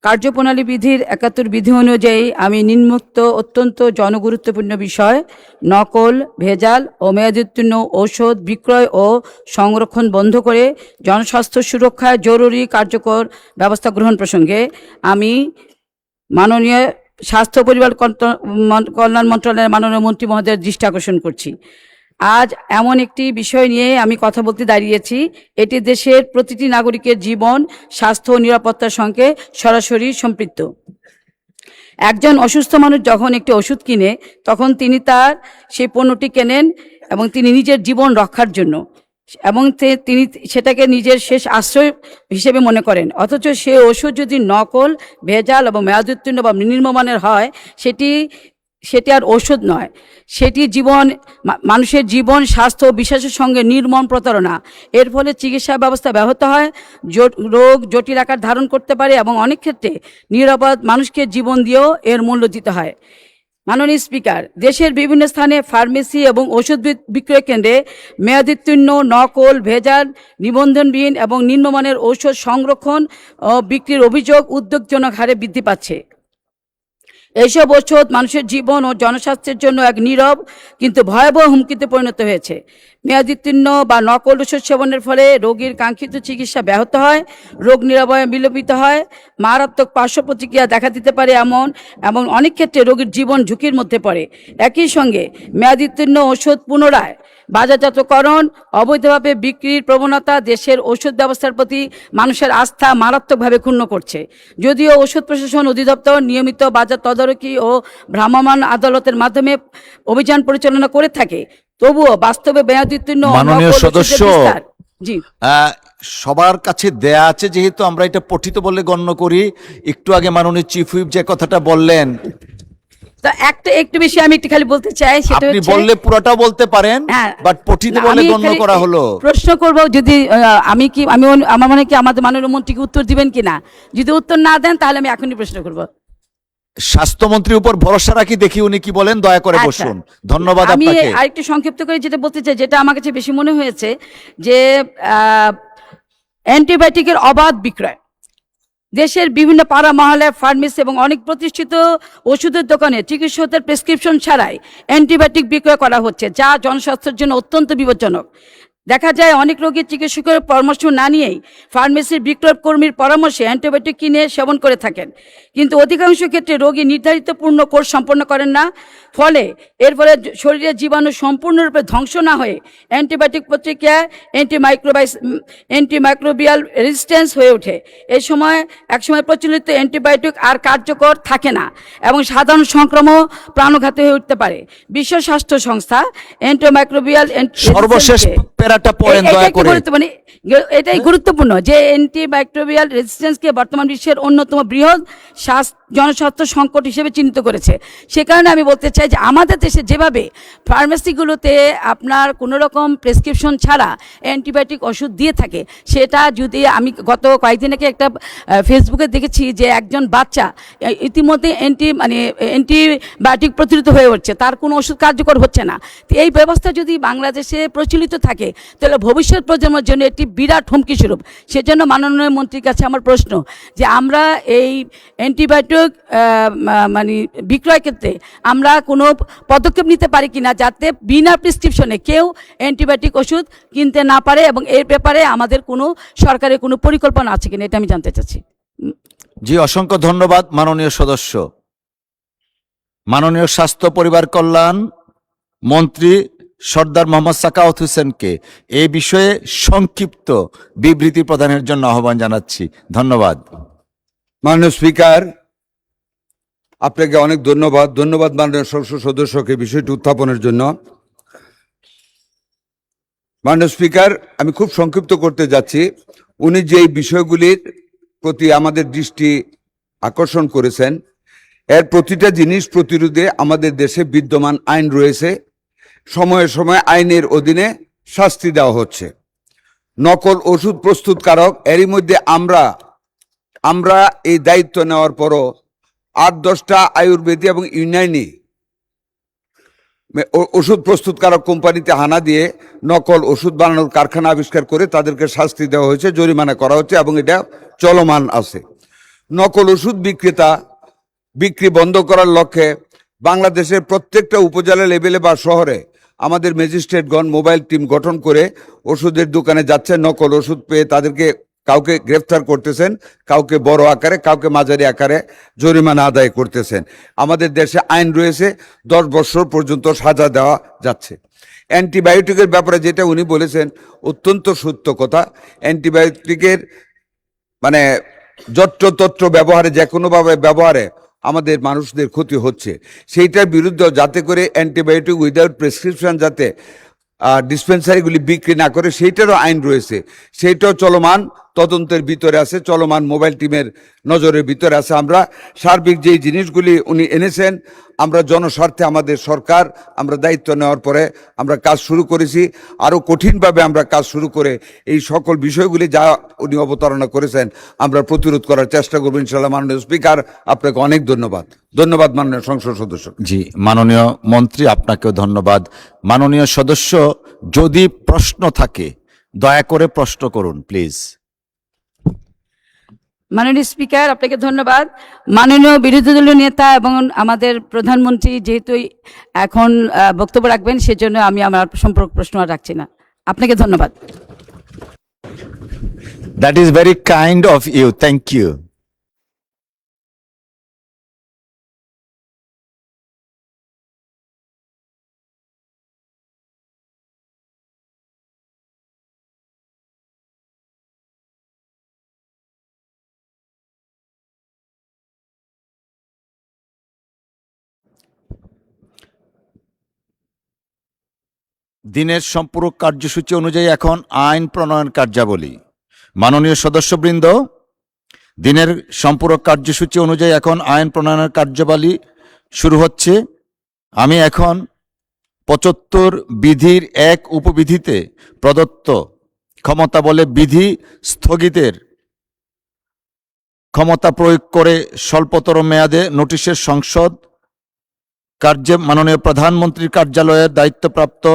কার্যপ্রণালী বিধির 71 বিধি অনুযায়ী আমি নিম্নোক্ত অত্যন্ত জনগুরুত্বপূর্ণ বিষয় নকল, ভেজাল ও মেয়াদোত্তীর্ণ ঔষধ বিক্রয় ও সংরক্ষণ বন্ধ করে জনস্বাস্থ্য সুরক্ষায় জরুরি কার্যকর ব্যবস্থা গ্রহণ প্রসঙ্গে আমি মাননীয় স্বাস্থ্য পরিবার কল্যাণ মন্ত্রণালয়ের মাননীয় মন্ত্রী মহোদয়ের দৃষ্টি আকর্ষণ করছি। আজ এমন একটি বিষয় নিয়ে আমি কথা বলতে দাঁড়িয়েছি, এটি দেশের প্রতিটি নাগরিকের জীবন, স্বাস্থ্য ও নিরাপত্তার সঙ্গে সরাসরি সম্পৃক্ত। একজন অসুস্থ মানুষ যখন একটি ওষুধ কিনে, তখন তিনি তার সেই পণ্যটি কেনেন এবং তিনি নিজের জীবন রক্ষার জন্য, এবং তিনি সেটাকে নিজের শেষ আশ্রয় হিসেবে মনে করেন। অথচ সে ওষুধ যদি নকল, ভেজাল এবং মেয়াদোত্তীর্ণ বা নিম্নমানের হয়, সেটি আর ওষুধ নয়, সেটি মানুষের জীবন, স্বাস্থ্য ও বিশ্বাসের সঙ্গে নির্মম প্রতারণা। এর ফলে চিকিৎসা ব্যবস্থা ব্যাহত হয়, রোগ জটিল আকার ধারণ করতে পারে এবং অনেক ক্ষেত্রে নিরাপদ মানুষকে জীবন দিয়েও এর মূল্য দিতে হয়। মাননীয় স্পিকার, দেশের বিভিন্ন স্থানে ফার্মেসি এবং ওষুধ বিক্রয় কেন্দ্রে মেয়াদোত্তীর্ণ, নকল, ভেজাল, নিবন্ধনবিহীন এবং নিম্নমানের ঔষধ সংরক্ষণ ও বিক্রির অভিযোগ উদ্বেগজনক হারে বৃদ্ধি পাচ্ছে। এইসব ওষুধ মানুষের জীবন ও জনস্বাস্থ্যের জন্য এক নীরব কিন্তু ভয়াবহ হুমকিতে পরিণত হয়েছে। মেয়াদোত্তীর্ণ বা নকল ওষুধ সেবনের ফলে রোগীর কাঙ্ক্ষিত চিকিৎসা ব্যাহত হয়, রোগ নিরাময় বিলম্বিত হয়, মারাত্মক পার্শ্ব প্রতিক্রিয়া দেখা দিতে পারে এবং অনেক ক্ষেত্রে রোগীর জীবন ঝুঁকির মধ্যে পড়ে। একই সঙ্গে মেয়াদোত্তীর্ণ ওষুধ পুনরায় বাজারজাতকরণ, অবৈধভাবে বিক্রির প্রবণতা দেশের ওষুধ ব্যবস্থার প্রতি মানুষের আস্থা মারাত্মকভাবে ক্ষুণ্ণ করছে। যদিও ওষুধ প্রশাসন অধিদপ্তর নিয়মিত বাজার তদারকি ও ভ্রাম্যমাণ আদালতের মাধ্যমে অভিযান পরিচালনা করে থাকে, তবুও বাস্তবে মেয়াদোত্তীর্ণ মাননীয় সদস্য, জি সবার কাছে দেয়া আছে, যেহেতু আমরা এটা পঠিত বলে গণ্য করি। একটু আগে মাননীয় চিফ হুইপ যে কথাটা বললেন, তো একটু বেশি আমি একটু খালি বলতে চাই, সেটা আপনি হচ্ছে বললে পুরোটা বলতে পারেন, হ্যাঁ, বাট পঠিত বলে আমি গণ্য খালি করা হলো। প্রশ্ন করব, যদি আমার মনে কি আমাদের মাননীয় মন্ত্রীকে উত্তর দিবেন কিনা, যদি উত্তর না দেন তাহলে আমি এখনই প্রশ্ন করব। স্বাস্থ্যমন্ত্রীর উপর ভরসা রাখি, দেখি উনি কি বলেন, দয়া করে আচ্ছা। বসুন। ধন্যবাদ আমি আপনাকে। আরেকটু সংক্ষিপ্ত করে যেটা বলতে চাই, যেটা আমার কাছে বেশি মনে হয়েছে, যে অ্যান্টিবায়োটিকের অবাধ বিক্রয় দেশের বিভিন্ন পাড়া মহল্লায় ফার্মেসি এবং অনেক প্রতিষ্ঠিত ওষুধের দোকানে চিকিৎসকদের প্রেসক্রিপশন ছাড়াই অ্যান্টিবায়োটিক বিক্রয় করা হচ্ছে, যা জনস্বাস্থ্যের জন্য অত্যন্ত বিপজ্জনক। দেখা যায় অনেক রোগী চিকিৎসকের পরামর্শ না নিয়েই ফার্মেসির বিক্রয় কর্মীর পরামর্শে অ্যান্টিবায়োটিক কিনে সেবন করে থাকেন, কিন্তু অধিকাংশ ক্ষেত্রে রোগী নির্ধারিত পূর্ণ কোর্স সম্পন্ন করেন না। ফলে এর ফলে শরীরের জীবাণু সম্পূর্ণরূপে ধ্বংস না হয়ে অ্যান্টিবায়োটিক প্রতিক্রিয়া অ্যান্টিমাইক্রোবিয়াল রেজিস্ট্যান্স হয়ে ওঠে। একসময় প্রচলিত অ্যান্টিবায়োটিক আর কার্যকর থাকে না এবং সাধারণ সংক্রমণ প্রাণঘাতী হয়ে উঠতে পারে। বিশ্ব স্বাস্থ্য সংস্থা অ্যান্টিমাইক্রোবিয়াল সর্বশেষ প্যারাটা পড়েন দয়া করে। এটাই গুরুত্বপূর্ণ যে অ্যান্টিমাইক্রোবিয়াল রেজিস্ট্যান্সকে বর্তমান বিশ্বের অন্যতম বৃহৎ জনস্বাস্থ্য সংকট হিসেবে চিহ্নিত করেছে। সে কারণে আমি বলতে চাই যে আমাদের দেশে যেভাবে ফার্মেসিগুলোতে আপনার কোনো রকম প্রেসক্রিপশন ছাড়া অ্যান্টিবায়োটিক ওষুধ দিয়ে থাকে, সেটা যদি আমি গত কয়েকদিন আগে একটা ফেসবুকে দেখেছি যে একজন বাচ্চা ইতিমধ্যে অ্যান্টিবায়োটিক প্রতিরোধ হয়ে উঠছে, তার কোনো ওষুধ কার্যকর হচ্ছে না। তো এই ব্যবস্থা যদি বাংলাদেশে প্রচলিত থাকে, তাহলে ভবিষ্যৎ প্রজন্মের জন্য একটি বিরাট হুমকি স্বরূপ। সেজন্য মাননীয় মন্ত্রীর কাছে আমার প্রশ্ন, যে আমরা এই অ্যান্টিবায়োটিক বিক্রয় ক্ষেত্রে আমরা কোনো পদক্ষেপ নিতে পারি কিনা, যাতে বিনা প্রেসক্রিপশনে কেউ অ্যান্টিবায়োটিক ওষুধ কিনতে না পারে, এবং এর ব্যাপারে আমাদের কোনো সরকারের কোনো পরিকল্পনা আছে কিনা, এটা আমি জানতে চাচ্ছি। জি, অসংখ্য ধন্যবাদ মাননীয় সদস্য। মাননীয় স্বাস্থ্য পরিবার কল্যাণ মন্ত্রী সর্দার মোহাম্মদ সাখাওয়াত হোসেনকে এই বিষয়ে সংক্ষিপ্ত বিবৃতি প্রদানের জন্য আহ্বান জানাচ্ছি। ধন্যবাদ। মাননীয় স্পিকার, আপনাকে অনেক ধন্যবাদ মাননীয় সংসদ সদস্যকে বিষয়টি উত্থাপনের জন্য। মাননীয় স্পিকার, আমি খুব সংক্ষিপ্ত করতে যাচ্ছি। উনি যে বিষয়গুলির প্রতি আমাদের দৃষ্টি আকর্ষণ করেছেন, এর প্রতিটা জিনিস প্রতিরোধে আমাদের দেশে বিদ্যমান আইন রয়েছে, সময়ে সময়ে আইনের অধীনে শাস্তি দেওয়া হচ্ছে। নকল ওষুধ প্রস্তুতকারক, এরই মধ্যে আমরা এই দায়িত্ব নেওয়ার পরও 8-10টা আয়ুর্বেদিক এবং ইউনানি ওষুধ প্রস্তুতকারক কোম্পানিতে হানা দিয়ে নকল ওষুধ বানানোর কারখানা আবিষ্কার করে তাদেরকে শাস্তি দেওয়া হয়েছে, জরিমানা করা হচ্ছে এবং এটা চলমান আছে। নকল ওষুধ বিক্রি বন্ধ করার লক্ষ্যে বাংলাদেশের প্রত্যেকটা উপজেলা লেভেলে বা শহরে আমাদের ম্যাজিস্ট্রেটগণ মোবাইল টিম গঠন করে ওষুধের দোকানে যাচ্ছেন, নকল ওষুধ পেয়ে তাদেরকে কাউকে গ্রেফতার করতেছেন, কাউকে বড় আকারে, কাউকে মাঝারি আকারে জরিমানা আদায় করতেছেন। আমাদের দেশে আইন রয়েছে, 10 বছর পর্যন্ত সাজা দেওয়া যাচ্ছে। অ্যান্টিবায়োটিকের ব্যাপারে যেটা উনি বলেছেন অত্যন্ত সত্য কথা। অ্যান্টিবায়োটিকের মানে যত্রতত্র ব্যবহারে, যে কোনোভাবে ব্যবহারে আমাদের মানুষদের ক্ষতি হচ্ছে। সেইটার বিরুদ্ধে যাতে করে অ্যান্টিবায়োটিক উইদাউট প্রেসক্রিপশন যাতে ডিসপেন্সারিগুলি বিক্রি না করে সেইটারও আইন রয়েছে, সেইটাও চলমান তদন্তের ভিতরে আছে, চলমান মোবাইল টিমের নজরের ভিতরে আছে। আমরা সার্বিক যেই জিনিসগুলি উনি এনেছেন, আমরা জনস্বার্থে আমাদের সরকার আমরা দায়িত্ব নেওয়ার পরে আমরা কাজ শুরু করেছি। আরও কঠিনভাবে আমরা কাজ শুরু করে এই সকল বিষয়গুলি যা উনি অবতারণা করেছেন আমরা প্রতিরোধ করার চেষ্টা করবো ইনশাআল্লাহ। মাননীয় স্পিকার, আপনাকে অনেক ধন্যবাদ। ধন্যবাদ মাননীয় সংসদ সদস্য। জি, মাননীয় মন্ত্রী, আপনাকেও ধন্যবাদ। মাননীয় সদস্য, যদি প্রশ্ন থাকে দয়া করে প্রশ্ন করুন প্লিজ। মাননীয় স্পিকার, আপনাকে ধন্যবাদ। মাননীয় বিরোধী দলীয় নেতা এবং আমাদের প্রধানমন্ত্রী যেহেতু এখন বক্তব্য রাখবেন, সেজন্য আমি আমার সম্পর্ক প্রশ্ন আর রাখছি না। আপনাকে ধন্যবাদ। That is very kind of you, thank you. দিনের সম্পূরক কার্যসূচি অনুযায়ী এখন আইন প্রণয়ন কার্যাবলী। মাননীয় সদস্যবৃন্দ, দিনের সম্পূরক কার্যসূচি অনুযায়ী এখন আইন প্রণয়নের কার্যাবলী শুরু হচ্ছে। আমি এখন 75 বিধির 1 উপবিধিতে প্রদত্ত ক্ষমতা বলে বিধি স্থগিতের ক্ষমতা প্রয়োগ করে স্বল্পতর মেয়াদে নোটিশের সংসদ কার্যে মাননীয় প্রধানমন্ত্রীর কার্যালয়ের দায়িত্বপ্রাপ্ত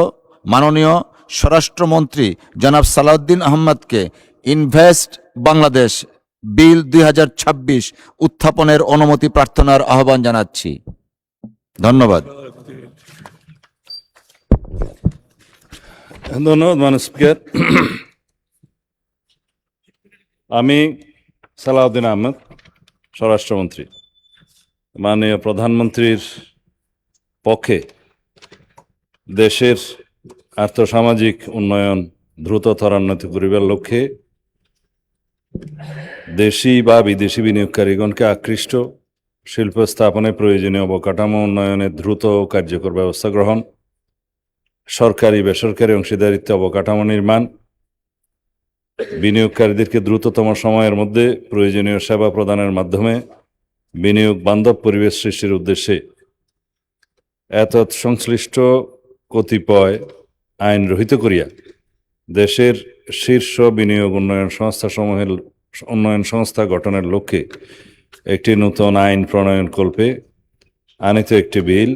মাননীয় স্বরাষ্ট্রমন্ত্রী জনাব সালাউদ্দিন আহমদকে ইনভেস্ট বাংলাদেশ বিল 2026 উত্থাপনের অনুমতি প্রার্থনার আহ্বান জানাচ্ছি। ধন্যবাদ। ধন্যবাদ মাননীয় স্পিকার। আমি সালাউদ্দিন আহমেদ, স্বরাষ্ট্রমন্ত্রী, মাননীয় প্রধানমন্ত্রীর পক্ষে দেশের আর্থসামাজিক উন্নয়ন দ্রুত ত্বরান্বিত করিবার লক্ষ্যে দেশি বা বিদেশি বিনিয়োগকারীগণকে আকৃষ্ট শিল্প স্থাপনে প্রয়োজনীয় অবকাঠামো উন্নয়নের দ্রুত ও কার্যকর ব্যবস্থা গ্রহণ, সরকারি বেসরকারি অংশীদারিত্বে অবকাঠামো নির্মাণ, বিনিয়োগকারীদেরকে দ্রুততম সময়ের মধ্যে প্রয়োজনীয় সেবা প্রদানের মাধ্যমে বিনিয়োগ বান্ধব পরিবেশ সৃষ্টির উদ্দেশ্যে এতৎ সংশ্লিষ্ট কতিপয় আইন রহিত করিয়া দেশের শীর্ষ বিনিয়োগ উন্নয়ন সংস্থা গঠনের লক্ষ্যে একটি নতুন আইন প্রণয়ন কল্পে আনিত একটি বিল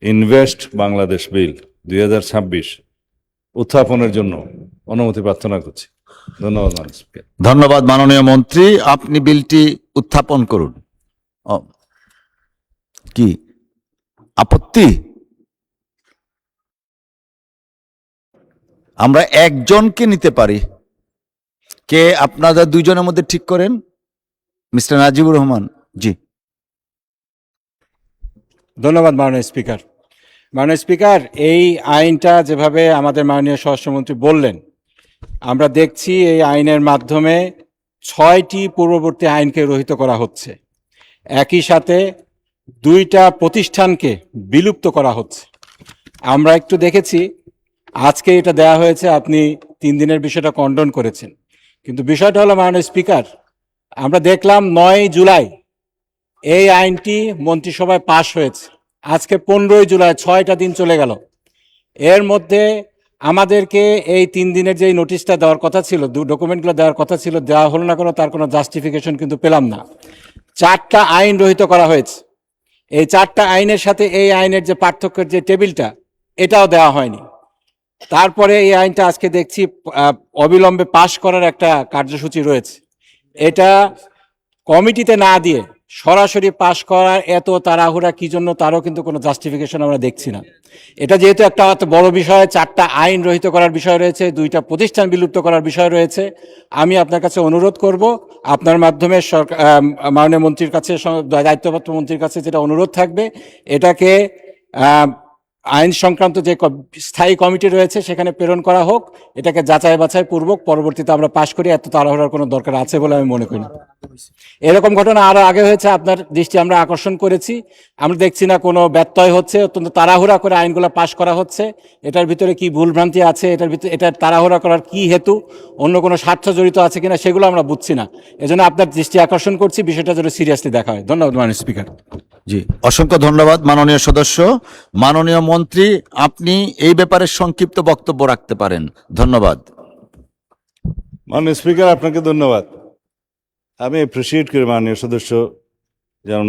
ইনভেস্ট বাংলাদেশ বিল 2026 উত্থাপনের জন্য অনুমতি প্রার্থনা করছি। ধন্যবাদ মাননীয় স্পিকার। ধন্যবাদ মাননীয় মন্ত্রী, আপনি বিলটি উত্থাপন করুন। কি আপত্তি? আমরা একজনকে নিতে পারি। কে আপনাদের দুইজনের মধ্যে ঠিক করেন? মিস্টার নাজিবুর রহমান। জি, ধন্যবাদ মাননীয় স্পিকার। মাননীয় স্পিকার, এই আইনটা যেভাবে আমাদের মাননীয় স্বরাষ্ট্রমন্ত্রী বললেন, আমরা দেখছি এই আইনের মাধ্যমে 6টি পূর্ববর্তী আইনকে রহিত করা হচ্ছে। একই সাথে 2টা প্রতিষ্ঠানকে বিলুপ্ত করা হচ্ছে। আমরা একটু দেখেছি, আজকে এটা দেয়া হয়েছে, আপনি 3 দিনের বিষয়টা কন্ডন করেছেন, কিন্তু বিষয়টা হলো মাননীয় স্পিকার, আমরা দেখলাম 9 জুলাই এই আইনটি মন্ত্রিসভায় পাশ হয়েছে। আজকে 15 জুলাই, 6টা দিন চলে গেল। এর মধ্যে আমাদেরকে এই 3 দিনের যেই নোটিশটা দেওয়ার কথা ছিল, ডকুমেন্টগুলো দেওয়ার কথা ছিল, দেওয়া হলো না, কোনো তার কোনো জাস্টিফিকেশন কিন্তু পেলাম না। 4টা আইন রহিত করা হয়েছে। এই 4টা আইনের সাথে এই আইনের যে পার্থক্যের যে টেবিলটা, এটাও দেওয়া হয়নি। তারপরে এই আইনটা আজকে দেখছি অবিলম্বে পাশ করার একটা কার্যসূচি রয়েছে। এটা কমিটিতে না দিয়ে সরাসরি পাশ করার এত তাড়াহুড়া কি জন্য, তারও কিন্তু কোনো জাস্টিফিকেশন আমরা দেখছি না। এটা যেহেতু একটা এত বড় বিষয়, 4টা আইন রহিত করার বিষয় রয়েছে, 2টা প্রতিষ্ঠান বিলুপ্ত করার বিষয় রয়েছে, আমি আপনার কাছে অনুরোধ করব, আপনার মাধ্যমে সরকার মাননীয় মন্ত্রীর কাছে, দায়িত্বপ্রাপ্ত মন্ত্রীর কাছে যেটা অনুরোধ থাকবে, এটাকে আইন সংক্রান্ত যে স্থায়ী কমিটি রয়েছে সেখানে প্রেরণ করা হোক, এটাকে যাচাই বাছাই পূর্বক পরবর্তীতে আমরা পাশ করি। এত তাড়াহুড়ার কোনো দরকার আছে বলে আমি মনে করি না। এরকম ঘটনা আরো আগে হয়েছে, আপনার দৃষ্টি আমরা আকর্ষণ করেছি। আমরা দেখছি না কোনো ব্যত্যয় হচ্ছে, অত্যন্ত তাড়াহুড়া করে আইনগুলো পাশ করা হচ্ছে। এটার ভিতরে কি ভুলভ্রান্তি আছে, এটার ভিতরে এটা তাড়াহুড়া করার কি হেতু, অন্য কোনো স্বার্থ জড়িত আছে কিনা সেগুলো আমরা বুঝছি না। এজন্য আপনার দৃষ্টি আকর্ষণ করছি, বিষয়টা যেন সিরিয়াসলি দেখা হয়। ধন্যবাদ মাননীয় স্পিকার। জি, অসংখ্য ধন্যবাদ মাননীয় সদস্য। মাননীয় মন্ত্রী, আপনি এই ব্যাপারে সংক্ষিপ্ত বক্তব্য রাখতে পারেন। ধন্যবাদ। মাননীয় স্পিকার, আপনাকে ধন্যবাদ। আমি অ্যাপ্রিসিয়েট করি মাননীয় সদস্য যেমন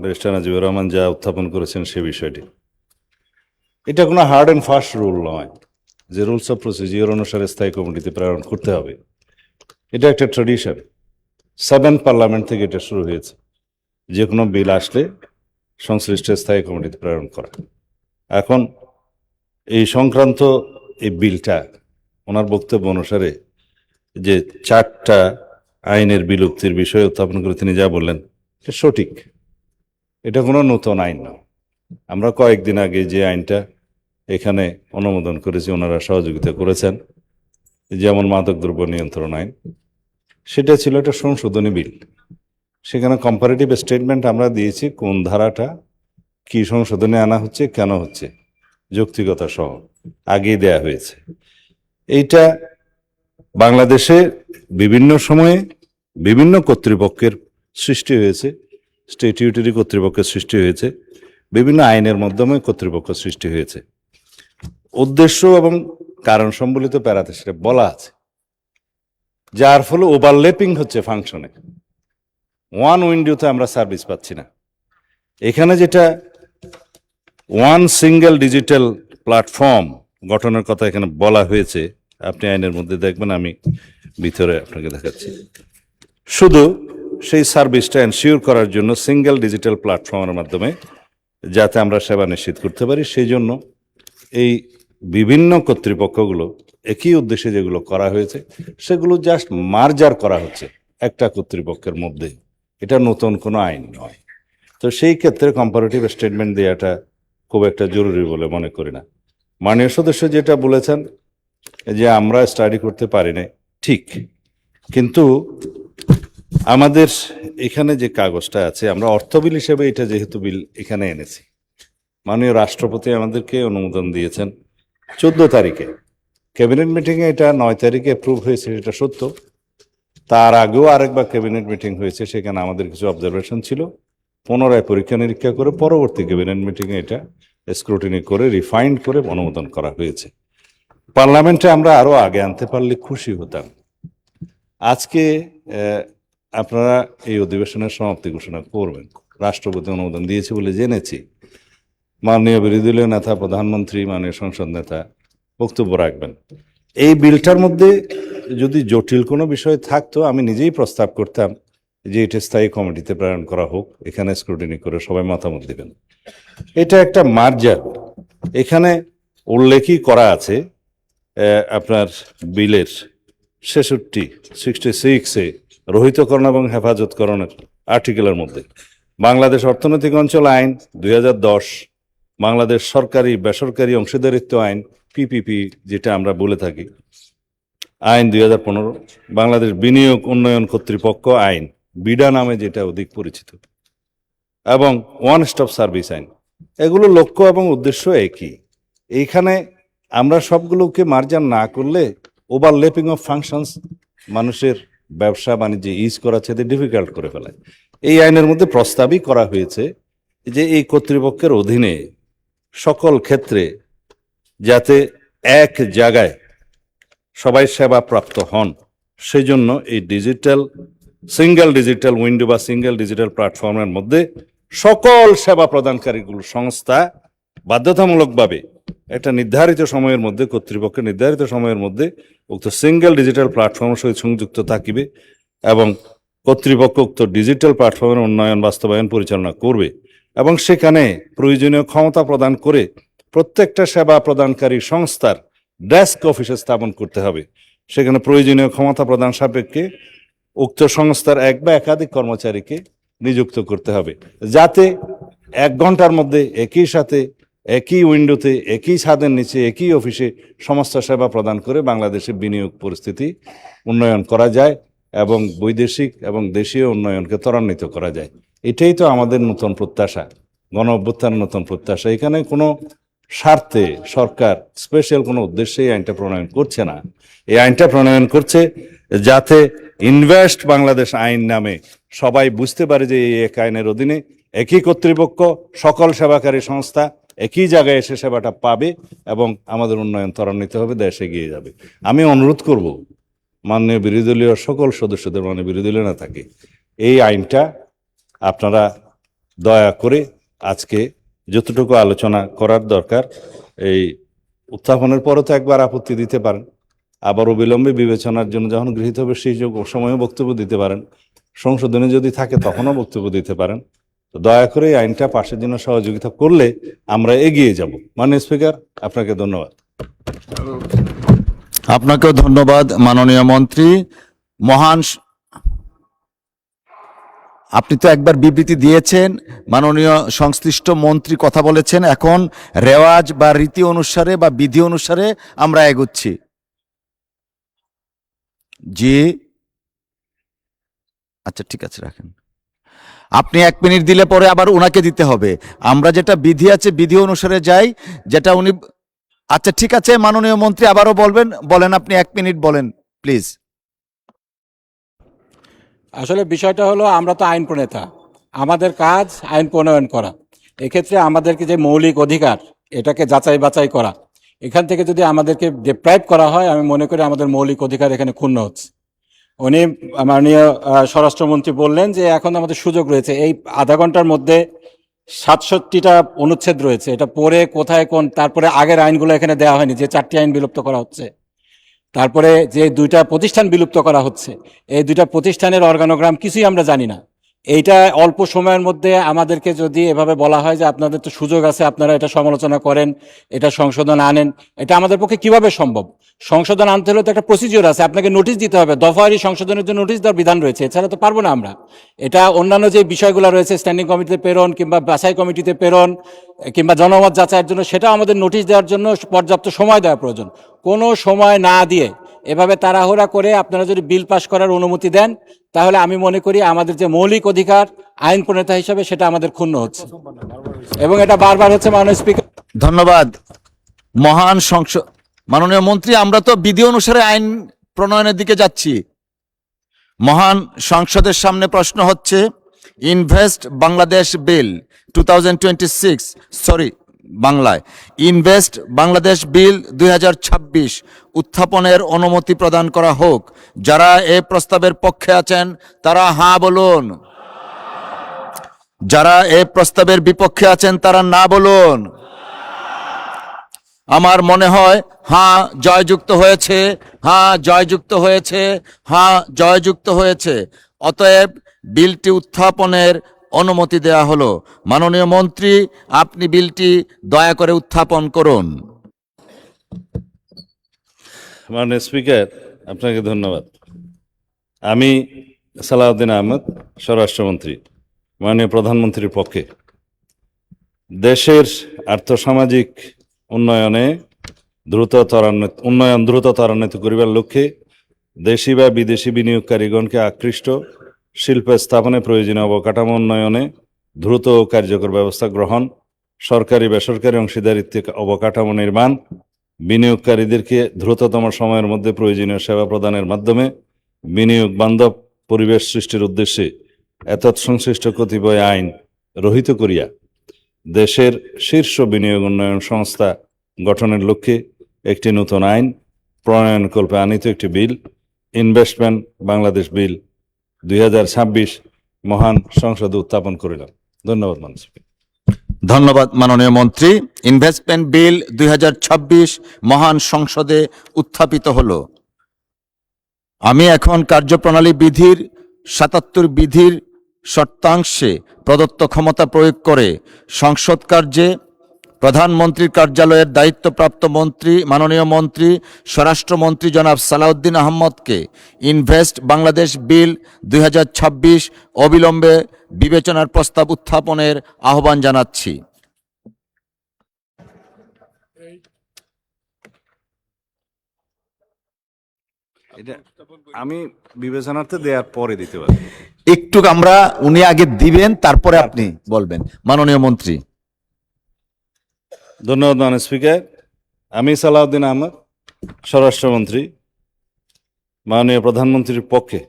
ব্যারিস্টার নাজিবুর রহমান যা উত্থাপন করেছেন সে বিষয়টি। এটা কোনো হার্ড অ্যান্ড ফাস্ট রুল নয় যে রুলস অফ প্রসিজিওর অনুসারে স্থায়ী কমিটিতে প্রেরণ করতে হবে। এটা একটা ট্র্যাডিশন, 7th পার্লামেন্ট থেকে এটা শুরু হয়েছে, যে কোনো বিল আসলে সংশ্লিষ্ট স্থায়ী কমিটিতে প্রেরণ করা। এখন এই সংক্রান্ত এই বিলটা ওনার বক্তব্য অনুসারে যে 4টা আইনের বিলুপ্তির বিষয়ে উত্থাপন করে তিনি যা বললেন এটা সঠিক। এটা কোনো নতুন আইন নয়। আমরা কয়েকদিন আগে যে আইনটা এখানে অনুমোদন করেছি, ওনারা সহযোগিতা করেছেন, যেমন মাদকদ্রব্য নিয়ন্ত্রণ আইন, সেটা ছিল একটা সংশোধনী বিল। সেখানে কম্পারেটিভ স্টেটমেন্ট আমরা দিয়েছি কোন ধারাটা কি সংশোধনে আনা হচ্ছে, কেন হচ্ছে, যৌক্তিকতা সহ আগেই দেয়া হয়েছে। এইটা বাংলাদেশে বিভিন্ন সময়ে বিভিন্ন কর্তৃপক্ষের সৃষ্টি হয়েছে, স্ট্যাটিউটরি কর্তৃপক্ষের সৃষ্টি হয়েছে, বিভিন্ন আইনের মাধ্যমে কর্তৃপক্ষ সৃষ্টি হয়েছে। উদ্দেশ্য এবং কারণ সম্বলিত প্যারাতে সেটা বলা আছে, যার ফলে ওভারল্যাপিং হচ্ছে ফাংশনে। ওয়ান উইন্ডোতে আমরা সার্ভিস পাচ্ছি না। এখানে যেটা ওয়ান সিঙ্গেল ডিজিটাল প্ল্যাটফর্ম গঠনের কথা এখানে বলা হয়েছে, আপনি আইনের মধ্যে দেখবেন, আমি ভিতরে আপনাকে দেখাচ্ছি। শুধু সেই সার্ভিসটা এনশিওর করার জন্য সিঙ্গেল ডিজিটাল প্ল্যাটফর্মের মাধ্যমে যাতে আমরা সেবা নিশ্চিত করতে পারি, সেই জন্য এই বিভিন্ন কর্তৃপক্ষগুলো একই উদ্দেশ্যে যেগুলো করা হয়েছে সেগুলো জাস্ট মার্জার করা হচ্ছে একটা কর্তৃপক্ষের মধ্যে। এটা নতুন কোনো আইন নয়। তো সেই ক্ষেত্রে কম্পারেটিভ স্টেটমেন্ট দেওয়াটা খুব একটা জরুরি বলে মনে করি না। মাননীয় সদস্য যেটা বলেছেন যে আমরা স্টাডি করতে পারি না, ঠিক, কিন্তু আমাদের এখানে যে কাগজটা আছে, আমরা অর্থ বিল হিসেবে এটা যেহেতু বিল এখানে এনেছি, মাননীয় রাষ্ট্রপতি আমাদেরকে অনুমোদন দিয়েছেন 14 তারিখে। ক্যাবিনেট মিটিংয়ে এটা 9 তারিখে অ্যাপ্রুভ হয়েছে, এটা সত্য। তার আগেও আরেকবার ক্যাবিনেট মিটিং হয়েছে, সেখানে আমাদের কিছু অবজারভেশন ছিল, পুনরায় পরীক্ষা নিরীক্ষা করে পরবর্তী ক্যাবিনেট মিটিংয়ে এটা স্ক্রুটিনি করে রিফাইন্ড করে অনুমোদন করা হয়েছে। পার্লামেন্টে আমরা আরো আগে আনতে পারলে খুশি হতাম। আজকে আপনারা এই অধিবেশনের সমাপ্তি ঘোষণা করবেন, রাষ্ট্রপতি অনুমোদন দিয়েছে বলে জেনেছি। মাননীয় বিরোধী দলীয় নেতা, প্রধানমন্ত্রী, মাননীয় সংসদ নেতা বক্তব্য রাখবেন। এই বিলটার মধ্যে যদি জটিল কোনো বিষয় থাকতো, আমি নিজেই প্রস্তাব করতাম যে এটা স্থায়ী কমিটিতে প্রেরণ করা হোক, এখানে স্ক্রুটিনি করে সবাই মতামত দিবেন। এটা একটা মার্জার। এখানে উল্লেখই করা আছে আপনার বিলের 66 রহিতকরণ এবং হেফাজতকরণের আর্টিকেলের মধ্যে বাংলাদেশ অর্থনৈতিক অঞ্চল আইন 2010, বাংলাদেশ সরকারি বেসরকারি অংশীদারিত্ব আইন পিপিপি যেটা আমরা বলে থাকি আইন 2015, বাংলাদেশ বিনিয়োগ উন্নয়ন কর্তৃপক্ষ আইন বিডা নামে যেটা অধিক পরিচিত, এবং ওয়ান স্টপ সার্ভিস আইন। এগুলো লক্ষ্য এবং উদ্দেশ্য একই। এইখানে আমরা সবগুলোকে মার্জার না করলে ওভারল্যাপিং অফ ফাংশনস মানুষের ব্যবসা বাণিজ্যে ইজ করাচ্ছে ডিফিকাল্ট করে ফেলায়। এই আইনের মধ্যে প্রস্তাবই করা হয়েছে যে এই কর্তৃপক্ষের অধীনে সকল ক্ষেত্রে যাতে এক জায়গায় সবাই সেবা প্রাপ্ত হন, সেই জন্য এই সিঙ্গেল ডিজিটাল উইন্ডো বা সিঙ্গেল ডিজিটাল প্ল্যাটফর্মের মধ্যে সকল সেবা প্রদানকারীগুলো সংস্থা বাধ্যতামূলকভাবে একটা নির্ধারিত সময়ের মধ্যে, কর্তৃপক্ষের নির্ধারিত সময়ের মধ্যে উক্ত সিঙ্গেল ডিজিটাল প্ল্যাটফর্মের সহিত সংযুক্ত থাকিবে এবং কর্তৃপক্ষ উক্ত ডিজিটাল প্ল্যাটফর্মের উন্নয়ন বাস্তবায়ন পরিচালনা করবে এবং সেখানে প্রয়োজনীয় ক্ষমতা প্রদান করে প্রত্যেকটা সেবা প্রদানকারী সংস্থার ডেস্ক অফিসে স্থাপন করতে হবে। সেখানে প্রয়োজনীয় ক্ষমতা প্রদান সাপেক্ষে উক্ত সংস্থার এক বা একাধিক কর্মচারীকে নিযুক্ত করতে হবে, যাতে 1 ঘন্টার মধ্যে একই সাথে একই উইন্ডোতে একই ছাদের নিচে একই অফিসে সমস্ত সেবা প্রদান করে বাংলাদেশের বিনিয়োগ পরিস্থিতি উন্নয়ন করা যায় এবং বৈদেশিক এবং দেশীয় উন্নয়নকে ত্বরান্বিত করা যায়। এটাই তো আমাদের নতুন প্রত্যাশা, গণ অভ্যুত্থানের নতুন প্রত্যাশা। এখানে কোনো স্বার্থে সরকার স্পেশাল কোনো উদ্দেশ্যে এই আইনটা প্রণয়ন করছে না। এই আইনটা প্রণয়ন করছে যাতে ইনভেস্ট বাংলাদেশ আইন নামে সবাই বুঝতে পারে যে এই এক আইনের অধীনে একই কর্তৃপক্ষ সকল সেবাকারী সংস্থা একই জায়গায় এসে সেবাটা পাবে এবং আমাদের উন্নয়ন ত্বরান্বিত হবে, দেশ এগিয়ে যাবে। আমি অনুরোধ করব মাননীয় বিরোধী দলীয় সকল সদস্যদের, মানে বিরোধী দলীয় না থাকে, এই আইনটা আপনারা দয়া করে আজকে যতটুকু আলোচনা করার দরকার এই উত্থাপনের পরও তো একবার আপত্তি দিতে পারেন, আবার অবিলম্বে বিবেচনার জন্য যখন গৃহীত হবে সেই সময়ও বক্তব্য দিতে পারেন, সংশোধনে যদি থাকে তখনও বক্তব্য দিতে পারেন। তো দয়া করে এই আইনটা পাশের জন্য সহযোগিতা করলে আমরা এগিয়ে যাব। মাননীয় স্পিকার, আপনাকে ধন্যবাদ। আপনাকেও ধন্যবাদ মাননীয় মন্ত্রী। আপনি তো একবার বিবৃতি দিয়েছেন, মাননীয় সংশ্লিষ্ট মন্ত্রী কথা বলেছেন, এখন রেওয়াজ বা রীতি অনুসারে বা বিধি অনুসারে আমরা এগোচ্ছি। জি, আচ্ছা ঠিক আছে, রাখেন। আপনি 1 মিনিট দিলে পরে আবার ওনাকে দিতে হবে। আমরা যেটা বিধি আছে বিধি অনুসারে যাই, যেটা উনি। আচ্ছা ঠিক আছে মাননীয় মন্ত্রী, আবারও বলেন, আপনি 1 মিনিট বলেন প্লিজ। আসলে বিষয়টা হলো, আমরা তো আইন প্রণেতা, আমাদের কাজ আইন প্রণয়ন করা। এক্ষেত্রে আমাদেরকে যে মৌলিক অধিকার, এটাকে যাচাই বাছাই করা, এখান থেকে যদি আমাদেরকে ডিপ্রাইভ করা হয়, আমি মনে করি আমাদের মৌলিক অধিকার এখানে ক্ষুণ্ণ হচ্ছে। উনি মাননীয় স্বরাষ্ট্রমন্ত্রী বললেন যে এখন আমাদের সুযোগ রয়েছে, এই আধা ঘন্টার মধ্যে 67টা অনুচ্ছেদ রয়েছে, এটা পড়ে কোথায় কোন, তারপরে আগের আইনগুলো এখানে দেওয়া হয়নি, যে 4টি আইন বিলুপ্ত করা হচ্ছে, তারপরে যে 2টা প্রতিষ্ঠান বিলুপ্ত করা হচ্ছে, এই 2টা প্রতিষ্ঠানের অর্গানোগ্রাম কিছুই আমরা জানি না। এইটা অল্প সময়ের মধ্যে আমাদেরকে যদি এভাবে বলা হয় যে আপনাদের তো সুযোগ আছে, আপনারা এটা সমালোচনা করেন, এটা সংশোধন আনেন, এটা আমাদের পক্ষে কিভাবে সম্ভব? সংশোধন আনতে হলে তো একটা প্রসিজিওর আছে, আপনাকে নোটিশ দিতে হবে, দফাওয়ারি সংশোধনের জন্য নোটিশ দেওয়ার বিধান রয়েছে, এছাড়া তো পারবো না আমরা। এটা অন্যান্য যে বিষয়গুলো রয়েছে, স্ট্যান্ডিং কমিটিতে প্রেরণ কিংবা বাছাই কমিটিতে প্রেরণ কিংবা জনমত যাচাইয়ের জন্য, সেটাও আমাদের নোটিশ দেওয়ার জন্য পর্যাপ্ত সময় দেওয়া প্রয়োজন। কোনো সময় না দিয়ে এভাবে তাড়াহুড়া করে আপনারা যদি বিল পাস করার অনুমতি দেন, তাহলে আমি মনে করি আমাদের যে মৌলিক অধিকার আইন প্রণেতা হিসাবে সেটা আমাদের ক্ষুণ্ণ হচ্ছে, এবং এটা বারবার হচ্ছে। মাননীয় স্পিকার, ধন্যবাদ। মাননীয় মন্ত্রী, আমরা তো বিধি অনুসারে আইন প্রণয়নের দিকে যাচ্ছি। মহান সংসদের সামনে প্রশ্ন হচ্ছে ইনভেস্ট বাংলাদেশ বিল 2026, বাংলায় ইনভেস্ট বাংলাদেশ বিল 2026 উত্থাপনের অনুমতি প্রদান করা হোক। যারা এই প্রস্তাবের পক্ষে আছেন তারা হ্যাঁ বলুন, যারা এই প্রস্তাবের বিপক্ষে আছেন তারা না বলুন। আমার মনে হয় হ্যাঁ জয়যুক্ত হয়েছে, হ্যাঁ জয়যুক্ত হয়েছে, হ্যাঁ জয়যুক্ত হয়েছে। অতএব বিলটি উত্থাপনের অনুমতি দেয়া হলো। মাননীয় মন্ত্রী, আপনি বিলটি দয়া করে উত্থাপন করুন। মাননীয় স্পিকার, আপনাকে ধন্যবাদ। আমি সালাউদ্দিন আহমেদ, স্বরাষ্ট্রমন্ত্রী, মাননীয় প্রধানমন্ত্রীর পক্ষে দেশের আর্থসামাজিক উন্নয়ন দ্রুত ত্বরান্বিত করিবার লক্ষ্যে দেশি বা বিদেশি বিনিয়োগকারীগণকে আকৃষ্ট শিল্প স্থাপনে প্রয়োজনীয় অবকাঠামো উন্নয়নে দ্রুত ও কার্যকর ব্যবস্থা গ্রহণ, সরকারি বেসরকারি অংশীদারিত্বে অবকাঠামো নির্মাণ, বিনিয়োগকারীদেরকে দ্রুততম সময়ের মধ্যে প্রয়োজনীয় সেবা প্রদানের মাধ্যমে বিনিয়োগ বান্ধব পরিবেশ সৃষ্টির উদ্দেশ্যে এতৎ সংশ্লিষ্ট কতিপয় আইন রহিত করিয়া দেশের শীর্ষ বিনিয়োগ উন্নয়ন সংস্থা গঠনের লক্ষ্যে একটি নতুন আইন প্রণয়নকল্পে আনিত একটি বিল, ইনভেস্টমেন্ট বাংলাদেশ বিল 2026 মহান সংসদে উত্থাপন করিলাম। ধন্যবাদ মাননীয় স্পিকার। ধন্যবাদ মাননীয় মন্ত্রী। ইনভেস্টমেন্ট বিল 2026 মহান সংসদে উত্থাপিত হলো। আমি এখন কার্যপ্রণালী বিধির 77 বিধির শর্তাংশে প্রদত্ত ক্ষমতা প্রয়োগ করে সংসদ কার্যে প্রধানমন্ত্রীর কার্যালয়ের দায়িত্বপ্রাপ্ত মন্ত্রী মাননীয় মন্ত্রী স্বরাষ্ট্রমন্ত্রী জনাব সালাউদ্দিন আহমদকে ইনভেস্ট বাংলাদেশ বিল 2026 অবিলম্বে বিবেচনার প্রস্তাব উত্থাপনের আহ্বান জানাচ্ছি। এটা আমি বিবেচনার্থে দেওয়ার পরে দিতে পারি। একটু আমরা উনি আগে দিবেন, তারপরে আপনি বলবেন। মাননীয় মন্ত্রী। ধন্যবাদ মাননীয় স্পিকার। আমি সালাউদ্দিন আহমদ, স্বরাষ্ট্রমন্ত্রী, মাননীয় প্রধানমন্ত্রীর পক্ষে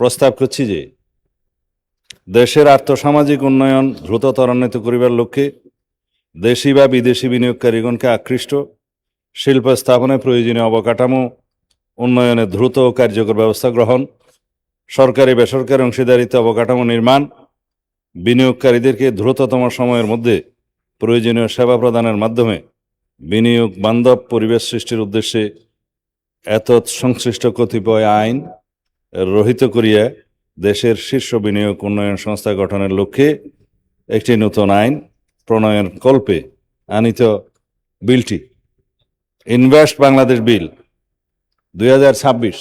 প্রস্তাব করছি যে দেশের আর্থসামাজিক উন্নয়ন দ্রুত ত্বরান্বিত করিবার লক্ষ্যে দেশি বা বিদেশি বিনিয়োগকারীগণকে আকৃষ্ট শিল্প স্থাপনে প্রয়োজনীয় অবকাঠামো উন্নয়নে দ্রুত ও কার্যকর ব্যবস্থা গ্রহণ, সরকারি বেসরকারি অংশীদারিত্ব অবকাঠামো নির্মাণ, বিনিয়োগকারীদেরকে দ্রুততম সময়ের মধ্যে প্রয়োজনীয় সেবা প্রদানের মাধ্যমে বিনিয়োগ বান্ধব পরিবেশ সৃষ্টির উদ্দেশ্যে সংশ্লিষ্ট কতিপয় আইন রহিত করিয়া দেশের শীর্ষ বিনিয়োগ উন্নয়ন সংস্থা গঠনের লক্ষ্যে একটি নতুন আইন প্রণয়ন কল্পে আনিত বিলটি ইনভেস্ট বাংলাদেশ বিল 2026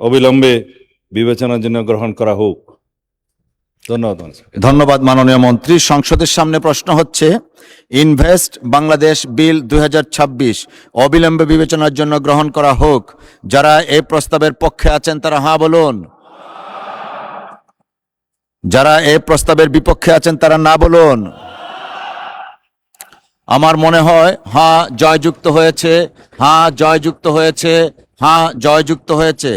অবিলম্বে বিবেচনার জন্য গ্রহণ করা হোক। ধন্যবাদ। ধন্যবাদ মাননীয় মন্ত্রী। সংসদের সামনে প্রশ্ন হচ্ছে, ইনভেস্ট বাংলাদেশ বিল 2026 অবিলম্বে বিবেচনার জন্য গ্রহণ করা হোক। যারা এই প্রস্তাবের পক্ষে আছেন তারা হ্যাঁ বলুন, যারা এই প্রস্তাবের বিপক্ষে আছেন তারা না বলুন। আমার মনে হয় হ্যাঁ জয়যুক্ত হয়েছে, হ্যাঁ জয়যুক্ত হয়েছে, হ্যাঁ জয়যুক্ত হয়েছে।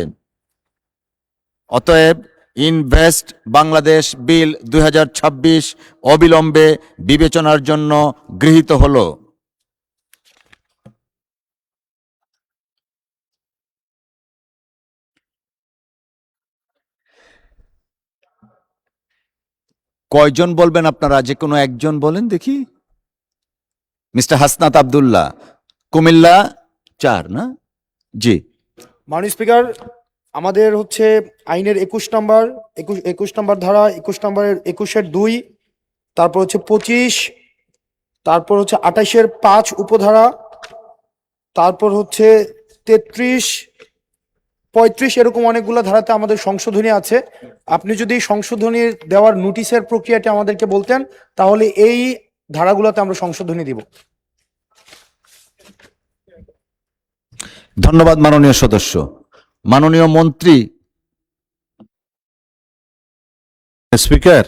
অতএব ইনভেস্ট বাংলাদেশ বিল 2026 অবিলম্বে বিবেচনার জন্য গৃহীত হলো। কয়জন বলবেন আপনারা? যে কোনো একজন বলেন দেখি। মিস্টার হাসনাত আব্দুল্লাহ, কুমিল্লা 4 না? জি। মাননীয় স্পিকার, আমাদের হচ্ছে আইনের 21 নম্বর ধারা 21 নম্বরের 21-2, তারপর হচ্ছে 25, তারপর হচ্ছে 28-5 উপধারা, তারপর হচ্ছে 33, 35 এরকম অনেকগুলো ধারাতে আমাদের সংশোধনী আছে। আপনি যদি সংশোধনী দেওয়ার নোটিশের প্রক্রিয়াটি আমাদেরকে বলতেন তাহলে এই ধারাগুলোতে আমরা সংশোধনী দিব। ধন্যবাদ মাননীয় সদস্য। মাননীয় মন্ত্রী। স্পিকার,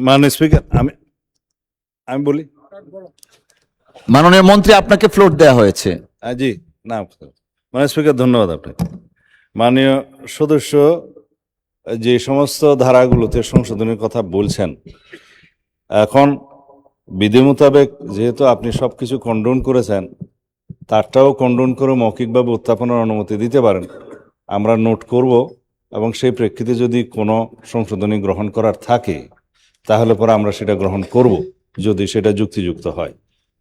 মাননীয় স্পিকার, আমি বলি। মাননীয় মন্ত্রী, আপনাকে ফ্লোর দেওয়া হয়েছে। জি না মাননীয় স্পিকার, ধন্যবাদ আপনাকে। মাননীয় সদস্য যে সমস্ত ধারাগুলোতে সংশোধনের কথা বলছেন, এখন বিধি মোতাবেক যেহেতু আপনি সবকিছু কন্ডোন করেছেন, তারটাও কন্ডোন করে মৌখিকভাবে উত্থাপনের অনুমতি দিতে পারেন, আমরা নোট করব এবং সেই প্রেক্ষিতে যদি কোনো সংশোধনী গ্রহণ করার থাকে তাহলে পরে আমরা সেটা গ্রহণ করব যদি সেটা যুক্তিযুক্ত হয়।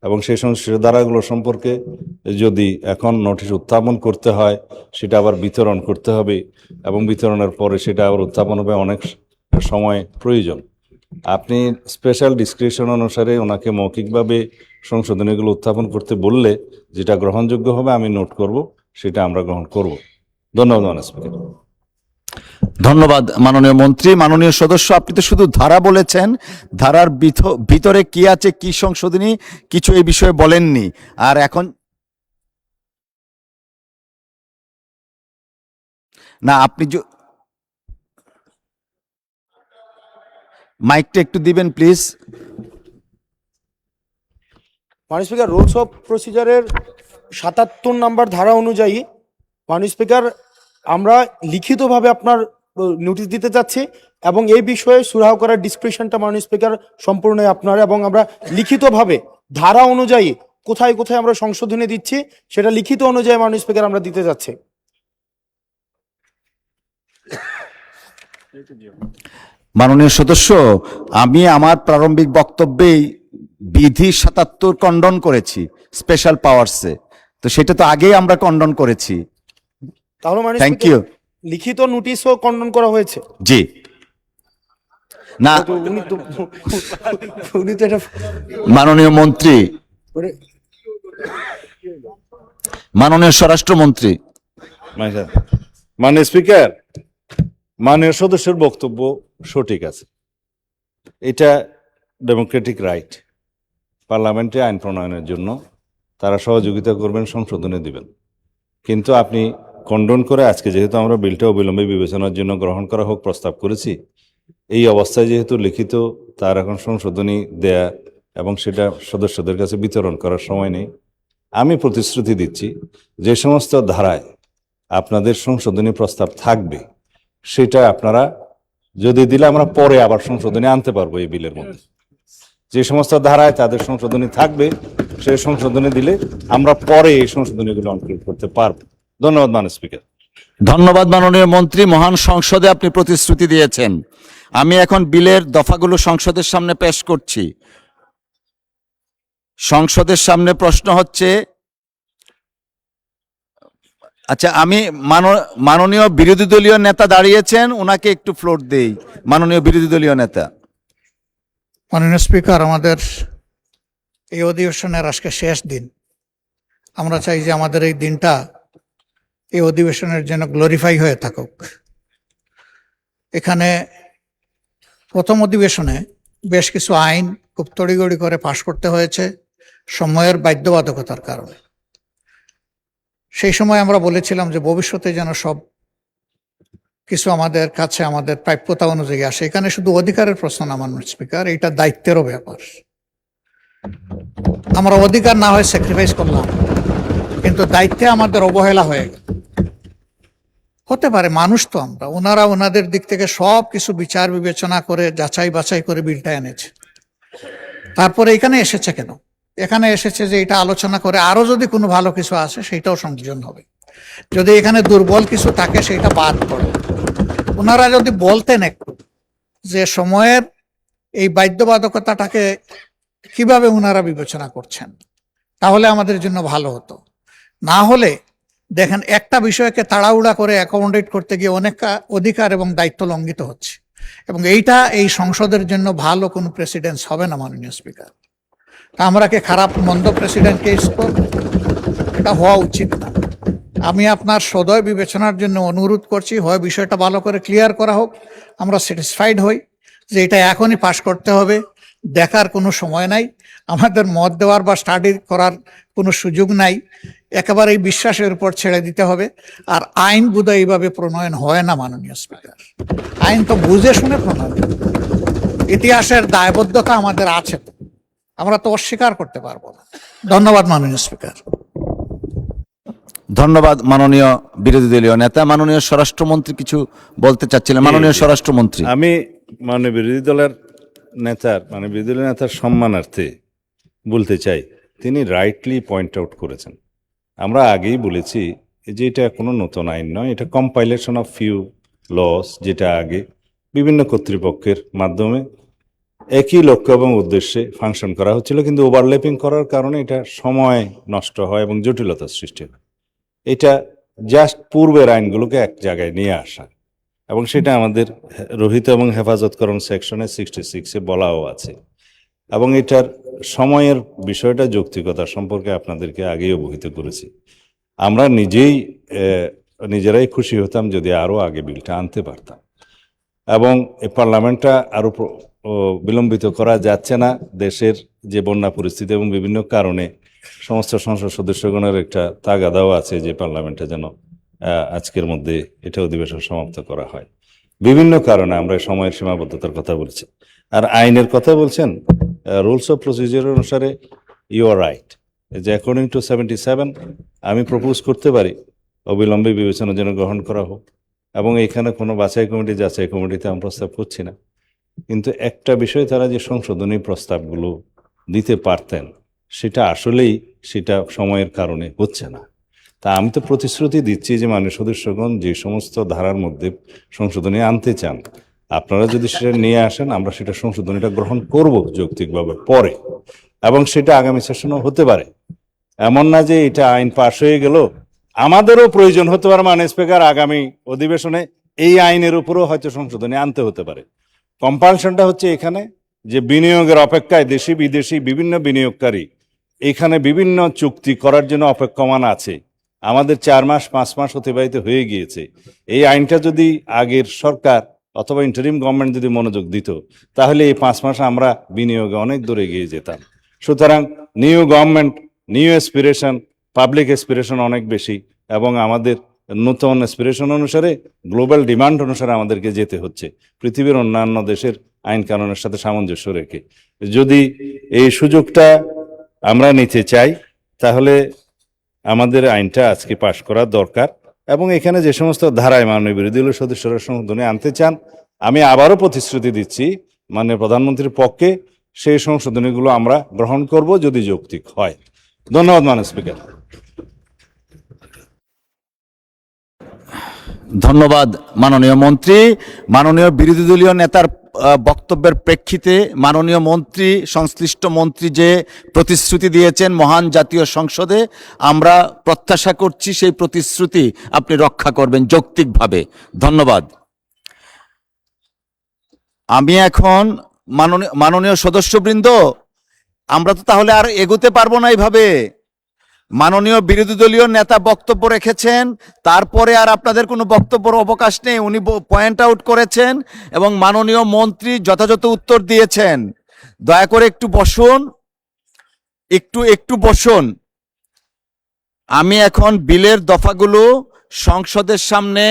এবং সেই সংশ্লিষ্ট ধারাগুলো সম্পর্কে যদি এখন নোটিশ উত্থাপন করতে হয় সেটা আবার বিতরণ করতে হবে এবং বিতরণের পরে সেটা আবার উত্থাপন হবে, অনেক সময় প্রয়োজন। আপনি স্পেশাল ডিসক্রিপশন অনুসারে ওনাকে মৌখিকভাবে সংশোধনীগুলো উত্থাপন করতে বললে যেটা গ্রহণযোগ্য হবে আমি নোট করব, সেটা আমরা গ্রহণ করব। ধন্যবাদ মাননীয় স্পিকার। ধন্যবাদ মাননীয় মন্ত্রী। মাননীয় সদস্য, আপনি তো শুধু ধারা বলেছেন, ধারার ভিতরে কি আছে, কি সংশোধনী, কিছু এই বিষয়ে বলেননি। আর এখন না, আপনি মাইকটা একটু দিবেন প্লিজ। মাননীয় স্পিকার, রুলস অফ প্রসিজারের 77 নম্বর ধারা অনুযায়ী মাননীয় স্পিকার আমরা লিখিতভাবে আপনার নোটিশ দিতে চাচ্ছি এবং এই বিষয়ে সুরাহ করার ডিসক্রিপশনটা মাননীয় স্পিকার সম্পূর্ণ আপনার, এবং আমরা লিখিতভাবে ধারা অনুযায়ী কোথায় কোথায় আমরা সংশোধনী দিচ্ছি সেটা লিখিত অনুযায়ী মাননীয় স্পিকার আমরা দিতে যাচ্ছি। মাননীয় সদস্য, আমি আমার প্রারম্ভিক বক্তব্যেই বিধি 77 কন্ডন করেছি স্পেশাল পাওয়ারসে, তো সেটা তো আগেই আমরা কন্ডন করেছি। তাহলে মাননীয় থ্যাংক স্পিকার, ইউ। লিখিত নোটিশও খণ্ডন করা হয়েছে। জি না, তো উনি তো এটা মাননীয় মন্ত্রী, মাননীয় স্বরাষ্ট্রমন্ত্রী। মাননীয় স্পিকার, মাননীয় সদস্যের বক্তব্য সঠিক আছে। এটা ডেমোক্রেটিক রাইট, পার্লামেন্টে আইন প্রণয়নের জন্য তারা সহযোগিতা করবেন, সংশোধনে দিবেন। কিন্তু আপনি খণ্ডন করে আজকে যেহেতু আমরা বিলটা অবিলম্বে বিবেচনার জন্য গ্রহণ করা হোক প্রস্তাব করেছি, এই অবস্থায় যেহেতু লিখিত তার এখন সংশোধনী দেয়া এবং সেটা সদস্যদের কাছে বিতরণ করার সময় নেই, আমি প্রতিশ্রুতি দিচ্ছি যে সমস্ত ধারায় আপনাদের সংশোধনী প্রস্তাব থাকবে সেটা আপনারা যদি দিলে আমরা পরে আবার সংশোধনী আনতে পারবো এই বিলের মধ্যে। যে সমস্ত ধারায় তাদের সংশোধনী থাকবে সেই সংশোধনী দিলে আমরা পরে এই সংশোধনীগুলো অনক্লুড করতে পারবো। ধন্যবাদ মাননীয় স্পিকার। ধন্যবাদ মাননীয় মন্ত্রী, মহান সংসদে আপনি প্রতিশ্রুতি দিয়েছেন। আমি এখন বিলের দফাগুলো সংসদের সামনে পেশ করছি। সংসদের সামনে প্রশ্ন হচ্ছে, আচ্ছা আমি মাননীয় বিরোধী দলীয় নেতা দাঁড়িয়েছেন, ওনাকে একটু ফ্লোর দেই। মাননীয় বিরোধী দলীয় নেতা। মাননীয় স্পিকার, আমাদের এই অধিবেশনের আজকে শেষ দিন। আমরা চাই যে আমাদের এই দিনটা এই অধিবেশনের জন্য গ্লোরিফাই হয়ে থাকুক। এখানে প্রথম অধিবেশনে বেশ কিছু আইন খুব তড়িগড়ি করে পাশ করতে হয়েছে সময়ের বাধ্যবাধকতার কারণে। সেই সময় আমরা বলেছিলাম যে ভবিষ্যতে যেন সব কিছু আমাদের কাছে আমাদের প্রাপ্যতা অনুযায়ী আসে। এখানে শুধু অধিকারের প্রশ্ন না মাননীয় স্পিকার, এটা দায়িত্বেরও ব্যাপার। আমরা অধিকার না হয় স্যাক্রিফাইস করলাম, কিন্তু দায়িত্বে আমাদের অবহেলা হয়ে গেল। হতে পারে, মানুষ তো আমরা, ওনারা ওনাদের দিক থেকে সব কিছু বিচার বিবেচনা করে যাচাই বাছাই করে বিলটা এনেছে। তারপরে এখানে এসেছে কেন? এখানে এসেছে যে এটা আলোচনা করে আরো যদি কোনো ভালো কিছু আসে সেটাও সংযোজন হবে, যদি এখানে দুর্বল কিছু থাকে সেটা বাদ পড়ে। ওনারা যদি বলতেন একটু যে সময়ের এই বাধ্যবাধকতাটাকে কিভাবে ওনারা বিবেচনা করছেন, তাহলে আমাদের জন্য ভালো হতো। না হলে দেখেন, একটা বিষয়কে তাড়াহুড়া করে অ্যাকোমোডেট করতে গিয়ে অনেক অধিকার এবং দায়িত্ব লঙ্ঘিত হচ্ছে, এবং এইটা এই সংসদের জন্য ভালো কোনো প্রেসিডেন্স হবে না মাননীয় স্পিকার। তা আমরা কি খারাপ মন্দ প্রেসিডেন্টকে এটা হওয়া উচিত না। আমি আপনার সদয় বিবেচনার জন্য অনুরোধ করছি, হয় বিষয়টা ভালো করে ক্লিয়ার করা হোক, আমরা স্যাটিসফাইড হই যে এটা এখনই পাশ করতে হবে, দেখার কোনো সময় নাই, আমাদের মত দেওয়ার বা স্টাডি করার কোনো সুযোগ নাই, একেবারে এই বিশ্বাসের উপর ছেড়ে দিতে হবে। আর আইন বোধহয় এইভাবে প্রণয়ন হয় না মাননীয় স্পিকার। আইন তো বুঝে শুনে প্রণয়ন, ইতিহাসের দায়বদ্ধতা আমাদের আছে, আমরা তো অস্বীকার করতে পারবো না। ধন্যবাদ মাননীয় স্পিকার। ধন্যবাদ মাননীয় বিরোধী দলীয় নেতা। মাননীয় স্বরাষ্ট্রমন্ত্রী কিছু বলতে চাচ্ছিলেন। মাননীয় স্বরাষ্ট্রমন্ত্রী। আমি মাননীয় বিরোধী দলের বিরোধী দলের নেতার সম্মানার্থে বলতে চাই, তিনি রাইটলি পয়েন্ট আউট করেছেন। আমরা আগেই বলেছি যে এটা কোনো নতুন আইন নয়, এটা কম্পাইলেশন অফ ফিউ লস, যেটা আগে বিভিন্ন কর্তৃপক্ষের মাধ্যমে একই লক্ষ্য এবং উদ্দেশ্যে ফাংশন করা হচ্ছিল, কিন্তু ওভারল্যাপিং করার কারণে এটা সময় নষ্ট হয় এবং জটিলতার সৃষ্টি হয়। এটা জাস্ট পূর্বের আইনগুলোকে এক জায়গায় নিয়ে আসা, এবং সেটা আমাদের রহিত এবং হেফাজতকরণ সেকশনে 66-এ বলাও আছে। এবং এটার সময়ের বিষয়টা যৌক্তিকতা সম্পর্কে আপনাদেরকে আগেই অবহিত করেছি। আমরা নিজেরাই খুশি হতাম যদি আরও আগে বিলটা আনতে পারতাম, এবং এই পার্লামেন্টটা আরও বিলম্বিত করা যাচ্ছে না। দেশের যে বন্যা পরিস্থিতি এবং বিভিন্ন কারণে সমস্ত সংসদ সদস্যগণের একটা তাগাদাও আছে যে পার্লামেন্টে যেন আজকের মধ্যে এটা অধিবেশন সমাপ্ত করা হয়। বিভিন্ন কারণে আমরা সময়ের সীমাবদ্ধতার কথা বলছি। আর আইনের কথা বলছেন, রুলস অফ প্রসিজিওর অনুসারে ইউ আর রাইট, যে অ্যাকর্ডিং টু 77 আমি প্রপোজ করতে পারি অবিলম্বে বিবেচনার জন্য গ্রহণ করা হোক, এবং এখানে কোনো যাচাই কমিটিতে আমি প্রস্তাব করছি না। কিন্তু একটা বিষয়, তারা যে সংশোধনী প্রস্তাবগুলো দিতে পারতেন সেটা আসলেই সেটা সময়ের কারণে হচ্ছে না। তা আমি তো প্রতিশ্রুতি দিচ্ছি যে মাননীয় সদস্যগণ যে সমস্ত ধারার মধ্যে সংশোধনী আনতে চান, আপনারা যদি সেটা নিয়ে আসেন, আমরা সেটা সংশোধনীটা গ্রহণ করব যৌক্তিকভাবে পরে, এবং সেটা আগামী সেশনও হতে পারে। এমন না যে এটা আইন পাশ হয়ে গেল, আমাদেরও প্রয়োজন হতে পারে মাননীয় স্পিকার আগামী অধিবেশনে এই আইনের উপরও হয়তো সংশোধনী আনতে হতে পারে। কম্পালশনটা হচ্ছে এখানে যে বিনিয়োগের অপেক্ষায় দেশি বিদেশি বিভিন্ন বিনিয়োগকারী এখানে বিভিন্ন চুক্তি করার জন্য অপেক্ষমান আছে। আমাদের 4 মাস 5 মাস অতিবাহিত হয়ে গিয়েছে। এই আইনটা যদি আগের সরকার অথবা ইন্টারিম গভর্নমেন্ট যদি মনোযোগ দিত তাহলে এই 5 মাস আমরা বিনিয়োগে অনেক দূরে এগিয়ে যেতাম। সুতরাং new government, new aspiration, public aspiration অনেক বেশি এবং আমাদের নতুন এসপিরেশন অনুসারে গ্লোবাল ডিমান্ড অনুসারে আমাদেরকে যেতে হচ্ছে পৃথিবীর অন্যান্য দেশের আইন কানুনের সাথে সামঞ্জস্য রেখে। যদি এই সুযোগটা আমরা নিতে চাই তাহলে আমাদের আইনটা আজকে পাশ করা দরকার এবং এখানে যে সমস্ত ধারায় মাননীয় বিরোধী দলীয় সদস্যরা সংশোধনী আনতে চান আমি আবারও প্রতিশ্রুতি দিচ্ছি মাননীয় প্রধানমন্ত্রীর পক্ষে সেই সংশোধনীগুলো আমরা গ্রহণ করব যদি যৌক্তিক হয়। ধন্যবাদ মাননীয় স্পিকার। ধন্যবাদ মাননীয় মন্ত্রী। মাননীয় বিরোধী দলীয় নেতার বক্তব্যের প্রেক্ষিতে মাননীয় মন্ত্রী, সংশ্লিষ্ট মন্ত্রী যে প্রতিশ্রুতি দিয়েছেন মহান জাতীয় সংসদে, আমরা প্রত্যাশা করছি সেই প্রতিশ্রুতি আপনি রক্ষা করবেন যৌক্তিকভাবে। ধন্যবাদ। আমি এখন মাননীয় সদস্যবৃন্দ, আমরা তো তাহলে আর এগোতে পারবো না এইভাবে। মাননীয় বিরোধী দলীয় নেতা বক্তব্য রেখেছেন, তারপরে আর আপনাদের কোনো বক্তব্যের অবকাশ নেই। উনি পয়েন্ট আউট করেছেন এবং মাননীয় মন্ত্রী যথাযথ উত্তর দিয়েছেন। দয়া করে একটু বসুন, একটু বসুন। আমি এখন বিলের দফাগুলো সংসদের সামনে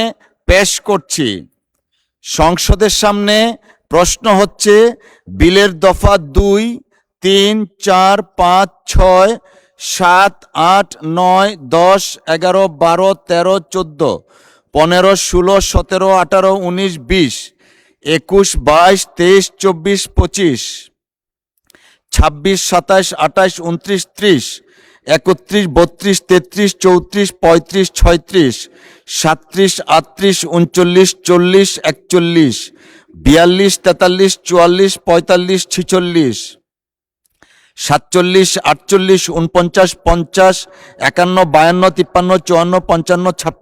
পেশ করছি। সংসদের সামনে প্রশ্ন হচ্ছে বিলের দফা 2, 3, 4, 5, 6, 7, 8, 9, 10, 11, 12, 13, 14, 15, 16, 17, 18, 19, 20, 21, 22, 23, 24, 25, 26, 27, 28, 29, 30, 31, 32, 33, 34, 35, 36, 37, 38, 39, 40, 41, 42, 43, 44, 45, 46, 47, 48, 49, 50, 51, 52, 53, 54, 55, 56, 57,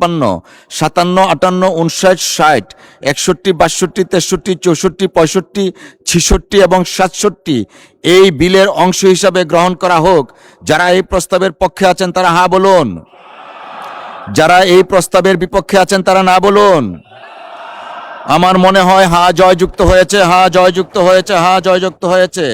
58, 60, 61, 62, 63, 64, 65, 66 এবং 67 এই বিলের অংশ হিসাবে গ্রহণ করা হোক। যারা এই প্রস্তাবের পক্ষে আছেন তারা হ্যাঁ বলুন, যারা এই প্রস্তাবের বিপক্ষে আছেন তারা না বলুন। আমার মনে হয় হ্যাঁ জয়যুক্ত হয়েছে, হ্যাঁ জয়যুক্ত হয়েছে, হ্যাঁ জয়যুক্ত হয়েছে।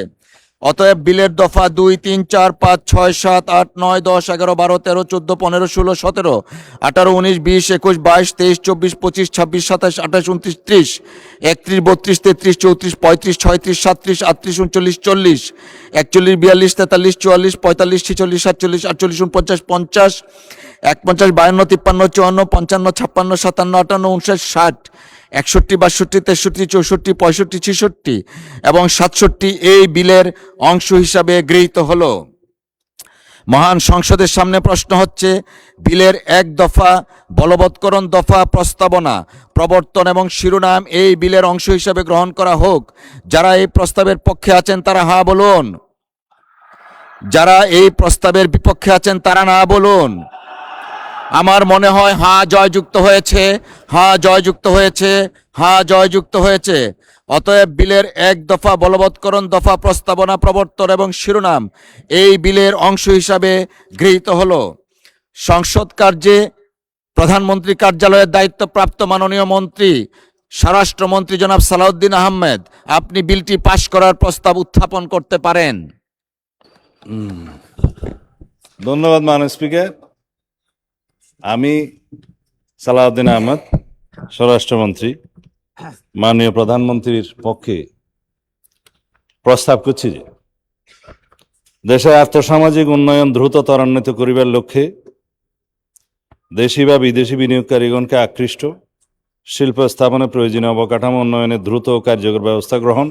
অতএব বিলের দফা 2, 3, 4, 5, 6, 7, 8, 9, 10, 11, 12, 13, 14, 15, 16, 17, 18, 19, 20, 21, 22, 23, 24, 25, 26, 27, 28, 29, 30, 31, 32, 33, 34, 35, 36, 37, 38, 39, 40, 41, 42, 43, 44, 45, 46, 47, 48, 49, 50, 51, 52, 53, 54, 55, 56, 57, 58, 59, 60, 61, 62, 63, 64, 65, 66 এবং 67 এই বিলের অংশ হিসাবে গৃহীত হলো। মহান সংসদের সামনে প্রশ্ন হচ্ছে বিলের 1 দফা বলবৎকরণ দফা প্রস্তাবনা প্রবর্তন এবং শিরোনাম এই বিলের অংশ হিসাবে গ্রহণ করা হোক। যারা এই প্রস্তাবের পক্ষে আছেন তারা হ্যাঁ বলুন, যারা এই প্রস্তাবের বিপক্ষে আছেন তারা না বলুন। আমার মনে হয় হ্যাঁ জয়যুক্ত হয়েছে, হ্যাঁ জয়যুক্ত হয়েছে, হ্যাঁ জয়যুক্ত হয়েছে। অতএব বিলের 1 দফা বলবৎকরণ দফা প্রস্তাবনা প্রবর্তন এবং শিরোনাম এই বিলের অংশ হিসাবে গৃহীত হলো। সংসদ কার্যে প্রধানমন্ত্রী কার্যালয়ের দায়িত্বপ্রাপ্ত মাননীয় মন্ত্রী স্বরাষ্ট্রমন্ত্রী জনাব সালাউদ্দিন আহমেদ, আপনি বিলটি পাশ করার প্রস্তাব উত্থাপন করতে পারেন। ধন্যবাদ মাননীয় স্পিকার। আমি সালাউদ্দিন আহমেদ, স্বরাষ্ট্রমন্ত্রী, মাননীয় প্রধানমন্ত্রীর পক্ষে প্রস্তাব করছি যে দেশে আর্থসামাজিক উন্নয়ন দ্রুত ত্বরান্বিত করিবার লক্ষ্যে দেশি বা বিদেশি বিনিয়োগকারীগণকে আকৃষ্ট শিল্প স্থাপনে প্রয়োজনীয় অবকাঠামো উন্নয়নের দ্রুত ও কার্যকর ব্যবস্থা গ্রহণ,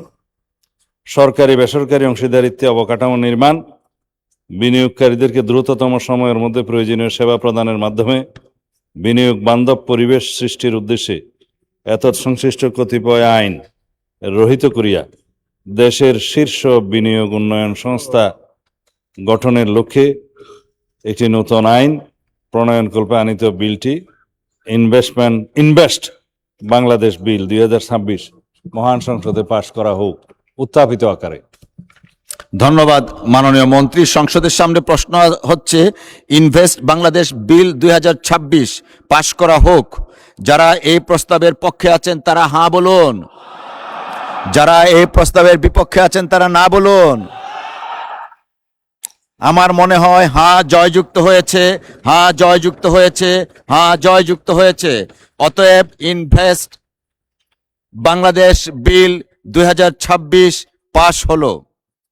সরকারি বেসরকারি অংশীদারিত্বে অবকাঠামো নির্মাণ, বিনিয়োগকারীদেরকে দ্রুততম সময়ের মধ্যে প্রয়োজনীয় সেবা প্রদানের মাধ্যমে বিনিয়োগ বান্ধব পরিবেশ সৃষ্টির উদ্দেশ্যে এতৎসংশ্লিষ্ট কতিপয় আইন রহিত করিয়া দেশের শীর্ষ বিনিয়োগ উন্নয়ন সংস্থা গঠনের লক্ষ্যে একটি নতুন আইন প্রণয়নকল্পে আনিত বিলটি ইনভেস্ট বাংলাদেশ বিল 2026 মহান সংসদে পাশ করা হোক উত্থাপিত আকারে। ধন্যবাদ মাননীয় মন্ত্রী। সংসদের সামনে প্রশ্ন হচ্ছে ইনভেস্ট বাংলাদেশ বিল 2026 পাশ করা হোক। যারা এই প্রস্তাবের পক্ষে আছেন তারা হ্যাঁ বলুন, যারা এই প্রস্তাবের বিপক্ষে আছেন তারা না বলুন। আমার মনে হয় হ্যাঁ জয়যুক্ত হয়েছে, হ্যাঁ জয়যুক্ত হয়েছে, হ্যাঁ জয়যুক্ত হয়েছে। অতএব ইনভেস্ট বাংলাদেশ বিল 2026 পাশ হলো।